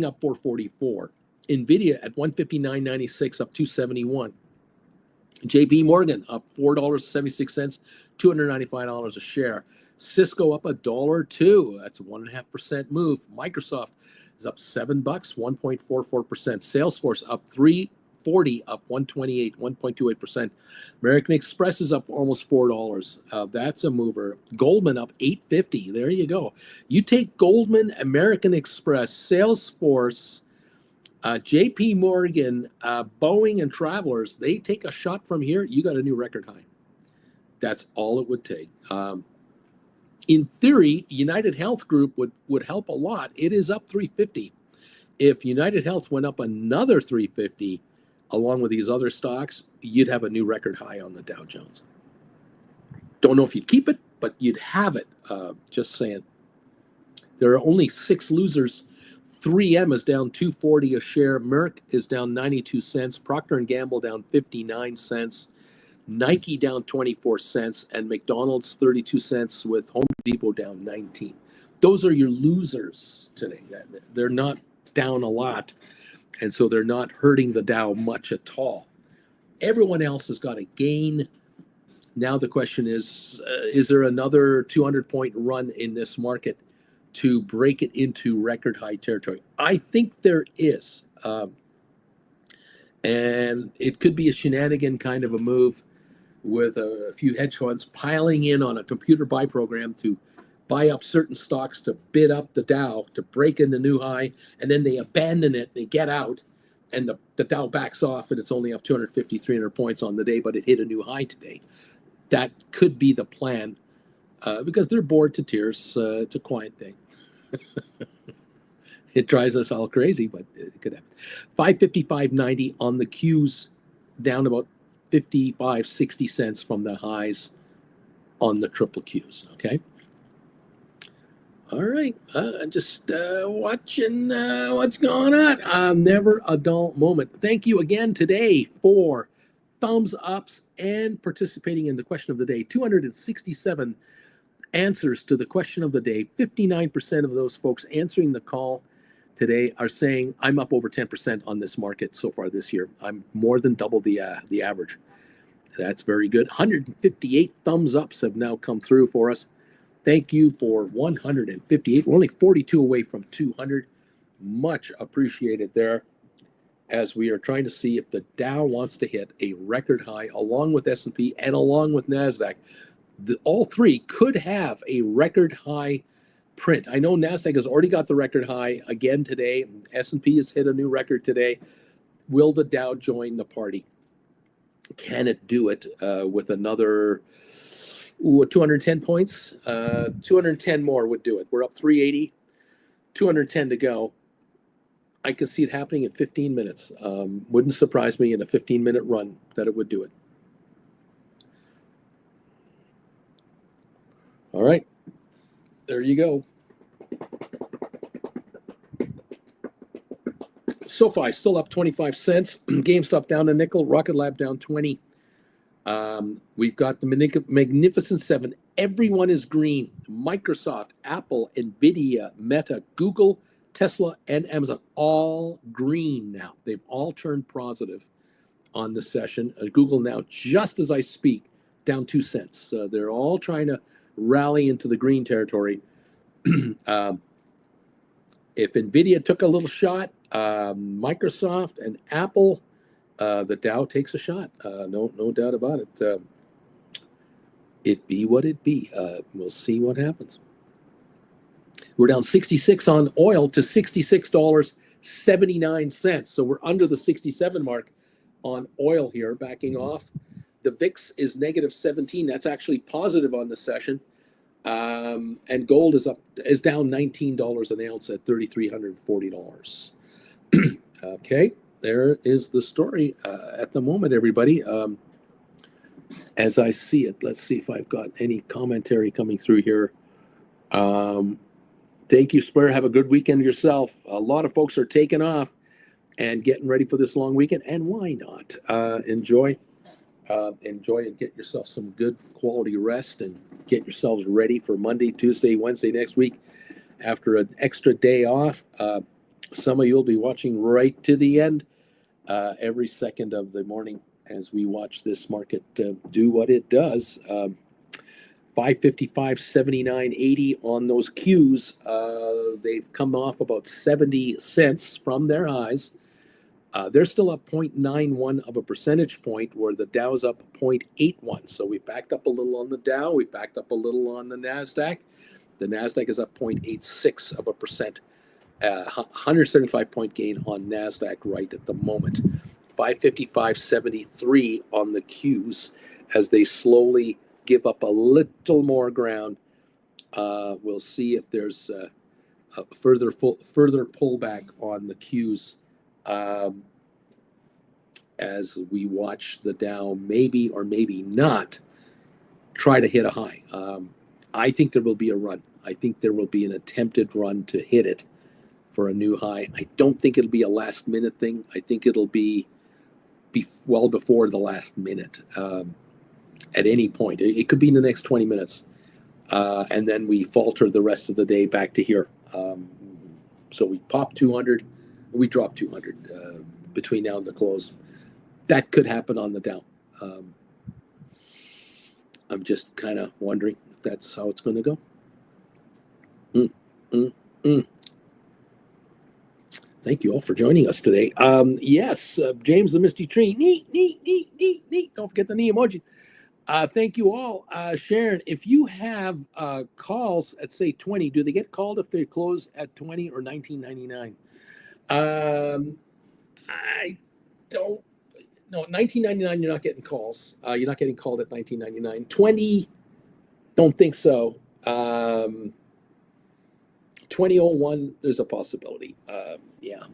up 444. NVIDIA at 159.96, up 271. JP Morgan up $4.76, $295 a share. Cisco up $1.02. That's a 1.5% move. Microsoft is up $7, 1.44%. Salesforce up $3.40, up 128, 1.28%. American Express is up almost $4. That's a mover. Goldman up $8.50. There you go. You take Goldman, American Express, Salesforce, JP Morgan, Boeing, and Travelers, they take a shot from here, you got a new record high. That's all it would take. In theory, United Health Group would help a lot. It is up 350. If United Health went up another 350, along with these other stocks, you'd have a new record high on the Dow Jones. Don't know if you'd keep it, but you'd have it. Just saying. There are only 6 losers. 3M is down $2.40 a share. Merck is down 92 cents. Procter & Gamble down 59 cents. Nike down 24 cents. And McDonald's 32 cents, with Home Depot down 19. Those are your losers today. They're not down a lot, and so they're not hurting the Dow much at all. Everyone else has got a gain. Now the question is there another 200-point run in this market to break it into record high territory? I think there is. And it could be a shenanigan kind of a move with a few hedge funds piling in on a computer buy program to buy up certain stocks to bid up the Dow to break in the new high, and then they abandon it, they get out, and the Dow backs off, and it's only up 250, 300 points on the day, but it hit a new high today. That could be the plan, because they're bored to tears. It's a quiet thing. It drives us all crazy, but it could happen. 555.90 on the Qs, down about 55, 60 cents from the highs on the triple Qs, okay? All right, just watching what's going on. Never a dull moment. Thank you again today for thumbs ups and participating in the question of the day. 267 answers to the question of the day. 59% of those folks answering the call today are saying, I'm up over 10% on this market so far this year. I'm more than double the average. That's very good. 158 thumbs ups have now come through for us. Thank you for 158. We're only 42 away from 200. Much appreciated there, as we are trying to see if the Dow wants to hit a record high along with S&P and along with NASDAQ. All three could have a record high print. I know NASDAQ has already got the record high again today. S&P has hit a new record today. Will the Dow join the party? Can it do it with another 210 points? 210 more would do it. We're up 380, 210 to go. I could see it happening in 15 minutes. Wouldn't surprise me in a 15-minute run that it would do it. All right, there you go. SoFi still up 25 cents. GameStop down a nickel. Rocket Lab down 20. We've got the Magnificent Seven. Everyone is green. Microsoft, Apple, NVIDIA, Meta, Google, Tesla, and Amazon, all green now. They've all turned positive on the session. Google now, just as I speak, down 2 cents. They're all trying to rally into the green territory. If NVIDIA took a little shot, Microsoft and Apple, the Dow takes a shot. No doubt about it. It be what it be. We'll see what happens. We're down 66 on oil to $66.79. So we're under the 67 mark on oil here, backing off. The VIX is negative 17. That's actually positive on the session. And gold is down $19 an ounce at $3,340. Okay, there is the story at the moment, everybody. As I see it, let's see if I've got any commentary coming through here. Thank you, Spur. Have a good weekend yourself. A lot of folks are taking off and getting ready for this long weekend, and why not? Enjoy and get yourself some good quality rest and get yourselves ready for Monday, Tuesday, Wednesday next week after an extra day off. Some of you will be watching right to the end every second of the morning as we watch this market do what it does. 555, 79, 80 on those Qs. They've come off about 70 cents from their highs. They're still up 0.91 of a percentage point, where the Dow's up 0.81. So we backed up a little on the Dow. We backed up a little on the NASDAQ. The NASDAQ is up 0.86 of a percent. 175-point gain on NASDAQ right at the moment. 555.73 on the Qs as they slowly give up a little more ground. We'll see if there's a further pullback on the Qs as we watch the Dow maybe or maybe not try to hit a high. I think there will be a run. I think there will be an attempted run to hit it for a new high. I don't think it'll be a last minute thing. I think it'll be well before the last minute. At any point. It could be in the next 20 minutes. And then we falter the rest of the day back to here. So we pop 200, we drop 200 between now and the close. That could happen on the Dow. I'm just kind of wondering if that's how it's going to go. Thank you all for joining us today. Yes, James the Misty Tree. Neat. Don't forget the knee emoji. Thank you all. Sharon, if you have calls at, say, 20, do they get called if they close at 20 or 19.99? I don't know. 19.99, you're not getting calls. You're not getting called at 19.99. 20, don't think so. 20.01, there's a possibility. Yeah.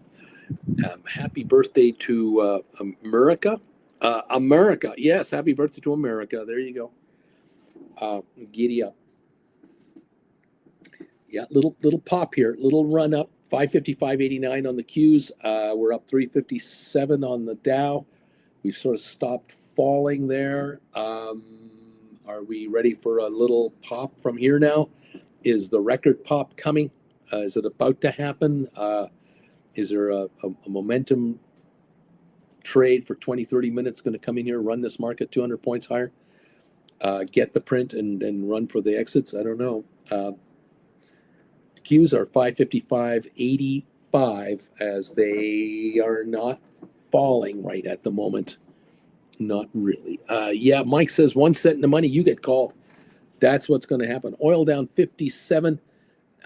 Happy birthday to America. America, yes, happy birthday to America. There you go. Giddy up. Yeah, little pop here, little run up. 555.89 on the Qs. We're up 357 on the Dow. We've sort of stopped falling there. Are we ready for a little pop from here now? Is the record pop coming? Is it about to happen? Is there a momentum trade for 20-30 minutes going to come in here, run this market 200 points higher, get the print and run for the exits? I don't know. Qs are 555.85 as they are not falling right at the moment. Not really. Yeah, Mike says 1 cent in the money, you get called. That's what's going to happen. Oil down 57.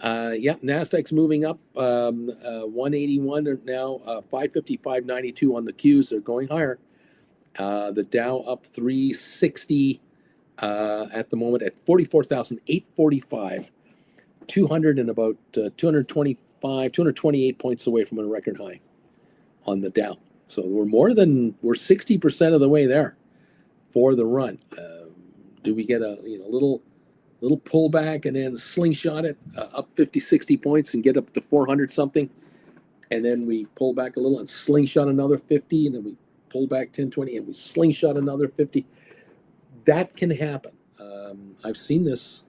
Yeah, NASDAQ's moving up 181 now, 555.92 on the Qs. They're going higher. The Dow up 360 at the moment at 44,845. 200 and about 228 points away from a record high on the Dow. So we're 60% of the way there for the run. Do we get a little pullback and then slingshot it up 50, 60 points and get up to 400 something? And then we pull back a little and slingshot another 50, and then we pull back 10, 20, and we slingshot another 50. That can happen. I've seen this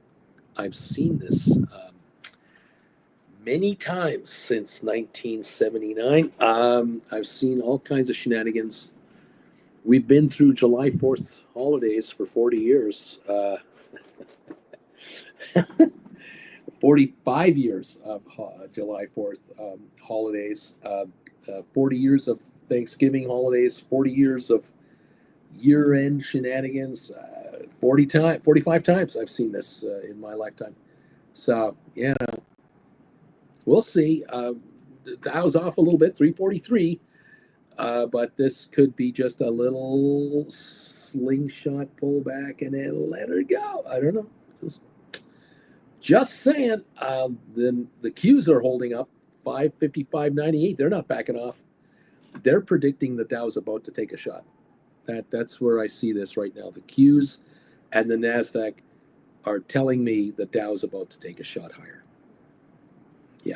many times since 1979. I've seen all kinds of shenanigans. We've been through July 4th holidays for 40 years. 45 years of July 4th holidays, 40 years of Thanksgiving holidays, 40 years of year-end shenanigans, 45 times I've seen this in my lifetime. So, yeah, we'll see. The Dow's off a little bit, 343, but this could be just a little slingshot pullback and then let her go. I don't know. Just saying. Then the Qs are holding up, 555.98. They're not backing off. They're predicting the Dow's about to take a shot. That's where I see this right now. The Qs and the NASDAQ are telling me the Dow's about to take a shot higher. Yeah.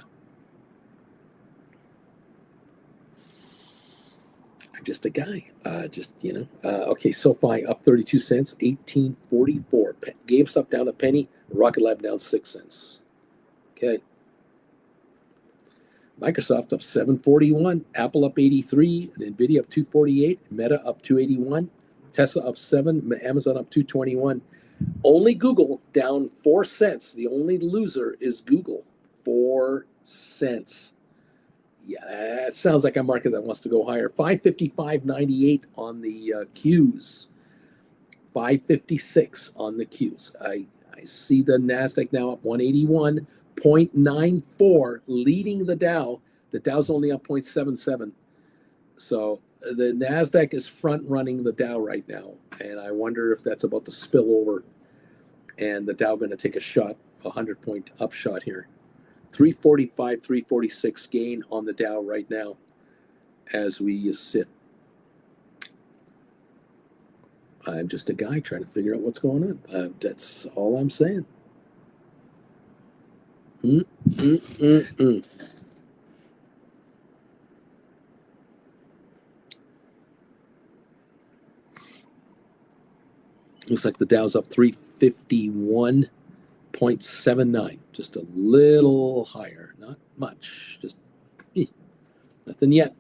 I'm just a guy. Okay, SoFi up 32 cents, 18.44. GameStop down a penny. Rocket Lab down 6 cents. Okay. Microsoft up 741, Apple up 83, Nvidia up 248, Meta up 281, Tesla up 7, Amazon up 221. Only Google down 4 cents. The only loser is Google, 4 cents. Yeah, that sounds like a market that wants to go higher. 555.98 on the Qs. 556 on the Qs. I see the NASDAQ now up 181.94, leading the Dow. The Dow's only up 0.77. So the NASDAQ is front running the Dow right now. And I wonder if that's about to spill over and the Dow going to take a shot, a 100-point up shot here. 345, 346 gain on the Dow right now as we sit. I'm just a guy trying to figure out what's going on. That's all I'm saying. Looks like the Dow's up 351.79, just a little higher, not much, just nothing yet.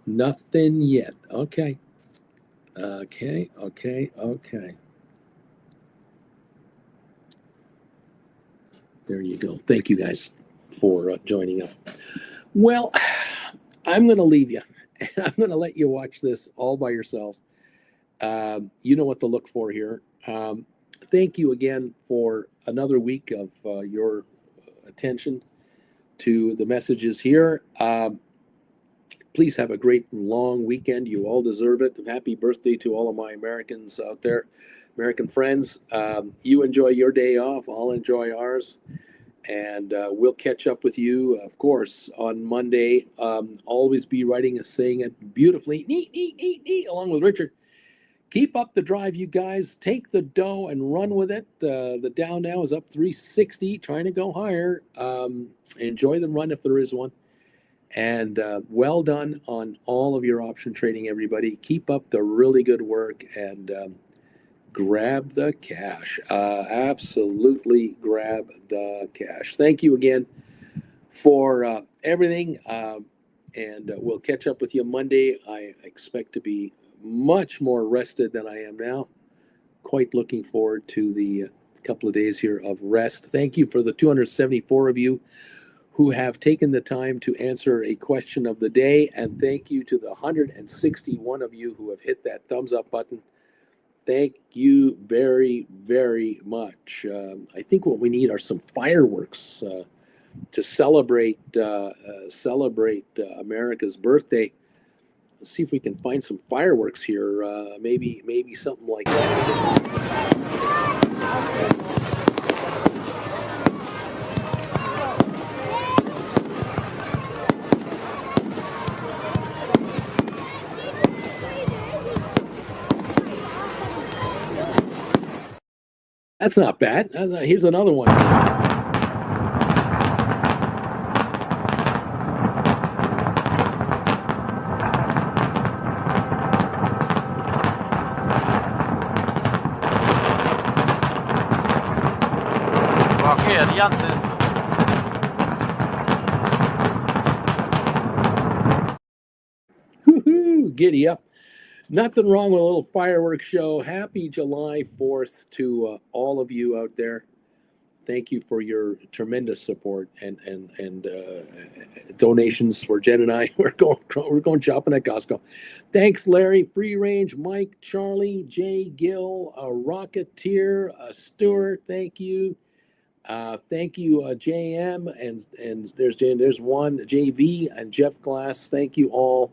Nothing yet. Okay. Okay. There you go. Thank you guys for joining up. Well, I'm going to leave you, and I'm going to let you watch this all by yourselves. You know what to look for here. Thank you again for another week of your attention to the messages here. Please have a great long weekend. You all deserve it. And happy birthday to all of my Americans out there, American friends. You enjoy your day off. I'll enjoy ours. And we'll catch up with you, of course, on Monday. Always be writing and saying it beautifully, neat, along with Richard. Keep up the drive, you guys. Take the dough and run with it. The Dow now is up 360, trying to go higher. Enjoy the run if there is one. And well done on all of your option trading, everybody. Keep up the really good work and grab the cash. Absolutely grab the cash. Thank you again for everything. And we'll catch up with you Monday. I expect to be much more rested than I am now. Quite looking forward to the couple of days here of rest. Thank you for the 274 of you who have taken the time to answer a question of the day. And thank you to the 161 of you who have hit that thumbs up button. Thank you very, very much. I think what we need are some fireworks to celebrate America's birthday. Let's see if we can find some fireworks here. Maybe something like that. That's not bad. Here's another one. Woohoo! Giddy up. Nothing wrong with a little fireworks show. Happy July 4th to all of you out there. Thank you for your tremendous support and donations for Jen and I. We're going shopping at Costco. Thanks, Larry, Free Range, Mike, Charlie, Jay, Gill, Rocketeer, Stuart. Thank you. Thank you, JM, and there's one JV and Jeff Glass. Thank you all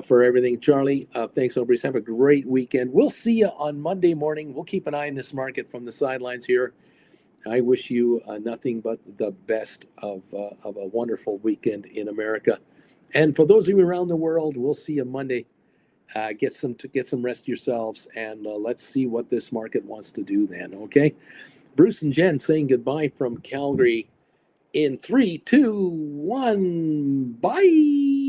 for everything, Charlie. Thanks, everybody. Have a great weekend. We'll see you on Monday morning. We'll keep an eye on this market from the sidelines here. I wish you nothing but the best of a wonderful weekend in America, and for those of you around the world, we'll see you Monday. Get some rest yourselves, and let's see what this market wants to do then. Okay, Bruce and Jen saying goodbye from Calgary in 3, 2, 1. Bye.